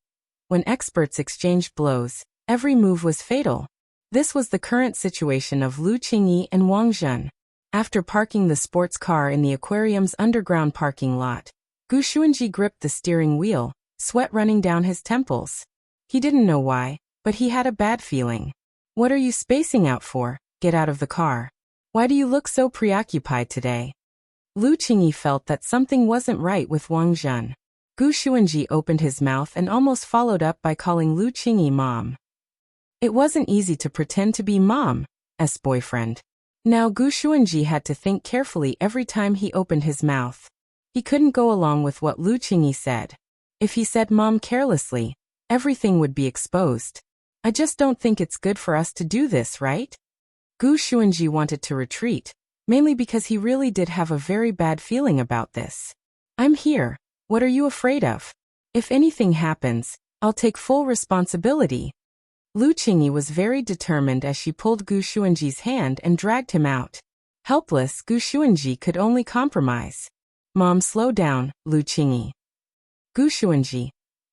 When experts exchanged blows, every move was fatal. This was the current situation of Lu Qingyi and Wang Zhen. After parking the sports car in the aquarium's underground parking lot, Gu Xuanji gripped the steering wheel, sweat running down his temples. He didn't know why, but he had a bad feeling. What are you spacing out for? get out of the car. Why do you look so preoccupied today? Lu Qingyi felt that something wasn't right with Wang Zhen. Gu Xuanji opened his mouth and almost followed up by calling Lu Qingyi Mom. It wasn't easy to pretend to be Mom's boyfriend. Now Gu Xuanji had to think carefully every time he opened his mouth. He couldn't go along with what Lu Qingyi said. If he said Mom carelessly, everything would be exposed. I just don't think it's good for us to do this, right? Gu Xuanji wanted to retreat, mainly because he really did have a very bad feeling about this. I'm here. What are you afraid of? If anything happens, I'll take full responsibility. Lu Qingyi was very determined as she pulled Gu Xuanji's hand and dragged him out. Helpless, Gu Xuanji could only compromise. Mom, slow down, Lu Qingyi. Gu Xuanji.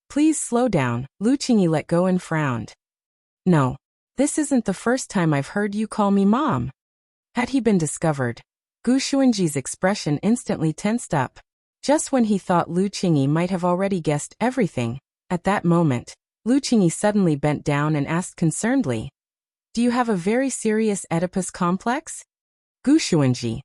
Please slow down, Lu Qingyi let go and frowned. No. This isn't the first time I've heard you call me Mom. Had he been discovered? Gu Xuanji's expression instantly tensed up. Just when he thought Lu Qingyi might have already guessed everything, at that moment, Lu Qingyi suddenly bent down and asked concernedly, do you have a very serious Oedipus complex? Gu Xuanji.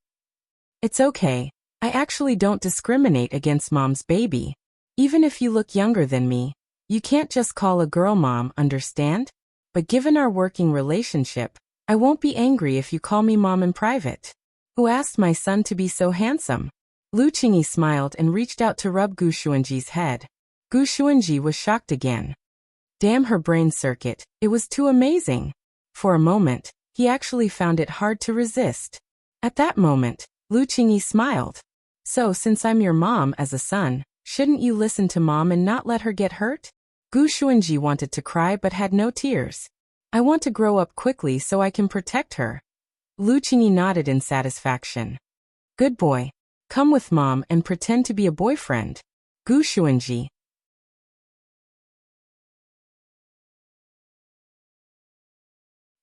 It's okay. I actually don't discriminate against Mom's baby. Even if you look younger than me, you can't just call a girl Mom, understand? But given our working relationship, I won't be angry if you call me Mom in private. Who asked my son to be so handsome? Lu Qingyi smiled and reached out to rub Gu Xuanji's head. Gu Xuanji was shocked again. Damn her brain circuit, it was too amazing. For a moment, he actually found it hard to resist. At that moment, Lu Qingyi smiled. So since I'm your mom as a son, shouldn't you listen to Mom and not let her get hurt? Gu Xuanji wanted to cry but had no tears. I want to grow up quickly so I can protect her. Lu Qingyi nodded in satisfaction. Good boy. Come with Mom and pretend to be a boyfriend. Gu Xuanji.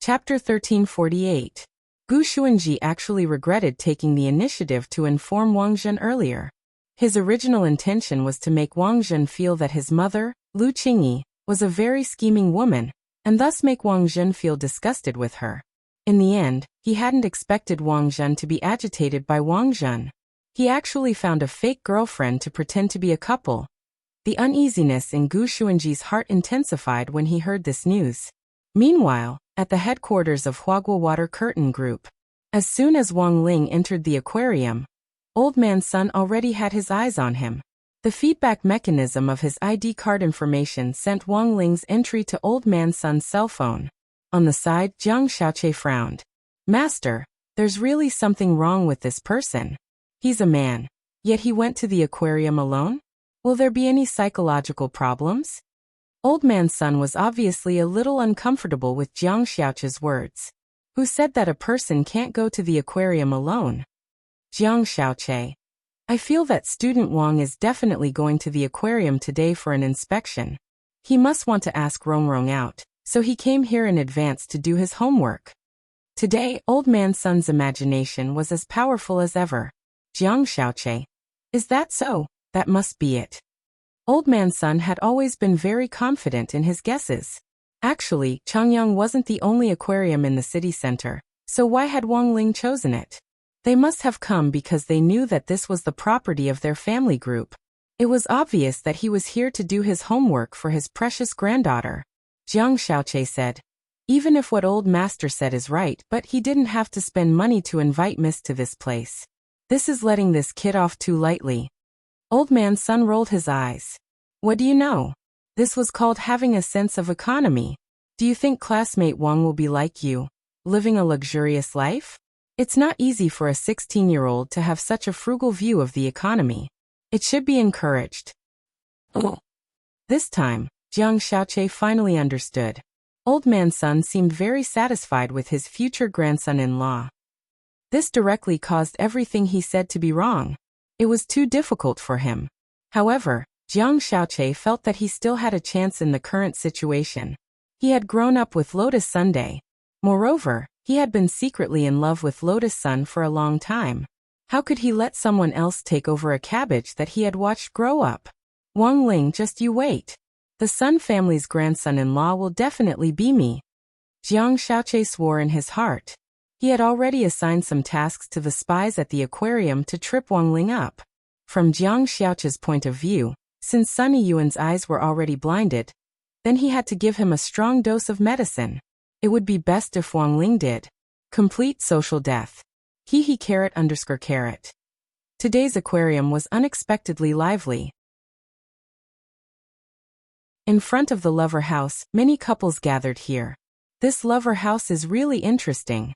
Chapter 1348. Gu Xuanji actually regretted taking the initiative to inform Wang Zhen earlier. His original intention was to make Wang Zhen feel that his mother, Lu Qingyi, was a very scheming woman, and thus make Wang Zhen feel disgusted with her. In the end, he hadn't expected Wang Zhen to be agitated by Wang Zhen. He actually found a fake girlfriend to pretend to be a couple. The uneasiness in Gu Xuanji's heart intensified when he heard this news. Meanwhile, at the headquarters of Huaguo Water Curtain Group, as soon as Wang Ling entered the aquarium, Old Man Sun already had his eyes on him. The feedback mechanism of his ID card information sent Wang Ling's entry to Old Man Sun's cell phone. On the side, Jiang Xiaoqie frowned. Master, there's really something wrong with this person. He's a man, yet he went to the aquarium alone? Will there be any psychological problems? Old Man Sun was obviously a little uncomfortable with Jiang Xiaoqie's words. Who said that a person can't go to the aquarium alone? Jiang Xiaoqie. I feel that student Wang is definitely going to the aquarium today for an inspection. He must want to ask Rongrong out, so he came here in advance to do his homework. Today, Old Man Sun's imagination was as powerful as ever. Jiang Xiaoqie. Is that so? That must be it. Old Man Sun had always been very confident in his guesses. Actually, Changyang wasn't the only aquarium in the city center, so why had Wang Ling chosen it? They must have come because they knew that this was the property of their family group. It was obvious that he was here to do his homework for his precious granddaughter. Jiang Xiaoqie said. Even if what old master said is right, but he didn't have to spend money to invite Miss to this place. This is letting this kid off too lightly. Old Man Sun rolled his eyes. What do you know? This was called having a sense of economy. Do you think classmate Wang will be like you, living a luxurious life? It's not easy for a 16-year-old to have such a frugal view of the economy. It should be encouraged. Oh. This time, Jiang Xiaoqie finally understood. Old Man Sun seemed very satisfied with his future grandson-in-law. This directly caused everything he said to be wrong. It was too difficult for him. However, Jiang Xiaoqie felt that he still had a chance in the current situation. He had grown up with Lotus Sunday. Moreover, he had been secretly in love with Lotus Sun for a long time. How could he let someone else take over a cabbage that he had watched grow up? Wang Ling, just you wait. The Sun family's grandson-in-law will definitely be me. Jiang Xiaoqie swore in his heart. He had already assigned some tasks to the spies at the aquarium to trip Wang Ling up. From Jiang Xiaoche's point of view, since Sunny Yuan's eyes were already blinded, then he had to give him a strong dose of medicine. It would be best if Wang Ling did. Complete social death. He _. Today's aquarium was unexpectedly lively. In front of the lover house, many couples gathered here. This lover house is really interesting.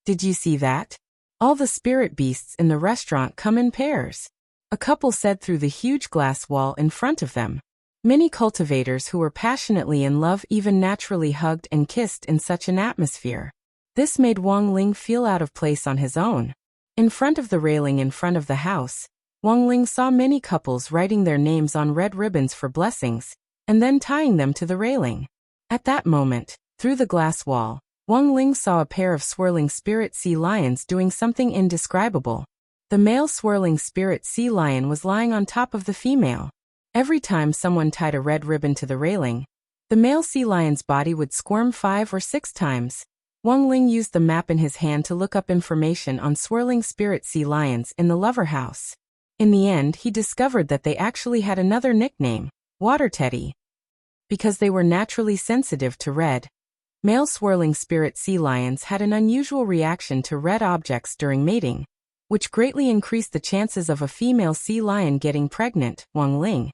Did you see that? All the spirit beasts in the restaurant come in pairs. A couple said through the huge glass wall in front of them. Many cultivators who were passionately in love even naturally hugged and kissed in such an atmosphere. This made Wang Ling feel out of place on his own. In front of the railing in front of the house, Wang Ling saw many couples writing their names on red ribbons for blessings, and then tying them to the railing. At that moment, through the glass wall, Wang Ling saw a pair of swirling spirit sea lions doing something indescribable. The male swirling spirit sea lion was lying on top of the female. Every time someone tied a red ribbon to the railing, the male sea lion's body would squirm 5 or 6 times. Wang Ling used the map in his hand to look up information on swirling spirit sea lions in the lover house. In the end, he discovered that they actually had another nickname, Water Teddy. Because they were naturally sensitive to red, male swirling spirit sea lions had an unusual reaction to red objects during mating, which greatly increased the chances of a female sea lion getting pregnant. Wang Ling.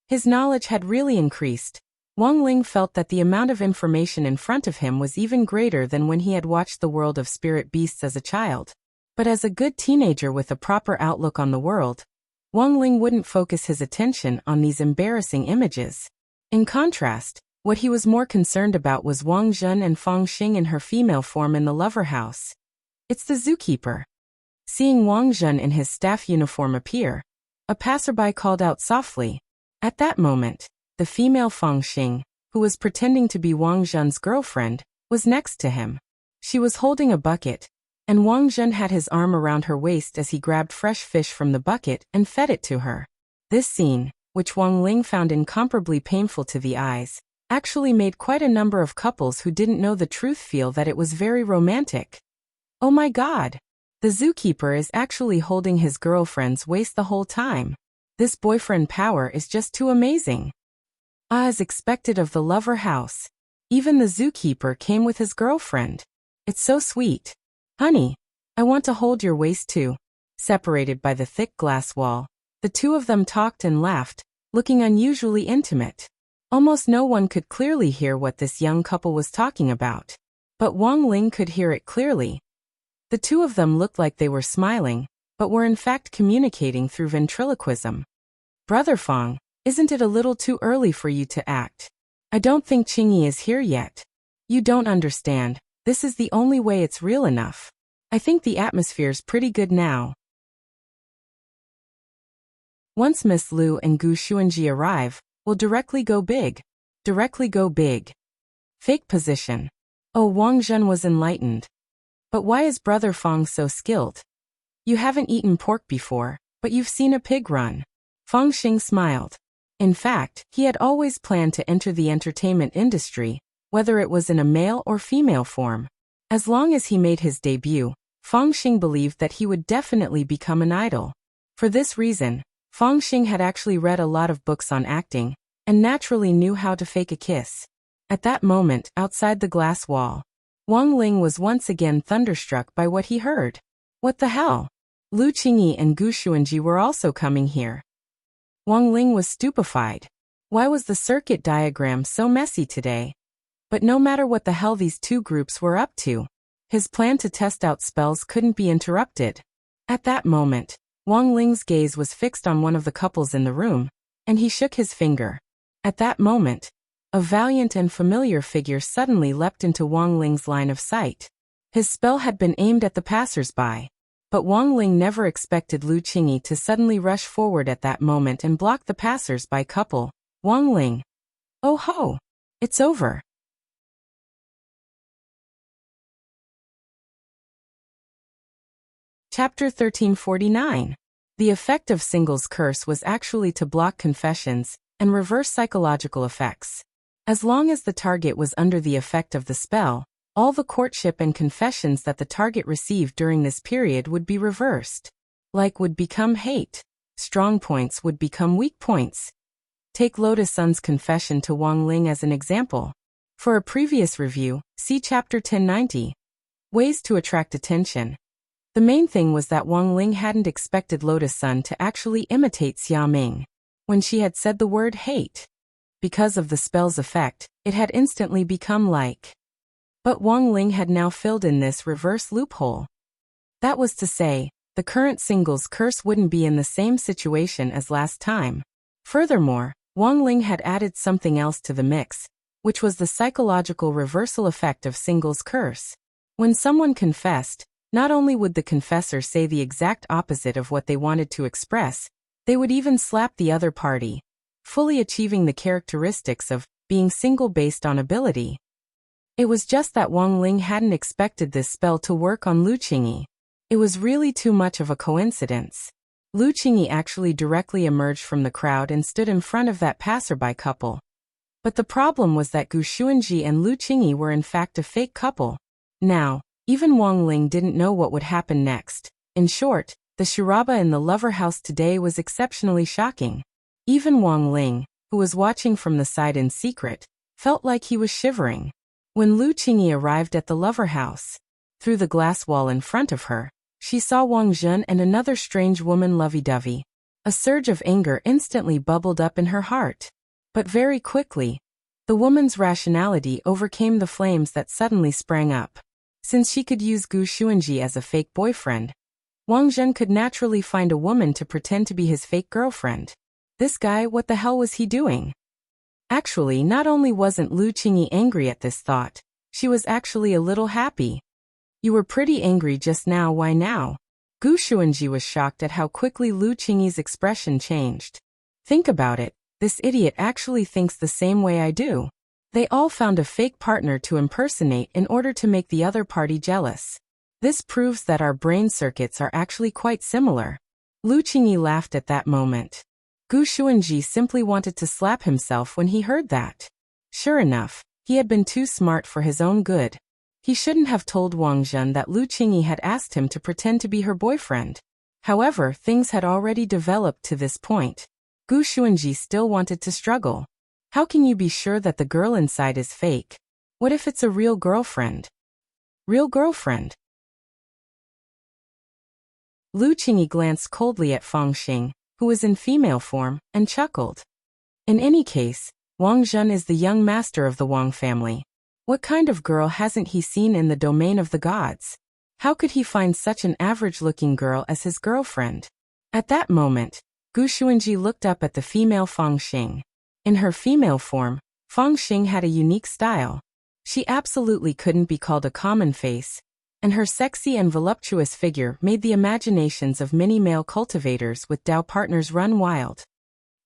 His knowledge had really increased. Wang Ling felt that the amount of information in front of him was even greater than when he had watched the world of spirit beasts as a child. But as a good teenager with a proper outlook on the world, Wang Ling wouldn't focus his attention on these embarrassing images. In contrast, what he was more concerned about was Wang Zhen and Fang Xing in her female form in the lover house. It's the zookeeper. Seeing Wang Zhen in his staff uniform appear, a passerby called out softly. At that moment, the female Fang Xing, who was pretending to be Wang Zhen's girlfriend, was next to him. She was holding a bucket, and Wang Zhen had his arm around her waist as he grabbed fresh fish from the bucket and fed it to her. This scene, which Wang Ling found incomparably painful to the eyes, actually made quite a number of couples who didn't know the truth feel that it was very romantic. Oh my God! The zookeeper is actually holding his girlfriend's waist the whole time. This boyfriend power is just too amazing. As expected of the lover house, even the zookeeper came with his girlfriend. It's so sweet. Honey, I want to hold your waist too. Separated by the thick glass wall, the two of them talked and laughed, looking unusually intimate. Almost no one could clearly hear what this young couple was talking about. But Wang Ling could hear it clearly. The two of them looked like they were smiling, but were in fact communicating through ventriloquism. Brother Fang, isn't it a little too early for you to act? I don't think Qingyi is here yet. You don't understand, this is the only way it's real enough. I think the atmosphere's pretty good now. Once Miss Liu and Gu Xuanji arrive, we'll directly go big. Directly go big. Fake position. Oh, Wang Zhen was enlightened. But why is Brother Fang so skilled? You haven't eaten pork before, but you've seen a pig run. Fang Xing smiled. In fact, he had always planned to enter the entertainment industry, whether it was in a male or female form. As long as he made his debut, Fang Xing believed that he would definitely become an idol. For this reason, Fang Xing had actually read a lot of books on acting, and naturally knew how to fake a kiss. At that moment, outside the glass wall, Wang Ling was once again thunderstruck by what he heard. What the hell? Lu Qingyi and Gu Xuanji were also coming here. Wang Ling was stupefied. Why was the circuit diagram so messy today? But no matter what the hell these two groups were up to, his plan to test out spells couldn't be interrupted. At that moment, Wang Ling's gaze was fixed on one of the couples in the room, and he shook his finger. At that moment, a valiant and familiar figure suddenly leapt into Wang Ling's line of sight. His spell had been aimed at the passers-by. But Wang Ling never expected Lu Qingyi to suddenly rush forward at that moment and block the passers-by couple. Wang Ling. Oh ho! It's over. Chapter 1349. The effect of Single's curse was actually to block confessions and reverse psychological effects. As long as the target was under the effect of the spell, All the courtship and confessions that the target received during this period would be reversed. Like would become hate. Strong points would become weak points. Take Lotus Sun's confession to Wang Ling as an example. For a previous review, see Chapter 1090. Ways to attract attention. The main thing was that Wang Ling hadn't expected Lotus Sun to actually imitate Xia Ming when she had said the word hate. Because of the spell's effect, it had instantly become like. But Wang Ling had now filled in this reverse loophole. That was to say, the current single's curse wouldn't be in the same situation as last time. Furthermore, Wang Ling had added something else to the mix, which was the psychological reversal effect of single's curse. When someone confessed, not only would the confessor say the exact opposite of what they wanted to express, they would even slap the other party, fully achieving the characteristics of being single based on ability. It was just that Wang Ling hadn't expected this spell to work on Lu Qingyi. It was really too much of a coincidence. Lu Qingyi actually directly emerged from the crowd and stood in front of that passerby couple. But the problem was that Gu Xuanji and Lu Qingyi were in fact a fake couple. Now, even Wang Ling didn't know what would happen next. In short, the charaba in the lover house today was exceptionally shocking. Even Wang Ling, who was watching from the side in secret, felt like he was shivering. When Lu Qingyi arrived at the lover house, through the glass wall in front of her, she saw Wang Zhen and another strange woman lovey-dovey. A surge of anger instantly bubbled up in her heart. But very quickly, the woman's rationality overcame the flames that suddenly sprang up. Since she could use Gu Xuanji as a fake boyfriend, Wang Zhen could naturally find a woman to pretend to be his fake girlfriend. This guy, what the hell was he doing? Actually, not only wasn't Lu Qingyi angry at this thought, she was actually a little happy. You were pretty angry just now, why now? Gu Xuanji was shocked at how quickly Lu Qingyi's expression changed. Think about it, this idiot actually thinks the same way I do. They all found a fake partner to impersonate in order to make the other party jealous. This proves that our brain circuits are actually quite similar. Lu Qingyi laughed at that moment. Gu Xuanji simply wanted to slap himself when he heard that. Sure enough, he had been too smart for his own good. He shouldn't have told Wang Zhen that Lu Qingyi had asked him to pretend to be her boyfriend. However, things had already developed to this point. Gu Xuanji still wanted to struggle. How can you be sure that the girl inside is fake? What if it's a real girlfriend? Real girlfriend? Lu Qingyi glanced coldly at Fang Xing, who was in female form, and chuckled. In any case, Wang Zhen is the young master of the Wang family. What kind of girl hasn't he seen in the domain of the gods? How could he find such an average-looking girl as his girlfriend? At that moment, Gu Xuanji looked up at the female Fang Xing. In her female form, Fang Xing had a unique style. She absolutely couldn't be called a common face, and her sexy and voluptuous figure made the imaginations of many male cultivators with Dao partners run wild.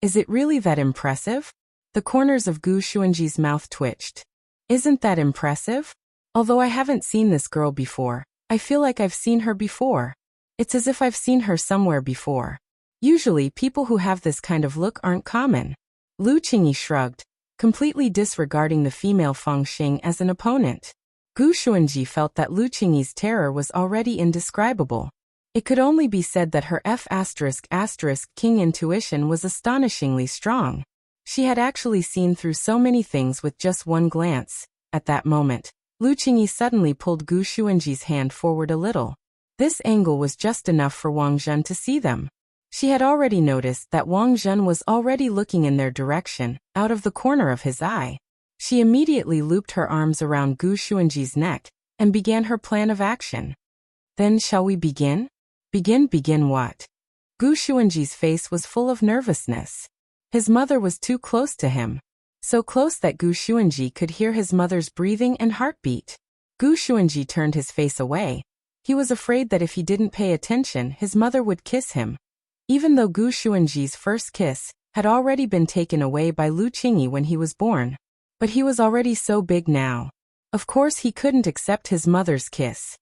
Is it really that impressive? The corners of Gu Xuanji's mouth twitched. Isn't that impressive? Although I haven't seen this girl before, I feel like I've seen her before. It's as if I've seen her somewhere before. Usually people who have this kind of look aren't common. Lu Qingyi shrugged, completely disregarding the female Fang Xing as an opponent. Gu Xuanji felt that Lu Qingyi's terror was already indescribable. It could only be said that her King intuition was astonishingly strong. She had actually seen through so many things with just one glance. At that moment, Lu Qingyi suddenly pulled Gu Xuanji's hand forward a little. This angle was just enough for Wang Zhen to see them. She had already noticed that Wang Zhen was already looking in their direction, out of the corner of his eye. She immediately looped her arms around Gu Xuanji's neck, and began her plan of action. Then shall we begin? Begin what? Gu Xuanji's face was full of nervousness. His mother was too close to him. So close that Gu Xuanji could hear his mother's breathing and heartbeat. Gu Xuanji turned his face away. He was afraid that if he didn't pay attention, his mother would kiss him. Even though Gu Xuanji's first kiss had already been taken away by Lu Qingyi when he was born. But he was already so big now. Of course he couldn't accept his mother's kiss.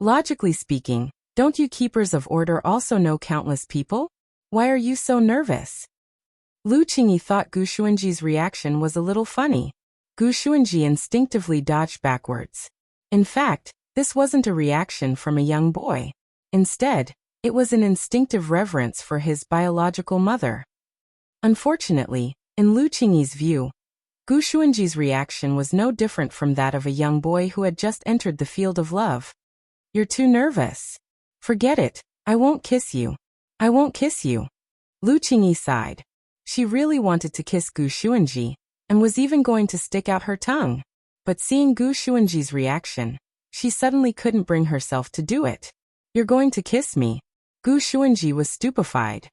Logically speaking, don't you keepers of order also know countless people? Why are you so nervous? Lu Qingyi thought Gu Xuanji's reaction was a little funny. Gu Xuanji instinctively dodged backwards. In fact, this wasn't a reaction from a young boy. Instead, it was an instinctive reverence for his biological mother. Unfortunately, in Lu Qingyi's view, Gu Xuanji's reaction was no different from that of a young boy who had just entered the field of love. "You're too nervous. Forget it, I won't kiss you. I won't kiss you." Lu Qingyi sighed. She really wanted to kiss Gu Xuanji, and was even going to stick out her tongue. But seeing Gu Xuanji's reaction, she suddenly couldn't bring herself to do it. "You're going to kiss me?" Gu Xuanji was stupefied.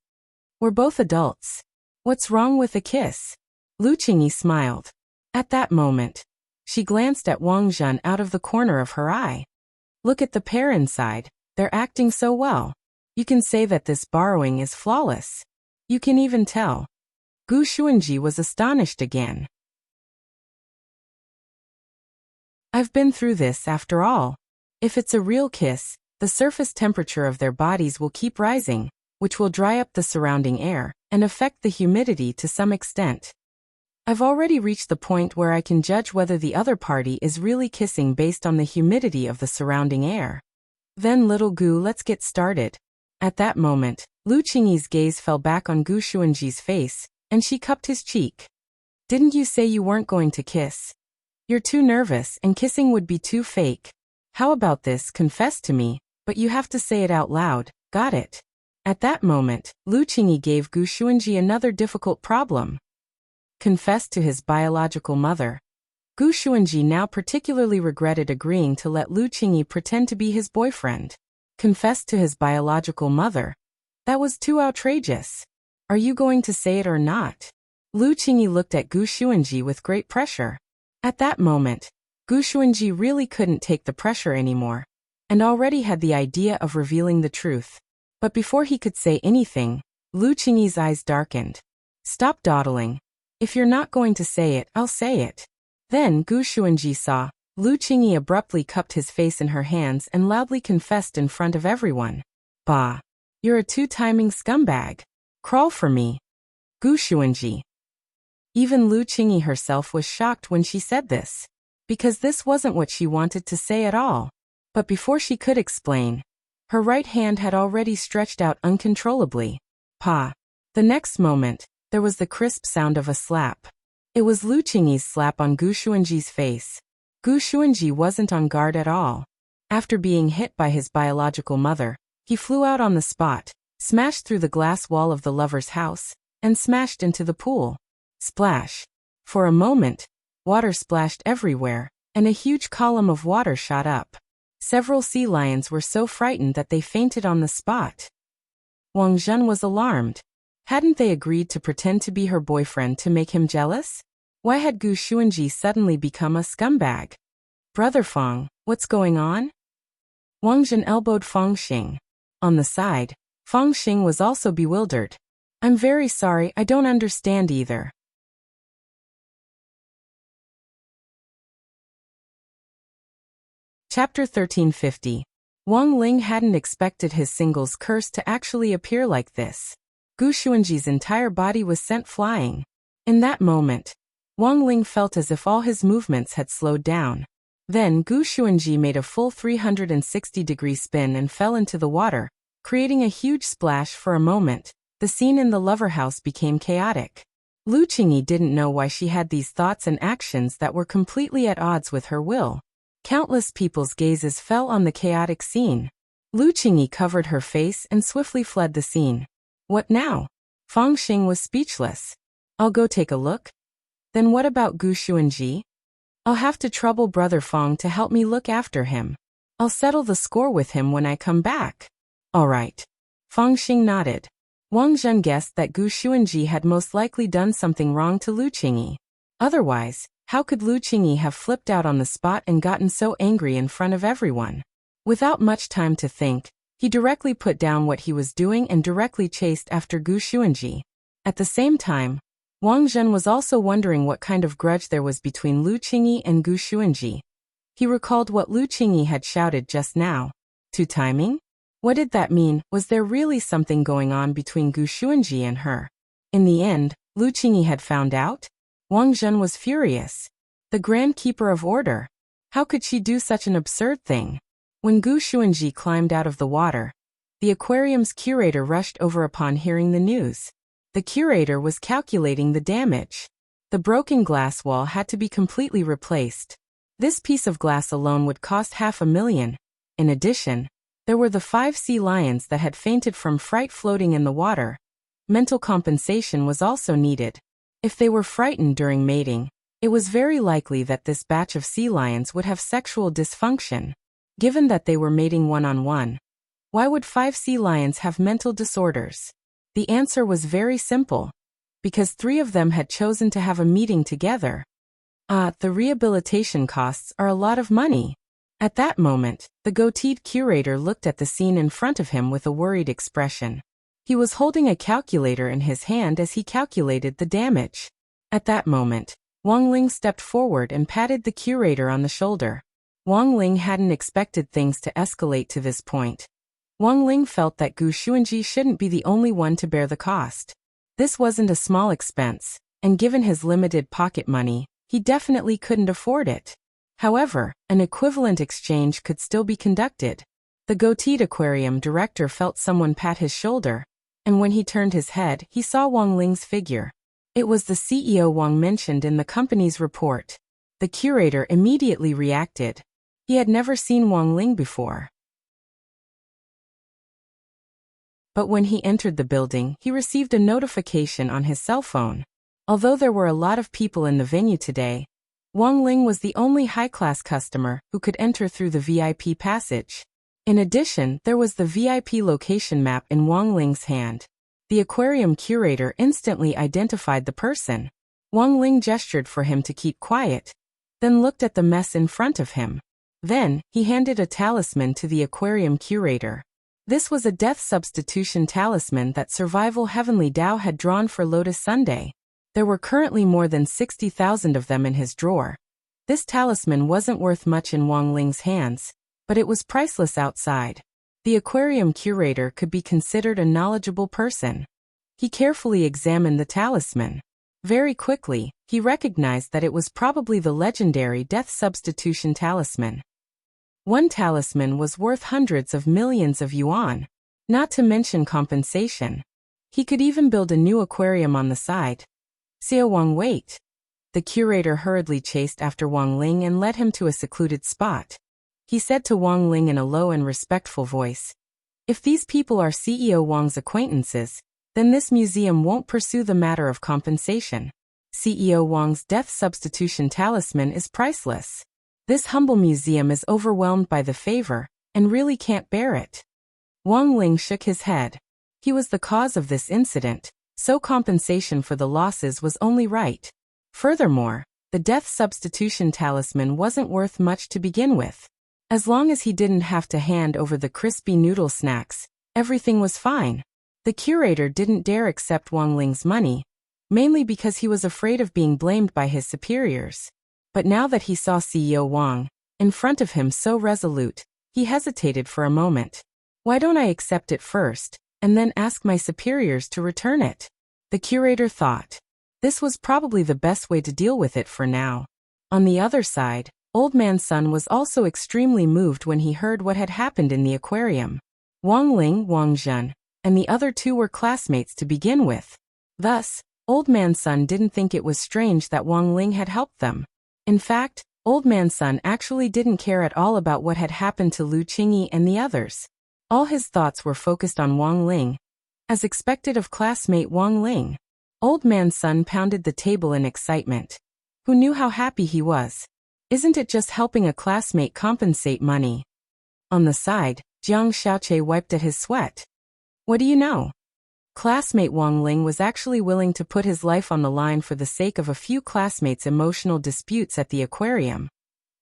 "We're both adults. What's wrong with a kiss?" Lu Qingyi smiled. At that moment, she glanced at Wang Zhen out of the corner of her eye. "Look at the pair inside, they're acting so well. You can say that this borrowing is flawless. You can even tell." Gu Xuanji was astonished again. "I've been through this after all. If it's a real kiss, the surface temperature of their bodies will keep rising, which will dry up the surrounding air and affect the humidity to some extent. I've already reached the point where I can judge whether the other party is really kissing based on the humidity of the surrounding air. Then little Gu, let's get started." At that moment, Lu Qingyi's gaze fell back on Gu Xuanji's face, and she cupped his cheek. "Didn't you say you weren't going to kiss? You're too nervous and kissing would be too fake. How about this, confess to me, but you have to say it out loud, got it?" At that moment, Lu Qingyi gave Gu Xuanji another difficult problem. Confess to his biological mother. Gu Xuanji now particularly regretted agreeing to let Lu Qingyi pretend to be his boyfriend. Confess to his biological mother? That was too outrageous. "Are you going to say it or not?" Lu Qingyi looked at Gu Xuanji with great pressure. At that moment, Gu Xuanji really couldn't take the pressure anymore, and already had the idea of revealing the truth. But before he could say anything, Lu Qingyi's eyes darkened. "Stop dawdling. If you're not going to say it, I'll say it." Then Gu Xuanji saw. Lu Qingyi abruptly cupped his face in her hands and loudly confessed in front of everyone. "Bah! You're a two-timing scumbag. Crawl for me." Gu Xuanji. Even Lu Qingyi herself was shocked when she said this, because this wasn't what she wanted to say at all. But before she could explain, her right hand had already stretched out uncontrollably. Pa! The next moment, there was the crisp sound of a slap. It was Lu Qingyi's slap on Gu Xuanji's face. Gu Xuanji wasn't on guard at all. After being hit by his biological mother, he flew out on the spot, smashed through the glass wall of the lover's house, and smashed into the pool. Splash! For a moment, water splashed everywhere, and a huge column of water shot up. Several sea lions were so frightened that they fainted on the spot. Wang Zhen was alarmed. Hadn't they agreed to pretend to be her boyfriend to make him jealous? Why had Gu Xuanji suddenly become a scumbag? "Brother Feng, what's going on?" Wang Zhen elbowed Feng Xing. On the side, Feng Xing was also bewildered. "I'm very sorry, I don't understand either." Chapter 1350. Wang Ling hadn't expected his singles curse to actually appear like this. Gu Xuanji's entire body was sent flying. In that moment, Wang Ling felt as if all his movements had slowed down. Then Gu Xuanji made a full 360-degree spin and fell into the water, creating a huge splash. For a moment, the scene in the lover house became chaotic. Lu Qingyi didn't know why she had these thoughts and actions that were completely at odds with her will. Countless people's gazes fell on the chaotic scene. Lu Qingyi covered her face and swiftly fled the scene. What now? Feng Xing was speechless. "I'll go take a look." "Then what about Gu Xuanji?" "I'll have to trouble Brother Feng to help me look after him. I'll settle the score with him when I come back." "All right." Feng Xing nodded. Wang Zhen guessed that Gu Xuanji had most likely done something wrong to Lu Qingyi. Otherwise, how could Lu Qingyi have flipped out on the spot and gotten so angry in front of everyone? Without much time to think, he directly put down what he was doing and directly chased after Gu Xuanji. At the same time, Wang Zhen was also wondering what kind of grudge there was between Lu Qingyi and Gu Xuanji. He recalled what Lu Qingyi had shouted just now. Two-timing? What did that mean? Was there really something going on between Gu Xuanji and her? In the end, Lu Qingyi had found out? Wang Zhen was furious. The Grand Keeper of Order. How could she do such an absurd thing? When Gu Xuanji climbed out of the water, the aquarium's curator rushed over upon hearing the news. The curator was calculating the damage. The broken glass wall had to be completely replaced. This piece of glass alone would cost $500,000. In addition, there were the 5 sea lions that had fainted from fright floating in the water. Mental compensation was also needed. If they were frightened during mating, it was very likely that this batch of sea lions would have sexual dysfunction. Given that they were mating one-on-one, why would 5 sea lions have mental disorders? The answer was very simple. Because 3 of them had chosen to have a meeting together. The rehabilitation costs are a lot of money. At that moment, the goateed curator looked at the scene in front of him with a worried expression. He was holding a calculator in his hand as he calculated the damage. At that moment, Wang Ling stepped forward and patted the curator on the shoulder. Wang Ling hadn't expected things to escalate to this point. Wang Ling felt that Gu Xuanji shouldn't be the only one to bear the cost. This wasn't a small expense, and given his limited pocket money, he definitely couldn't afford it. However, an equivalent exchange could still be conducted. The goateed aquarium director felt someone pat his shoulder, and when he turned his head, he saw Wang Ling's figure. It was the CEO Wang mentioned in the company's report. The curator immediately reacted. He had never seen Wang Ling before. But when he entered the building, he received a notification on his cell phone. Although there were a lot of people in the venue today, Wang Ling was the only high-class customer who could enter through the VIP passage. In addition, there was the VIP location map in Wang Ling's hand. The aquarium curator instantly identified the person. Wang Ling gestured for him to keep quiet, then looked at the mess in front of him. Then, he handed a talisman to the aquarium curator. This was a death substitution talisman that Survival Heavenly Dao had drawn for Lotus Sunday. There were currently more than 60,000 of them in his drawer. This talisman wasn't worth much in Wang Ling's hands, but it was priceless outside. The aquarium curator could be considered a knowledgeable person. He carefully examined the talisman. Very quickly, he recognized that it was probably the legendary death substitution talisman. One talisman was worth hundreds of millions of yuan, not to mention compensation. He could even build a new aquarium on the side. Xiao Wang, wait. The curator hurriedly chased after Wang Ling and led him to a secluded spot. He said to Wang Ling in a low and respectful voice, "If these people are CEO Wang's acquaintances, then this museum won't pursue the matter of compensation. CEO Wang's death substitution talisman is priceless. This humble museum is overwhelmed by the favor, and really can't bear it." Wang Ling shook his head. He was the cause of this incident, so compensation for the losses was only right. Furthermore, the death substitution talisman wasn't worth much to begin with. As long as he didn't have to hand over the crispy noodle snacks, everything was fine. The curator didn't dare accept Wang Ling's money, mainly because he was afraid of being blamed by his superiors. But now that he saw CEO Wang in front of him so resolute, he hesitated for a moment. Why don't I accept it first, and then ask my superiors to return it? The curator thought. This was probably the best way to deal with it for now. On the other side, Old Man Sun was also extremely moved when he heard what had happened in the aquarium. Wang Ling, Wang Zhen, and the other 2 were classmates to begin with. Thus, Old Man Sun didn't think it was strange that Wang Ling had helped them. In fact, Old Man Sun actually didn't care at all about what had happened to Lu Qingyi and the others. All his thoughts were focused on Wang Ling, as expected of classmate Wang Ling. Old Man Sun pounded the table in excitement. Who knew how happy he was? Isn't it just helping a classmate compensate money? On the side, Jiang Xiaoqie wiped at his sweat. What do you know? Classmate Wang Ling was actually willing to put his life on the line for the sake of a few classmates' emotional disputes at the aquarium.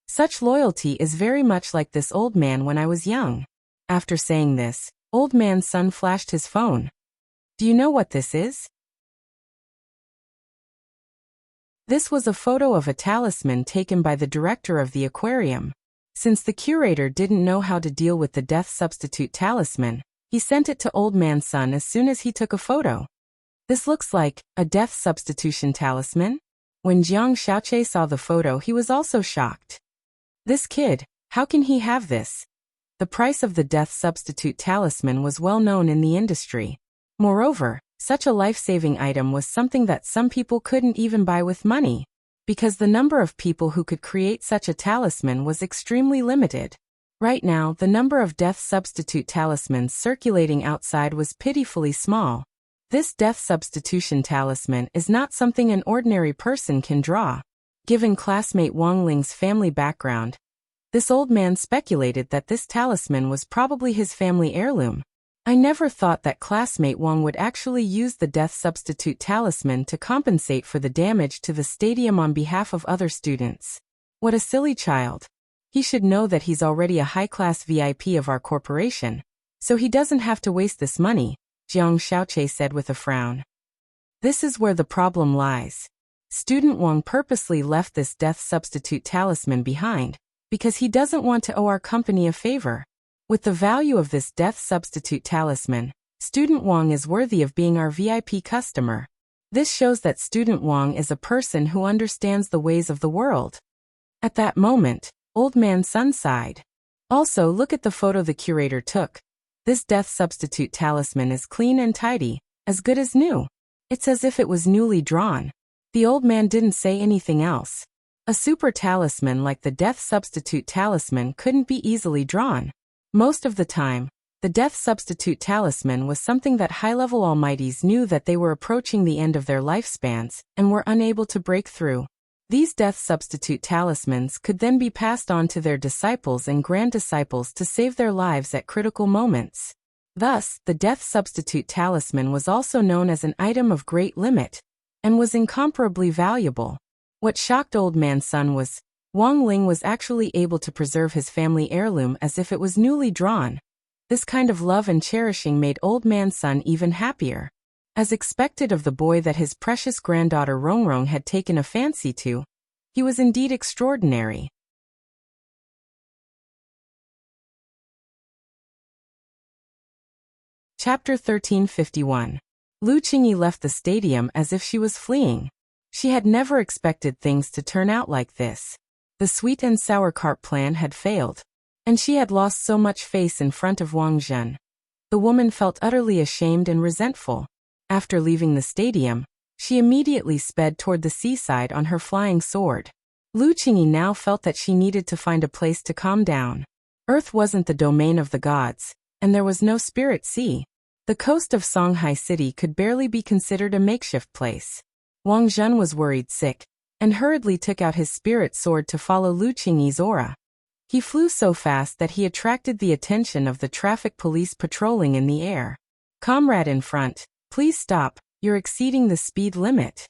Such loyalty is very much like this old man when I was young. After saying this, Old Man Sun flashed his phone. Do you know what this is? This was a photo of a talisman taken by the director of the aquarium. Since the curator didn't know how to deal with the death substitute talisman, he sent it to Old Man Sun as soon as he took a photo. This looks like a death substitution talisman? When Jiang Xiaoqie saw the photo, he was also shocked. This kid, how can he have this? The price of the death substitute talisman was well known in the industry. Moreover, such a life-saving item was something that some people couldn't even buy with money, because the number of people who could create such a talisman was extremely limited. Right now, the number of death substitute talismans circulating outside was pitifully small. This death substitution talisman is not something an ordinary person can draw. Given classmate Wang Ling's family background, this old man speculated that this talisman was probably his family heirloom. I never thought that classmate Wang would actually use the death substitute talisman to compensate for the damage to the stadium on behalf of other students. What a silly child. He should know that he's already a high-class VIP of our corporation, so he doesn't have to waste this money, Jiang Xiaoche said with a frown. This is where the problem lies. Student Wang purposely left this death substitute talisman behind, because he doesn't want to owe our company a favor. With the value of this death substitute talisman, Student Wang is worthy of being our VIP customer. This shows that Student Wang is a person who understands the ways of the world. At that moment, Old Man Sun sighed. Also, look at the photo the curator took. This death substitute talisman is clean and tidy, as good as new. It's as if it was newly drawn. The old man didn't say anything else. A super talisman like the death substitute talisman couldn't be easily drawn. Most of the time, the death substitute talisman was something that high-level almighties knew that they were approaching the end of their lifespans and were unable to break through. These death substitute talismans could then be passed on to their disciples and grand-disciples to save their lives at critical moments. Thus, the death substitute talisman was also known as an item of great limit, and was incomparably valuable. What shocked Old Man Sun was, Wang Ling was actually able to preserve his family heirloom as if it was newly drawn. This kind of love and cherishing made Old Man Sun even happier. As expected of the boy that his precious granddaughter Rongrong had taken a fancy to, he was indeed extraordinary. Chapter 1351. Lu Qingyi left the stadium as if she was fleeing. She had never expected things to turn out like this. The sweet and sour cart plan had failed, and she had lost so much face in front of Wang Zhen. The woman felt utterly ashamed and resentful. After leaving the stadium, she immediately sped toward the seaside on her flying sword. Lu Qingyi now felt that she needed to find a place to calm down. Earth wasn't the domain of the gods, and there was no spirit sea. The coast of Songhai City could barely be considered a makeshift place. Wang Zhen was worried sick, and hurriedly took out his spirit sword to follow Lu Qingyi's aura. He flew so fast that he attracted the attention of the traffic police patrolling in the air. "Comrade in front, please stop, you're exceeding the speed limit."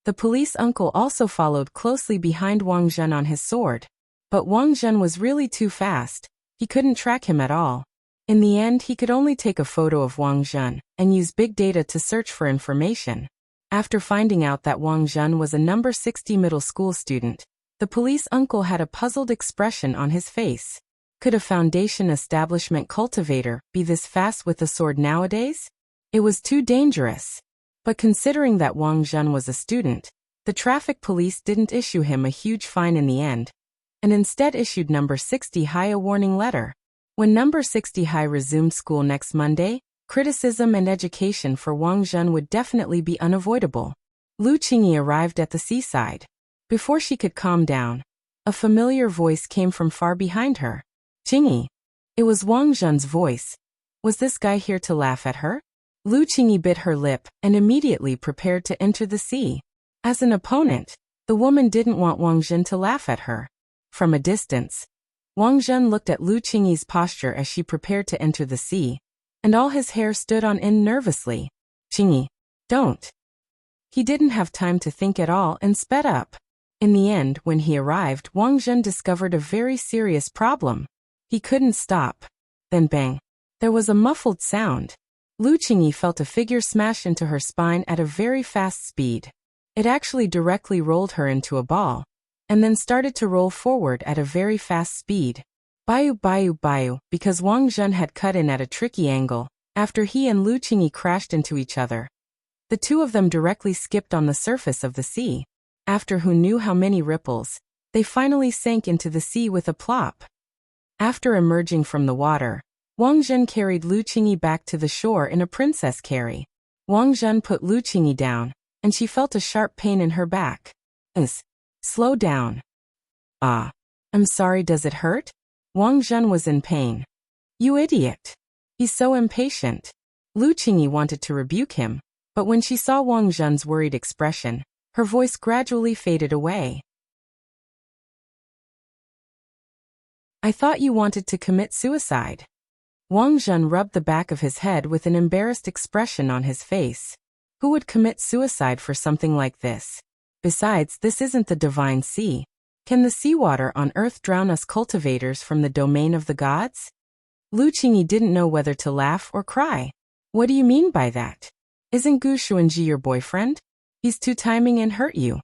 The police uncle also followed closely behind Wang Zhen on his sword. But Wang Zhen was really too fast. He couldn't track him at all. In the end, he could only take a photo of Wang Zhen and use big data to search for information. After finding out that Wang Zhen was a number 60 middle school student, the police uncle had a puzzled expression on his face. Could a foundation establishment cultivator be this fast with a sword nowadays? It was too dangerous. But considering that Wang Zhen was a student, the traffic police didn't issue him a huge fine in the end, and instead issued number 60 High a warning letter. When number 60 High resumed school next Monday, criticism and education for Wang Zhen would definitely be unavoidable. Lu Qingyi arrived at the seaside. Before she could calm down, a familiar voice came from far behind her. "Qingyi." It was Wang Zhen's voice. Was this guy here to laugh at her? Lu Qingyi bit her lip and immediately prepared to enter the sea. As an opponent, the woman didn't want Wang Zhen to laugh at her. From a distance, Wang Zhen looked at Lu Qingyi's posture as she prepared to enter the sea, and all his hair stood on end nervously. "Qingyi, don't." He didn't have time to think at all and sped up. In the end, when he arrived, Wang Zhen discovered a very serious problem. He couldn't stop. Then bang. There was a muffled sound. Lu Qingyi felt a figure smash into her spine at a very fast speed. It actually directly rolled her into a ball, and then started to roll forward at a very fast speed. Bayu bayu bayu, because Wang Zhen had cut in at a tricky angle, after he and Lu Qingyi crashed into each other. The two of them directly skipped on the surface of the sea. After who knew how many ripples, They finally sank into the sea with a plop. After emerging from the water, Wang Zhen carried Lu Qingyi back to the shore in a princess carry. Wang Zhen put Lu Qingyi down, and she felt a sharp pain in her back. Slow down. Ah. I'm sorry, does it hurt? Wang Zhen was in pain. You idiot. He's so impatient. Lu Qingyi wanted to rebuke him, but when she saw Wang Zhen's worried expression, her voice gradually faded away. I thought you wanted to commit suicide. Wang Zhen rubbed the back of his head with an embarrassed expression on his face. Who would commit suicide for something like this? Besides, this isn't the divine sea. Can the seawater on earth drown us cultivators from the domain of the gods? Lu Qingyi didn't know whether to laugh or cry. What do you mean by that? Isn't Gu Xuanji your boyfriend? He's two-timing and hurt you.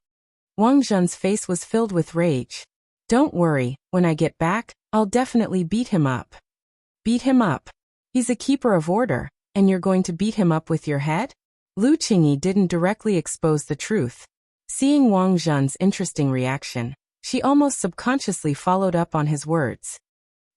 Wang Zhen's face was filled with rage. Don't worry, when I get back, I'll definitely beat him up. Beat him up? He's a keeper of order, and you're going to beat him up with your head? Lu Qingyi didn't directly expose the truth. Seeing Wang Zhen's interesting reaction, she almost subconsciously followed up on his words.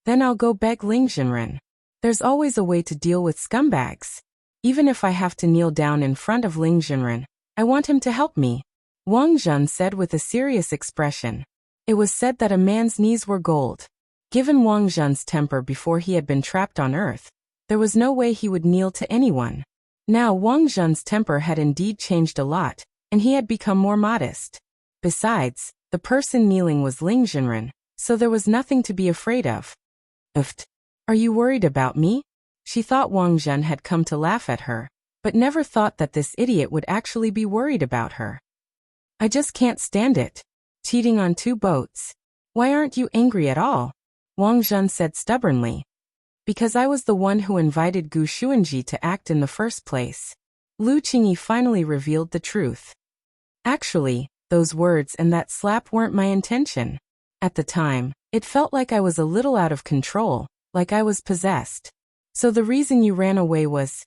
Then I'll go beg Ling Jinren. There's always a way to deal with scumbags. Even if I have to kneel down in front of Ling Jinren, I want him to help me. Wang Zhen said with a serious expression. It was said that a man's knees were gold. Given Wang Zhen's temper before he had been trapped on earth, there was no way he would kneel to anyone. Now Wang Zhen's temper had indeed changed a lot, and he had become more modest. Besides, the person kneeling was Ling Jinren, so there was nothing to be afraid of. Are you worried about me? She thought Wang Zhen had come to laugh at her, but never thought that this idiot would actually be worried about her. I just can't stand it. Cheating on two boats. Why aren't you angry at all? Wang Zhen said stubbornly. Because I was the one who invited Gu Xuanji to act in the first place. Lu Qingyi finally revealed the truth. Actually, those words and that slap weren't my intention. At the time, it felt like I was a little out of control, like I was possessed. So the reason you ran away was...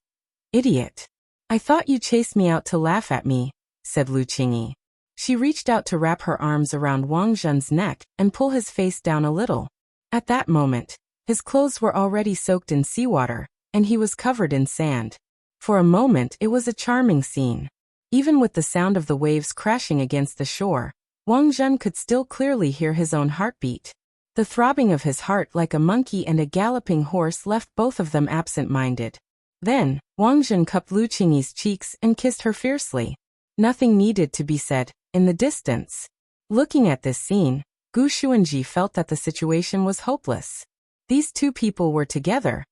Idiot. I thought you chased me out to laugh at me, said Lu Qingyi. She reached out to wrap her arms around Wang Zhen's neck and pull his face down a little. At that moment, his clothes were already soaked in seawater, and he was covered in sand. For a moment it was a charming scene. Even with the sound of the waves crashing against the shore, Wang Zhen could still clearly hear his own heartbeat. The throbbing of his heart like a monkey and a galloping horse left both of them absent-minded. Then, Wang Zhen cupped Lu Qingyi's cheeks and kissed her fiercely. Nothing needed to be said. In the distance, looking at this scene, Gu Xuanji felt that the situation was hopeless. These two people were together.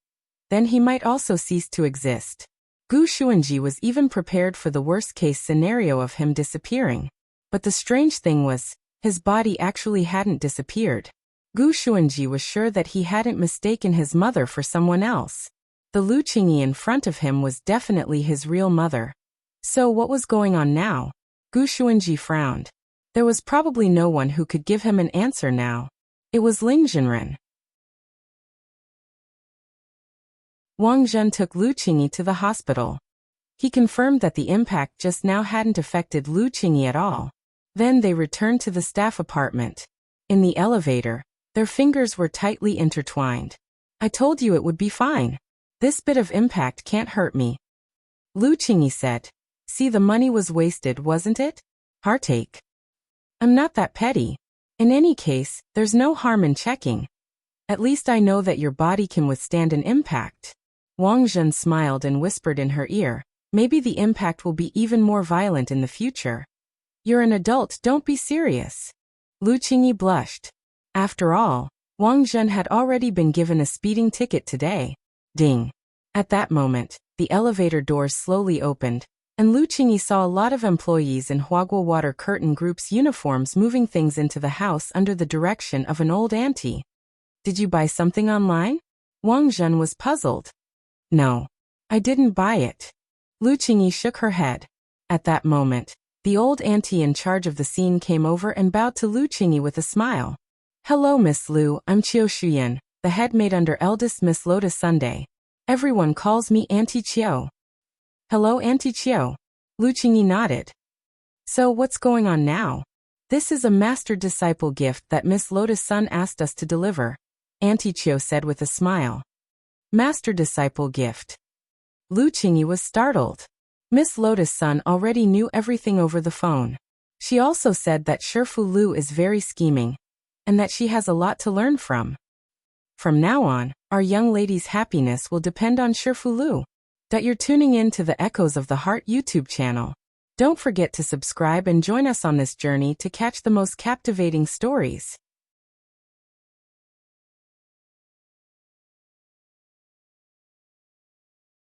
Then he might also cease to exist. Gu Xuanji was even prepared for the worst-case scenario of him disappearing. But the strange thing was, his body actually hadn't disappeared. Gu Xuanji was sure that he hadn't mistaken his mother for someone else. The Lu Qingyi in front of him was definitely his real mother. So what was going on now? Gu Xuanji frowned. There was probably no one who could give him an answer now. It was Ling Jinren. Wang Zhen took Lu Qingyi to the hospital. He confirmed that the impact just now hadn't affected Lu Qingyi at all. Then they returned to the staff apartment. In the elevator, their fingers were tightly intertwined. I told you it would be fine. This bit of impact can't hurt me. Lu Qingyi said. See, the money was wasted, wasn't it? Heartache. I'm not that petty. In any case, there's no harm in checking. At least I know that your body can withstand an impact. Wang Zhen smiled and whispered in her ear, maybe the impact will be even more violent in the future. You're an adult, don't be serious. Lu Qingyi blushed. After all, Wang Zhen had already been given a speeding ticket today. Ding. At that moment, the elevator doors slowly opened, and Lu Qingyi saw a lot of employees in Huaguo Water Curtain Group's uniforms moving things into the house under the direction of an old auntie. Did you buy something online? Wang Zhen was puzzled. No. I didn't buy it. Lu Qingyi shook her head. At that moment, the old auntie in charge of the scene came over and bowed to Lu Qingyi with a smile. Hello Miss Lu, I'm Qiu Shuyan, the head maid under eldest Miss Lotus Sunday. Everyone calls me Auntie Qiu. Hello Auntie Qiu. Lu Qingyi nodded. So what's going on now? This is a master-disciple gift that Miss Lotus-san asked us to deliver, Auntie Chio said with a smile. Master-disciple gift. Lu Qingyi was startled. Miss Lotus-san already knew everything over the phone. She also said that Shifu Lu is very scheming, and that she has a lot to learn from. From now on, our young lady's happiness will depend on Shifu Lu. That you're tuning in to the Echoes of the Heart YouTube channel. Don't forget to subscribe and join us on this journey to catch the most captivating stories.